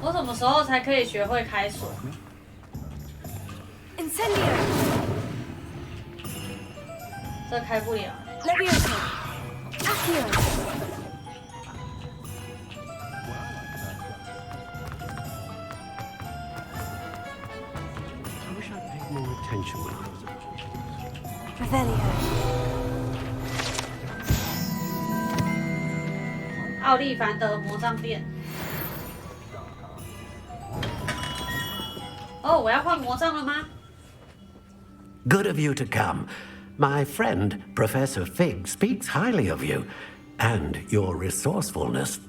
我什么时候才可以学会开锁 Incendio. 这开不了。Levioso. Accio. More attention. Revelio. 奥利凡德魔杖店。哦，我要换魔杖了吗？ Good of you to come. My friend, Professor Fig, speaks highly of you and your resourcefulness.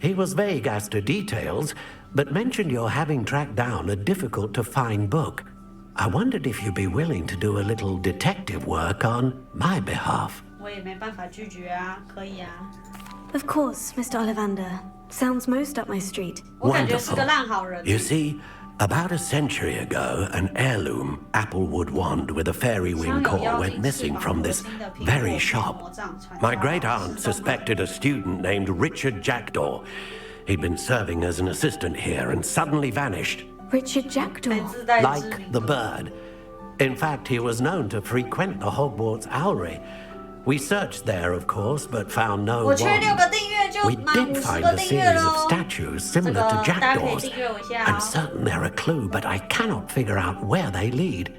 He was vague as to details, but mentioned your having tracked down a difficult-to-find book. I wondered if you'd be willing to do a little detective work on my behalf. 我也没办法拒绝啊，可以啊。Of course, Mr. Ollivander. Sounds most up my street. 我感觉是个烂好人。 You see, about a century ago, an heirloom applewood wand with a fairy wing core went missing from this very shop. My great-aunt suspected a student named Richard Jackdaw. He'd been serving as an assistant here and suddenly vanished. Richard Jackdaw. Like the bird. In fact, he was known to frequent the Hogwarts Owlery. We searched there, of course, but found no wand. We did find a series of statues similar to Jackdaw's, and certain they're a clue, but I cannot figure out where they lead.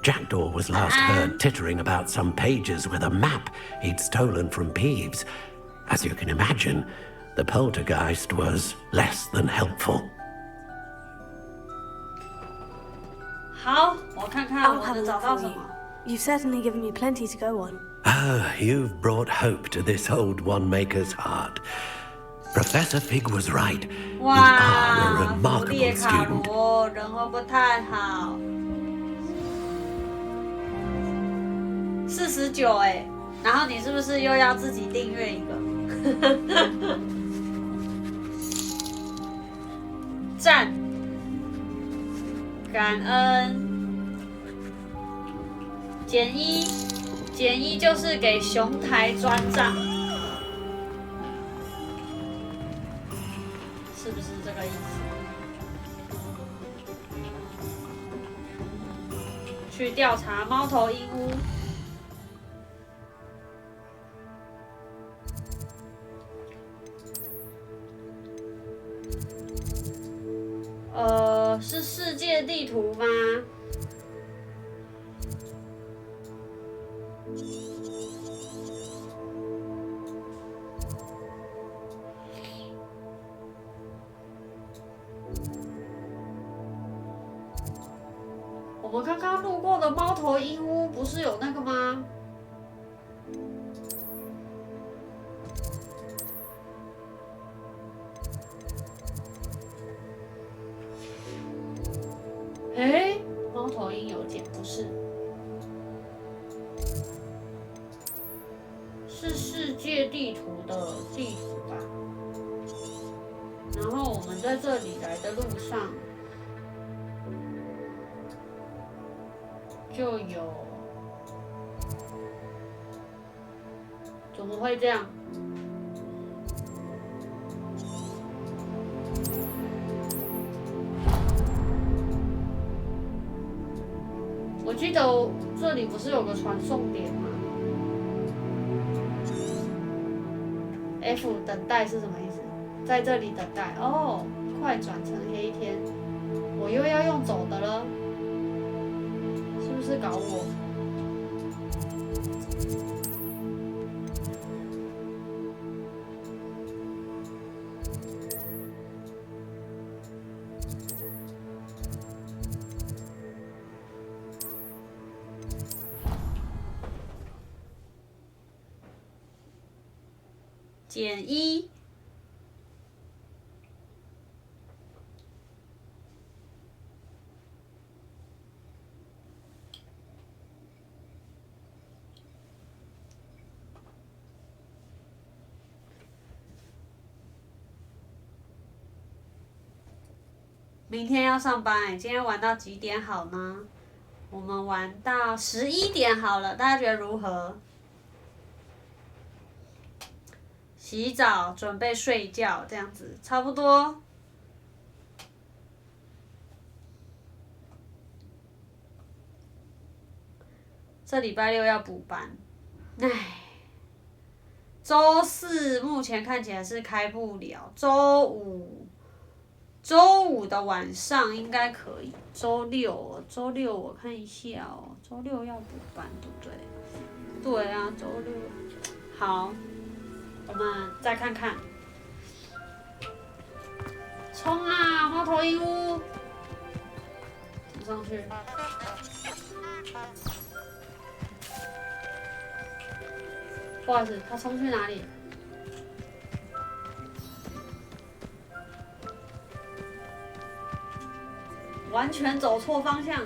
Jackdaw was last heard tittering about some pages with a map he'd stolen from Peeves. As you can imagine, the poltergeist was less than helpful. 好，我看看我能找到什么。 You've certainly given me plenty to go on. Ah, you've brought hope to this old one-maker's heart. Professor Fig was right. You are a remarkable student. 人会不太好。49哎，然后你是不是又要自己订阅一个？赞，感恩。减一就是给熊台专账。是不是这个意思？去调查猫头鹰屋。是世界地图吗？我们刚刚路过的猫头鹰屋不是有那个吗？哎，猫头鹰邮件不是，是世界地图的地图吧？然后我们在这里来的路上就有，怎么会这样？我记得这里不是有个传送点吗 ？F 等待是什么意思？在这里等待哦，快转成黑天，我又要用走的了，是不是搞我？减1。明天要上班，今天玩到几点好呢？我们玩到11点好了，大家觉得如何？洗澡，准备睡觉，这样子差不多。这礼拜6要补班，唉。周4目前看起来是开不了，周5的晚上应该可以。周6我看一下哦，周6要补班，对不对？对啊，周6。好。我们再看看，冲啊！猫头鹰屋，冲上去！不好意思，他冲去哪里？完全走错方向。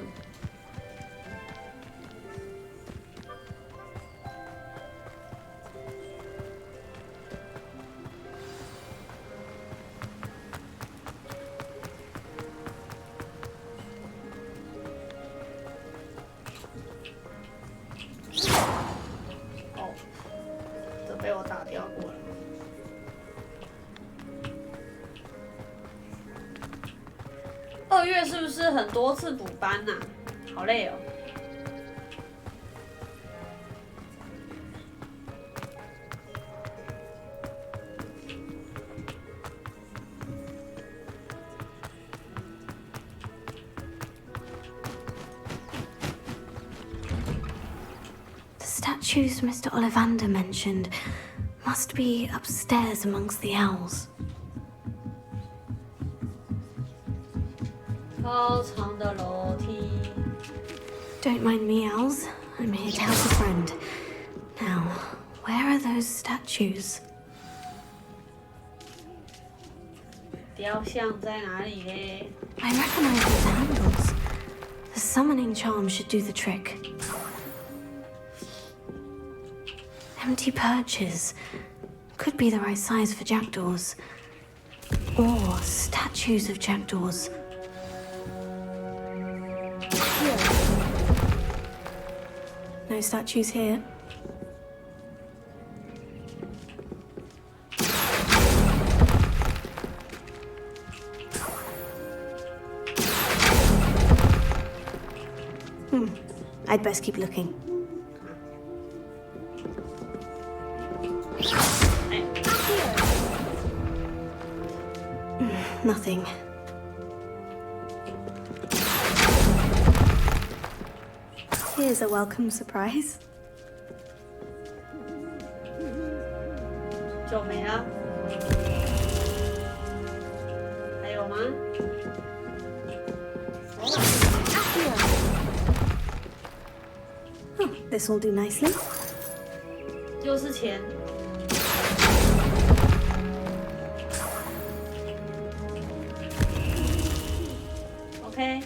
被我打掉过了。2月是不是很多次补班呐？好累哦。Statues Mr. Ollivander mentioned must be upstairs amongst the owls. 超长的楼梯。Don't mind me, owls. I'm here to help a friend. Now, where are those statues? 雕像在哪里嘞？ I recognize these handles. The summoning charm should do the trick. Empty perches. Could be the right size for jackdaws. Or statues of jackdaws. No statues here. I'd best keep looking. Nothing. Here's a welcome surprise. 就没了。还有吗？Oh, this will do nicely. 就是钱。OK。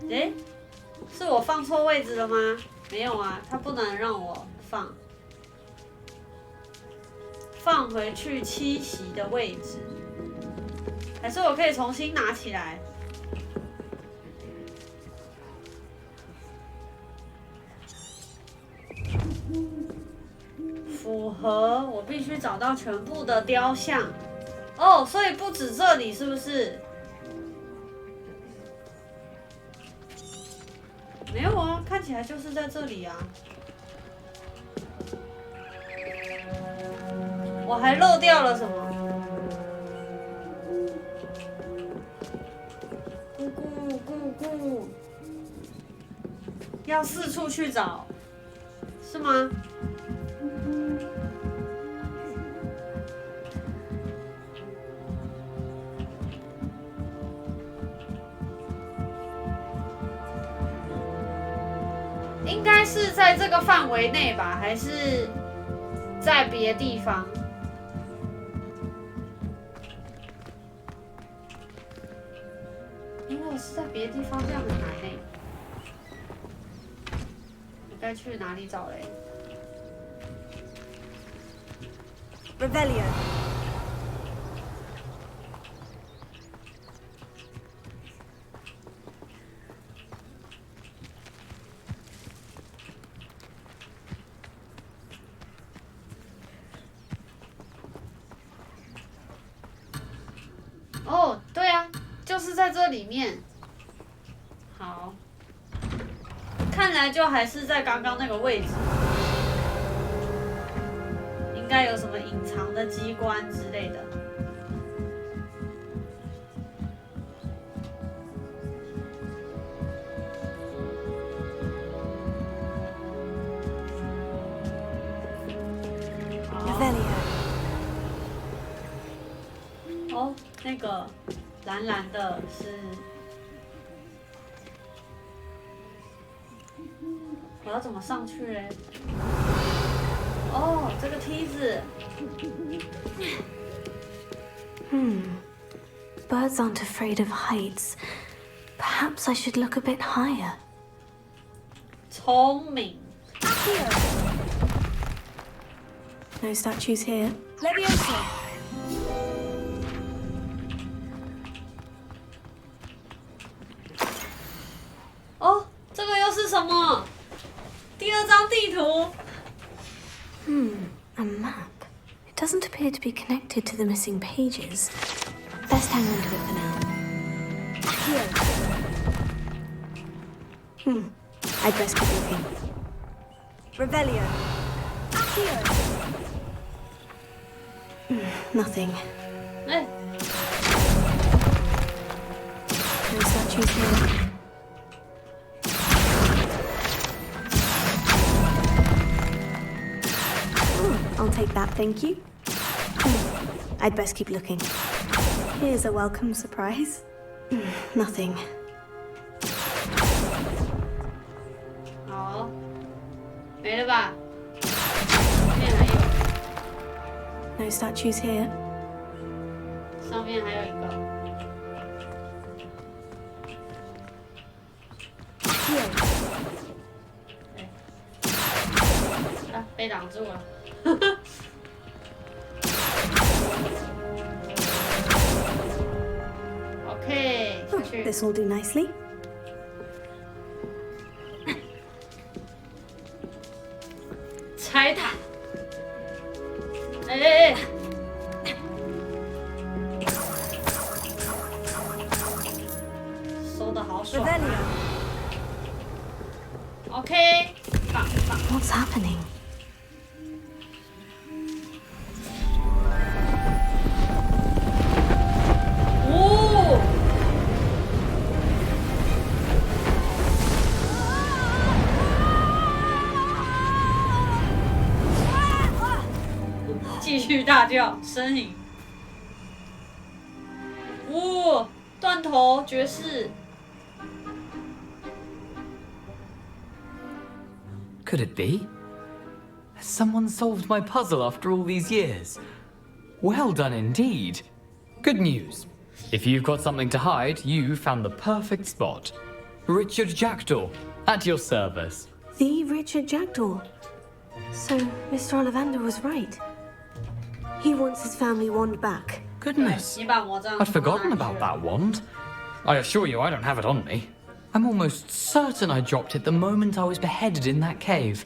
诶，是我放错位置了吗？没有啊，它不能让我放回去栖息的位置，还是我可以重新拿起来？符合，我必须找到全部的雕像。哦，所以不止这里，是不是？没有啊，看起来就是在这里啊。我还漏掉了什么？咕，要四处去找，是吗？应该是在这个范围内吧，还是在别地方？如果是在别的地方，这样很难欸。我该去哪里找嘞 Revelio.哦，对啊，就是在这里面。好，看来就还是在刚刚那个位置。应该有什么隐藏的机关之类的。哦，那个蓝蓝的是，我要怎么上去嘞？哦，这个梯子。Birds aren't afraid of heights. Perhaps I should look a bit higher. 聪明。No statues here. Leviosa. 哦，这个又是什么？第二张地图。A map. It doesn't appear to be connected to the missing pages. Best hang on to it for now. I'd best keep looking. Revelio. Nothing. Eh. No statues here. I'll take that, thank you. I'd best keep looking. Here's a welcome surprise. Nothing. 好，没了吧？上面还有。No statues here. 上面还有一个。啊，被挡住了。OK， 下去。This will do nicely. 拆塔。哎！收 happening? 继续大叫呻吟。断头爵士。Could it be? Has someone solved my puzzle after all these years? Well done indeed. Good news. If you've got something to hide, you found the perfect spot. Richard Jackdaw, at your service. The Richard Jackdaw. So, Mr. Ollivander was right. He wants his family wand back. Goodness. I'd forgotten about that wand. I assure you I don't have it on me. I'm almost certain I dropped it the moment I was beheaded in that cave.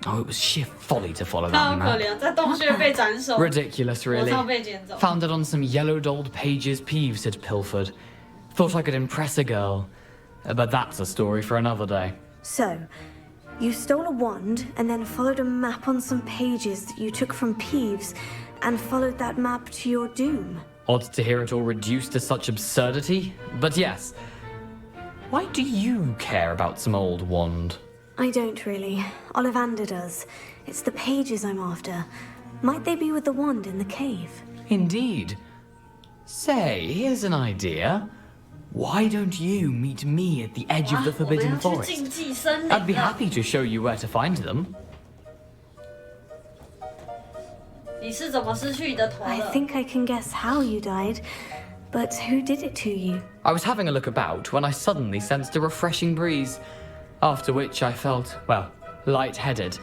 Oh, it was sheer folly to follow that map. Ridiculous, really. Found it on some yellowed old pages Peeves had pilfered. Thought I could impress a girl. But that's a story for another day. So, you stole a wand and then followed a map on some pages that you took from Peeves and followed that map to your doom. Odd to hear it all reduced to such absurdity, but yes. Why do you care about some old wand? I don't really. Ollivander does. It's the pages I'm after. Might they be with the wand in the cave? Indeed. Say, here's an idea. Why don't you meet me at the edge of the Forbidden Forest? I'd be happy to show you where to find them. I think I can guess how you died, but who did it to you? I was having a look about when I suddenly sensed a refreshing breeze, after which I felt, well, lightheaded.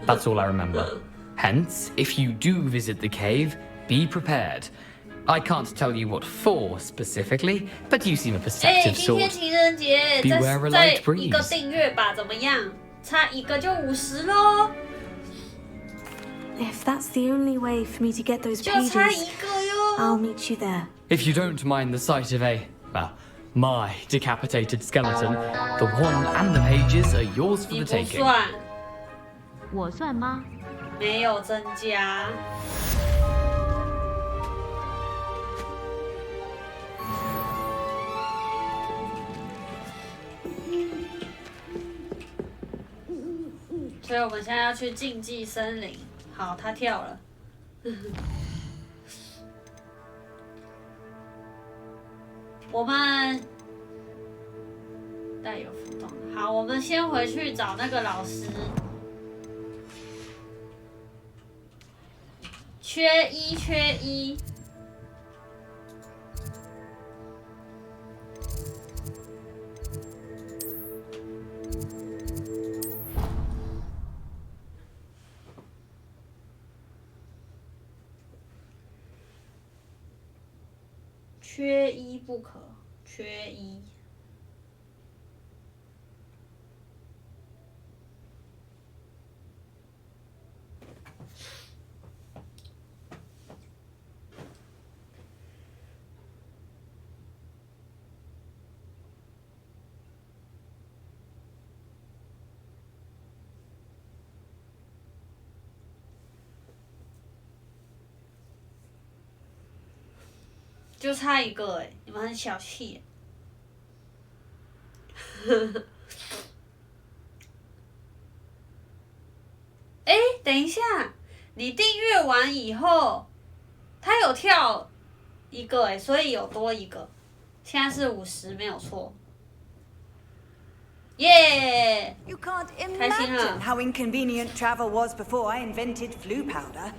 That's all I remember. Hence, if you do visit the cave, be prepared. I can't tell you what for specifically, but you seem a perceptive sort. Beware a light breeze. If that's the only way for me to get those pages, I'll meet you there. If you don't mind the sight of my decapitated skeleton, the wand and the pages are yours for the taking. 我算吗？没有增加。所以我们现在要去禁忌森林。好，他跳了。我们带有浮动。好，我们先回去找那个老师。缺一。缺一不可，缺一。就差一个你们很小气。等一下，你订阅完以后，它有跳一个所以有多一个，现在是50，没有错。耶！ You can't imagine how inconvenient travel was before I invented flu powder.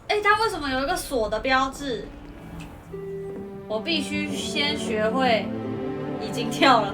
它为什么有一个锁的标志？我必须先学会，已经跳了。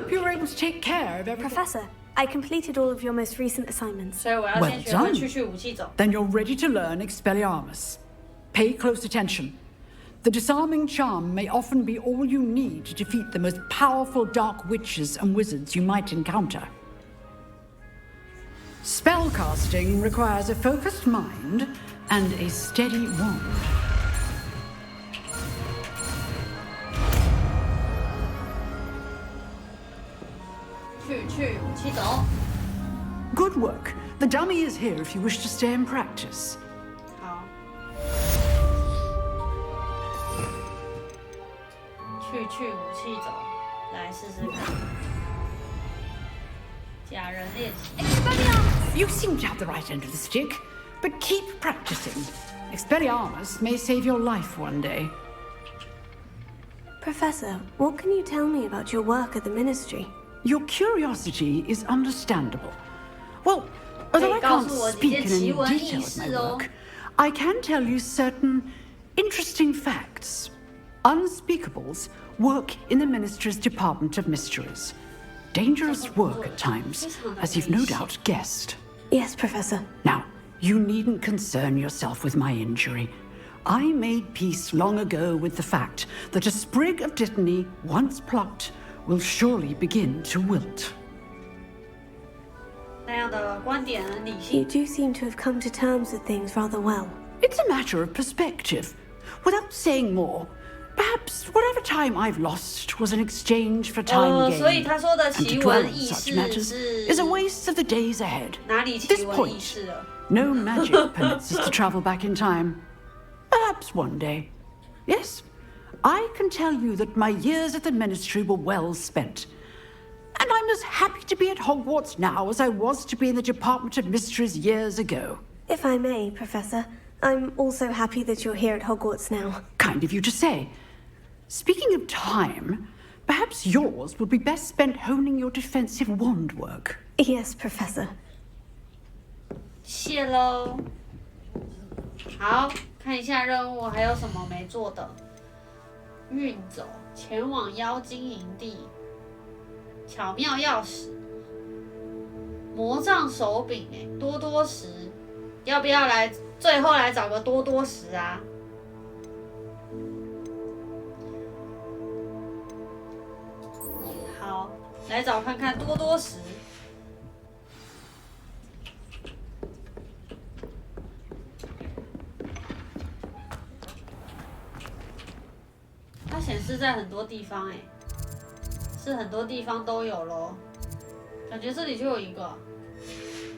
hope you were able to take care of everything. Professor, I completed all of your most recent assignments. Well done. Then you're ready to learn Expelliarmus. Pay close attention. The disarming charm may often be all you need to defeat the most powerful dark witches and wizards you might encounter. Spellcasting requires a focused mind and a steady wand. Good work. The dummy is here if you wish to stay and practice. 好。去武器走，来试试看。假人练习。You seem to have the right end of the stick, but keep practicing. Expelliarmus may save your life one day. Professor, what can you tell me about your work at the Ministry? Your curiosity is understandable. Well, although I can't speak in any detail of my work, I can tell you certain interesting facts. Unspeakables work in the Ministry's Department of Mysteries. Dangerous work at times, as you've no doubt guessed. Yes, Professor. Now, you needn't concern yourself with my injury. I made peace long ago with the fact that a sprig of dittany, once plucked, will surely begin to wilt. You do seem to have come to terms with things rather well. It's a matter of perspective. Without saying more, perhaps whatever time I've lost was an exchange for time gained, and to dwell on such matters is a waste of the days ahead. At this point, no magic permits us to travel back in time. Perhaps one day. Yes, I can tell you that my years at the Ministry were well spent. And I'm as happy to be at Hogwarts now as I was to be in the Department of Mysteries years ago. If I may, Professor, I'm also happy that you're here at Hogwarts now. Kind of you to say. Speaking of time, perhaps yours would be best spent honing your defensive wand work. Yes, Professor. 谢喽。好，看一下任务还有什么没做的。运走，前往妖精营地。巧妙钥匙，魔杖手柄，多多石，要不要来？最后来找个多多石啊！好，来找看看多多石。它显示在很多地方，是很多地方都有咯。感觉这里就有一个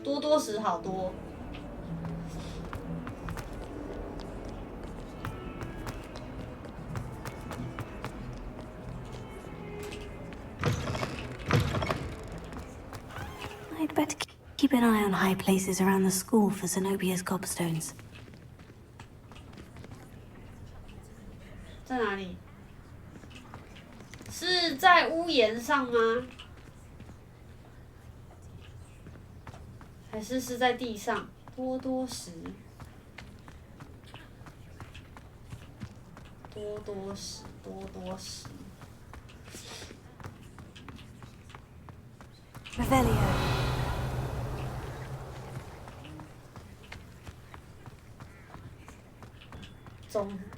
多多石，好多。I'd better keep an eye on high places around the school for Zenobia's gobstones. 在哪里？是在屋檐上吗？还是在地上？多多石，多多石，多多石。Revelio.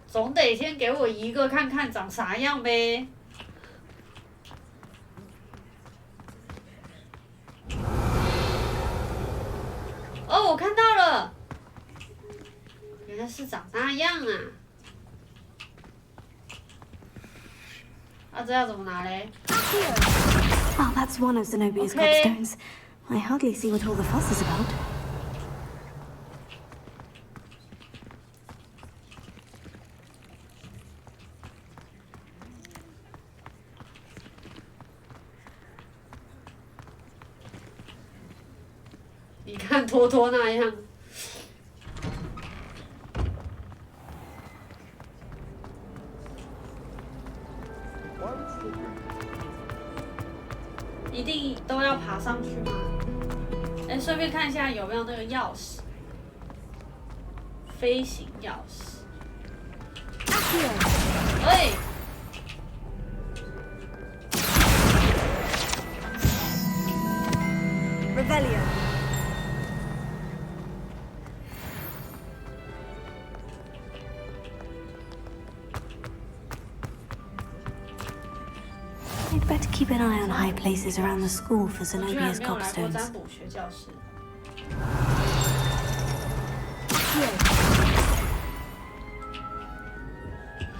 总得先给我一个看看长啥样呗。哦，我看到了，原来是长那样啊！啊，这要怎么拿嘞？ Oh, that's one of Zenobia's gobstones. I hardly see what all the fuss is about. 你看托托那样。一定都要爬上去吗？哎，顺便看一下有没有那个钥匙，飞行钥匙。哎， Revelio. I'd better keep an eye on high places around the school for Zenobia's gobstones.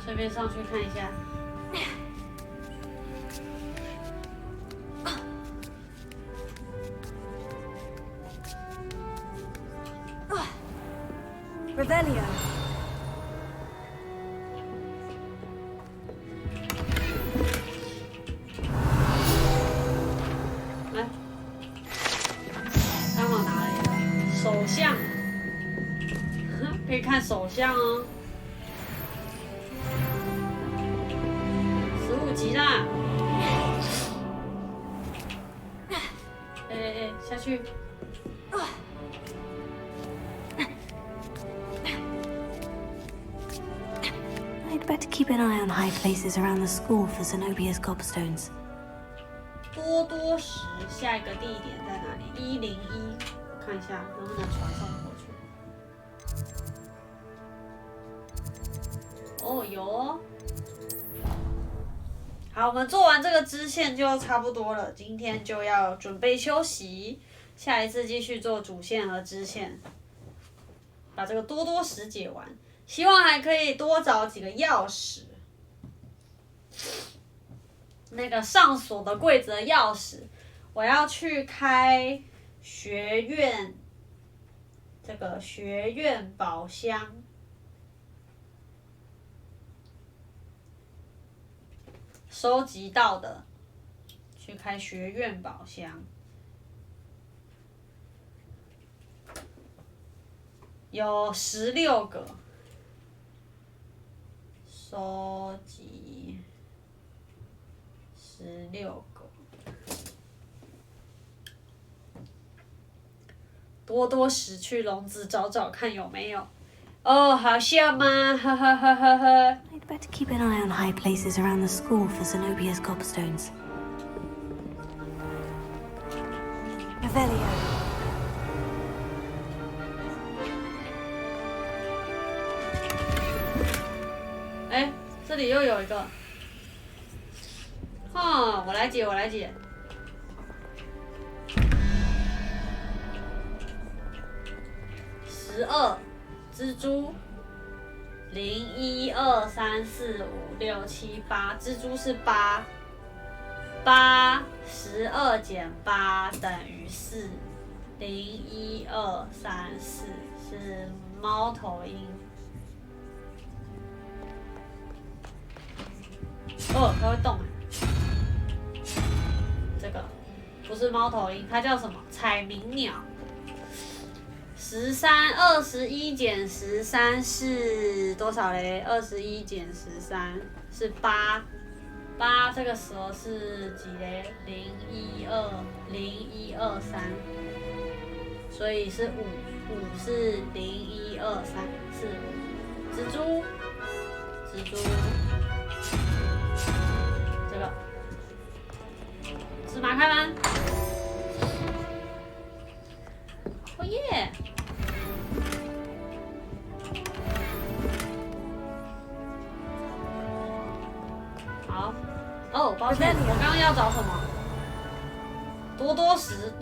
顺便上去看一下。Revelio. 来，刚好拿了一个手相，可以看手相哦。15级啦！下去。I'd better keep an eye on high places around the school for Zenobia's gobstones. 多多时下一个地点在哪里？101，看一下能不能传送过去。哦，有哦。好，我们做完这个支线就差不多了，今天就要准备休息，下一次继续做主线和支线，把这个多多时解完。希望还可以多找几个钥匙，那个上锁的柜子的钥匙，我要去开学院，这个学院宝箱。收集到的，去开学院宝箱，有16个，收集16个，多多时去笼子找找看有没有。哦，好笑吗？呵呵呵呵呵。I'd better keep an eye on high places around the school for Zenobia's gobstones. Revelio. 哎，这里又有一个。哈，我来解，我来解。12。蜘蛛0 1 2 3 4 5 6 7 8，蜘蛛是8， 12减8等于4， 0 1 2 3 4是猫头鹰。哦，它会动。这个不是猫头鹰，它叫什么？彩鸣鸟。21减13是多少嘞？21减13是8，这个时候是几嘞？0 1 2 3，所以是5是0 1 2 3是5。蜘蛛，这个芝麻开门。哦耶！好，哦，抱歉，我刚刚要找什么？多多时，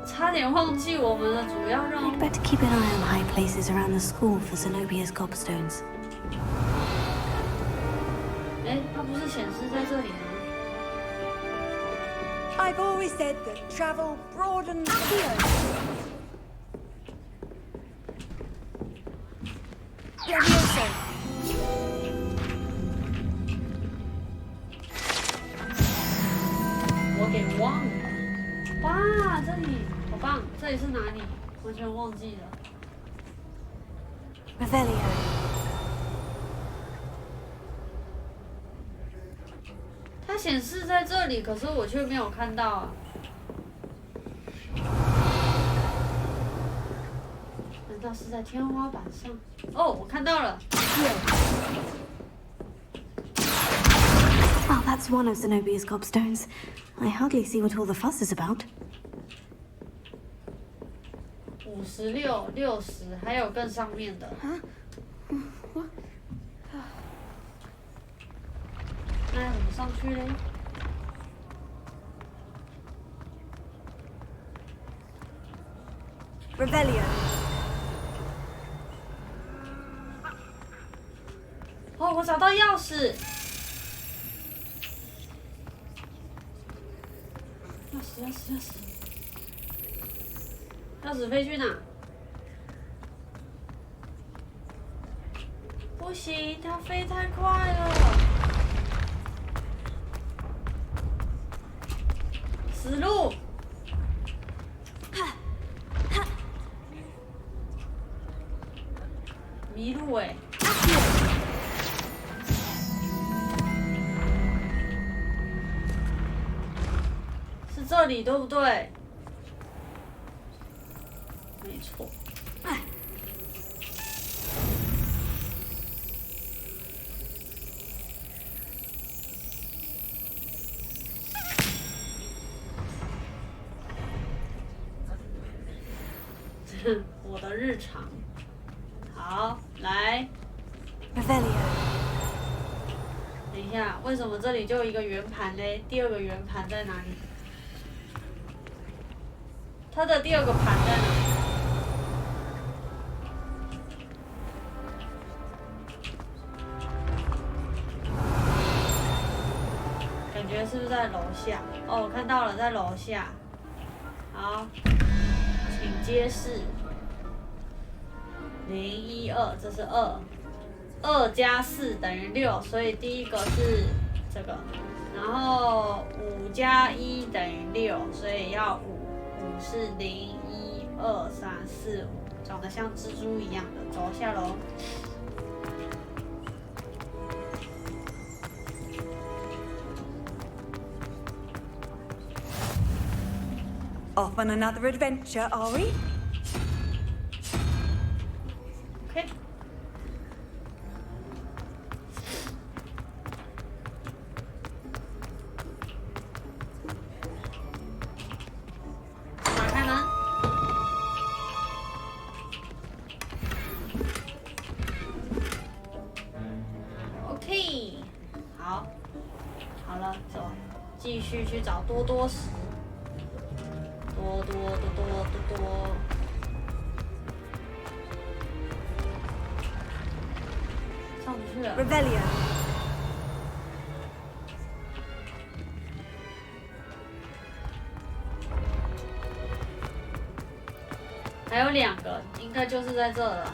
差点忘记我们的主要任务。I'd better keep an eye on high places around the school for Zenobia's gobstones. 哎，它不是显示在这里吗？ I've always said that travel broadens the horizon. Levioso. 我给忘了。哇，这里好棒！这里是哪里？完全忘记了。Revelio. 它显示在这里，可是我却没有看到啊。难道是在天花板上？哦，我看到了。Well, that's one of Zenobia's gobstones. I hardly see what all the fuss is about. 56、60，还有更上面的。那要怎么上去嘞？Rebellion。哦，我找到钥匙。钥匙飞去哪？不行，它飞太快了。死路。迷路哎。是这里对不对？没错。我的日常。好，来。等一下，为什么这里就有一个圆盘嘞？第二个圆盘在哪里？它的第二个盘在哪里？感觉是不是在楼下？哦，我看到了，在楼下。好，请揭示。012，这是2，2加4等于6，所以第一个是这个，然后5加1等于6，所以要5是0、1、2、3、4、5，长得像蜘蛛一样的，走下楼。Off on another adventure, are we? Okay. 打开门。OK， 好，好了，走，继续去找多多石。多。上不去了。Rebellion。还有2个，应该就是在这了。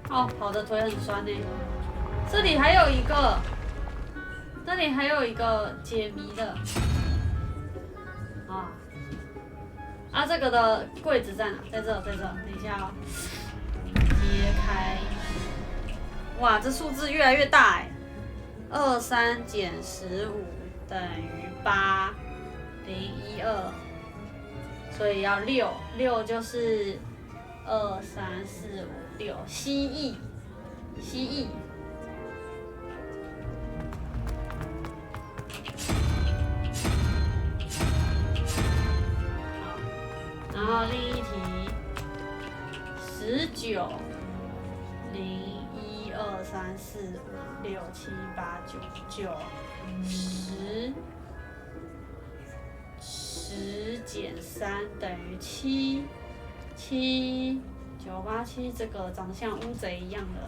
哦，跑的腿很酸呢。这里还有一个，这里还有一个解谜的。啊，这个的柜子在哪？在这。等一下哦，揭开。哇，这数字越来越大哎。23减15等于8，012，所以要6就是2、3、4、5、6，蜥蜴。然后另一题，19、0、1、2、3、4、5、6、7、8、9、10减3等于7，7、9、8、7，这个长得像乌贼一样的。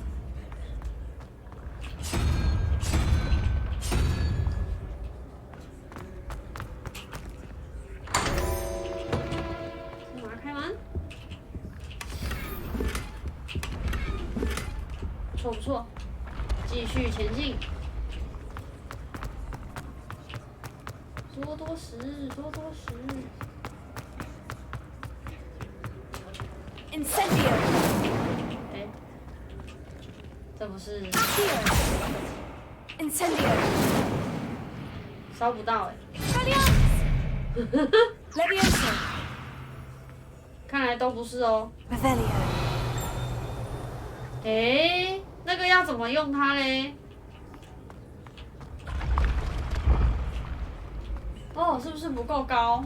不错，继续前进。多石。Incendio。哎，这不是 Incendio。烧不到哎。Leviosa。看来都不是哦。Revelio。哎。那个要怎么用它嘞？哦，是不是不够高？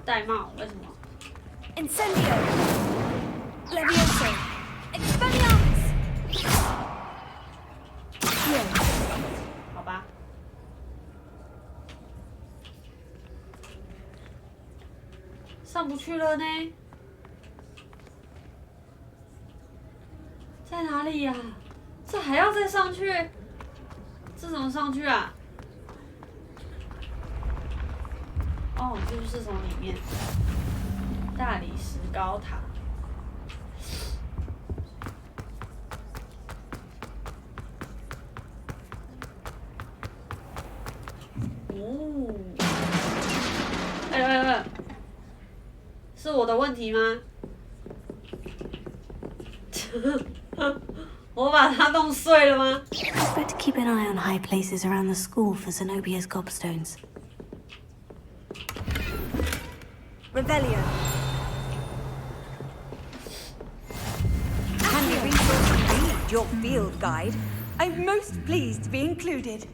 玳瑁为什么 ？Incendio, Levioso, Expelliarmus。好吧。上不去了呢。在哪里呀？这还要再上去？这怎么上去啊？哦，就是从里面。大理石高塔。哦。哎，是我的问题吗？我把它弄碎了吗 I'd better keep an eye on high places around the school for Zenobia's gobstones. Revelio. Handy resource indeed, your field guide. I'm most pleased to be included.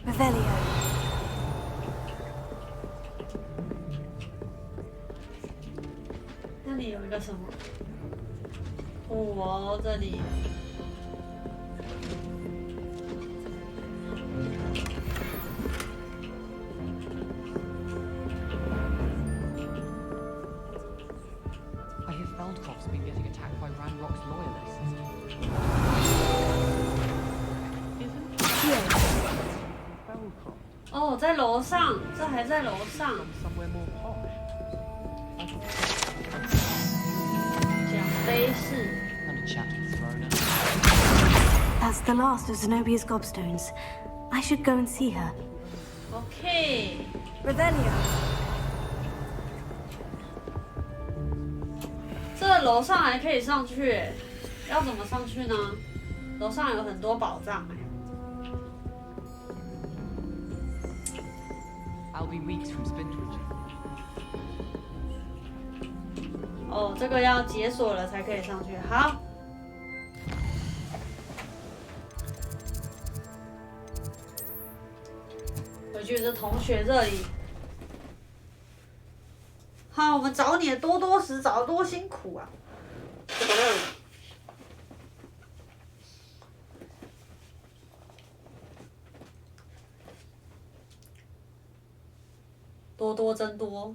Revelio. 那里有一个什么？哦，这里。I hear Feldkopf's been getting attacked by Ranrock's loyalists. Feldkopf. 哦，在楼上，这还在楼上。奖杯室。That's the last of Zenobia's gobstones. I should go and see her. Okay. Revelio. 这楼上还可以上去，要怎么上去呢？楼上有很多宝藏哎。I'll be weeks from Spindridge. 哦，这个要解锁了才可以上去。好。回去这同学这里。好，我们找你的多多时找得多辛苦啊！多多真多。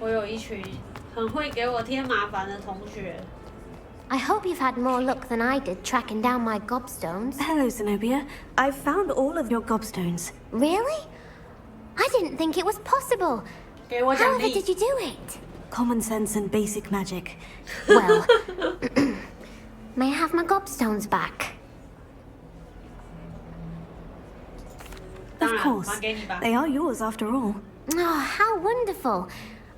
我有一群很会给我添麻烦的同学。I hope you've had more luck than I did tracking down my gobstones. Hello, Zenobia. I've found all of your gobstones. Really? I didn't think it was possible. However did you do it? Common sense and basic magic. Well, may I have my gobstones back? Of course. They are yours after all. Oh, how wonderful.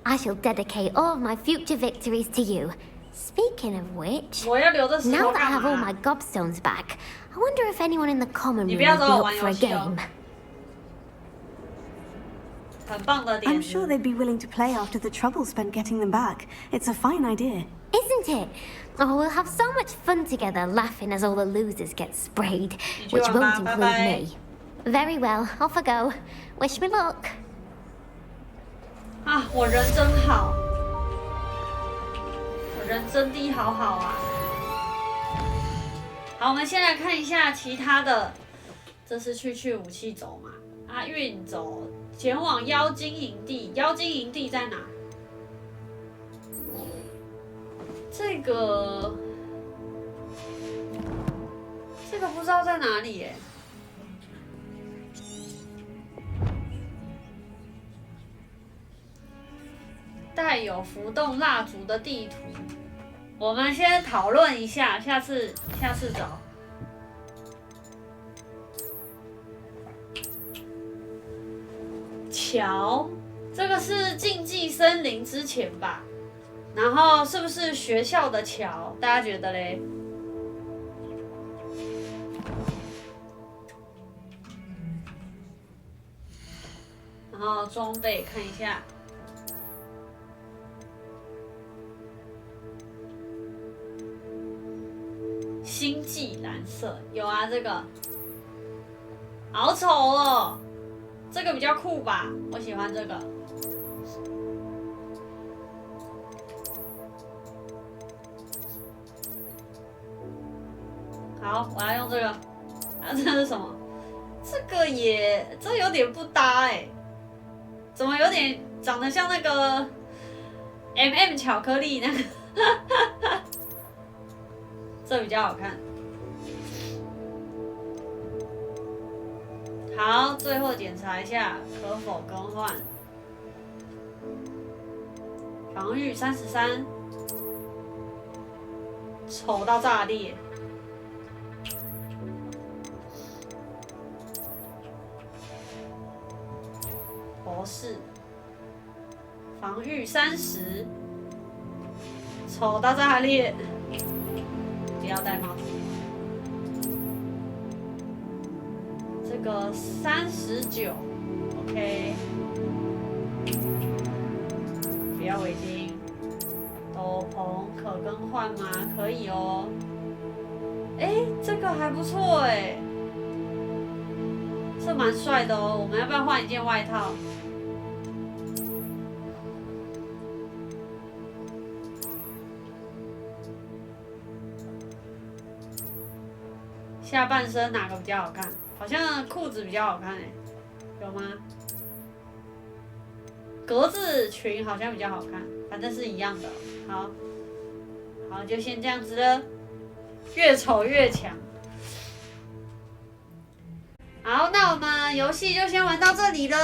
I shall dedicate all of my future victories to you. Speaking of which, now that I have all my gobstones back, I wonder if anyone in the common room would be up for a game. I'm sure they'd be willing to play after the trouble spent getting them back. It's a fine idea. Isn't it? Oh, we'll have so much fun together, laughing as all the losers get sprayed, which won't include me. Very well, off I go. Wish me luck. 啊，我人真好，我人真的好好啊。好，我们先来看一下其他的，这是去武器走嘛？啊，运走前往妖精营地，妖精营地在哪？这个不知道在哪里耶。带有浮动蜡烛的地图，我们先讨论一下，下次找。桥，这个是禁忌森林之前吧？然后是不是学校的桥？大家觉得嘞？然后装备看一下。星际蓝色有啊，这个好丑哦，这个比较酷吧，我喜欢这个。好，我要用这个。啊，这是什么？这有点不搭哎，怎么有点长得像那个 MM 巧克力那个？这比较好看。好，最后检查一下可否更换。防御33，丑到炸裂。博士，防御30，丑到炸裂。不要戴帽子。这个39 ，OK。不要围巾。斗篷可更换吗？可以哦。哎，这个还不错哎，这蛮帅的哦。我们要不要换一件外套？下半身哪个比较好看？好像裤子比较好看哎，有吗？格子裙好像比较好看，反正是一样的。好，好，就先这样子了，越丑越强。好，那我们游戏就先玩到这里了。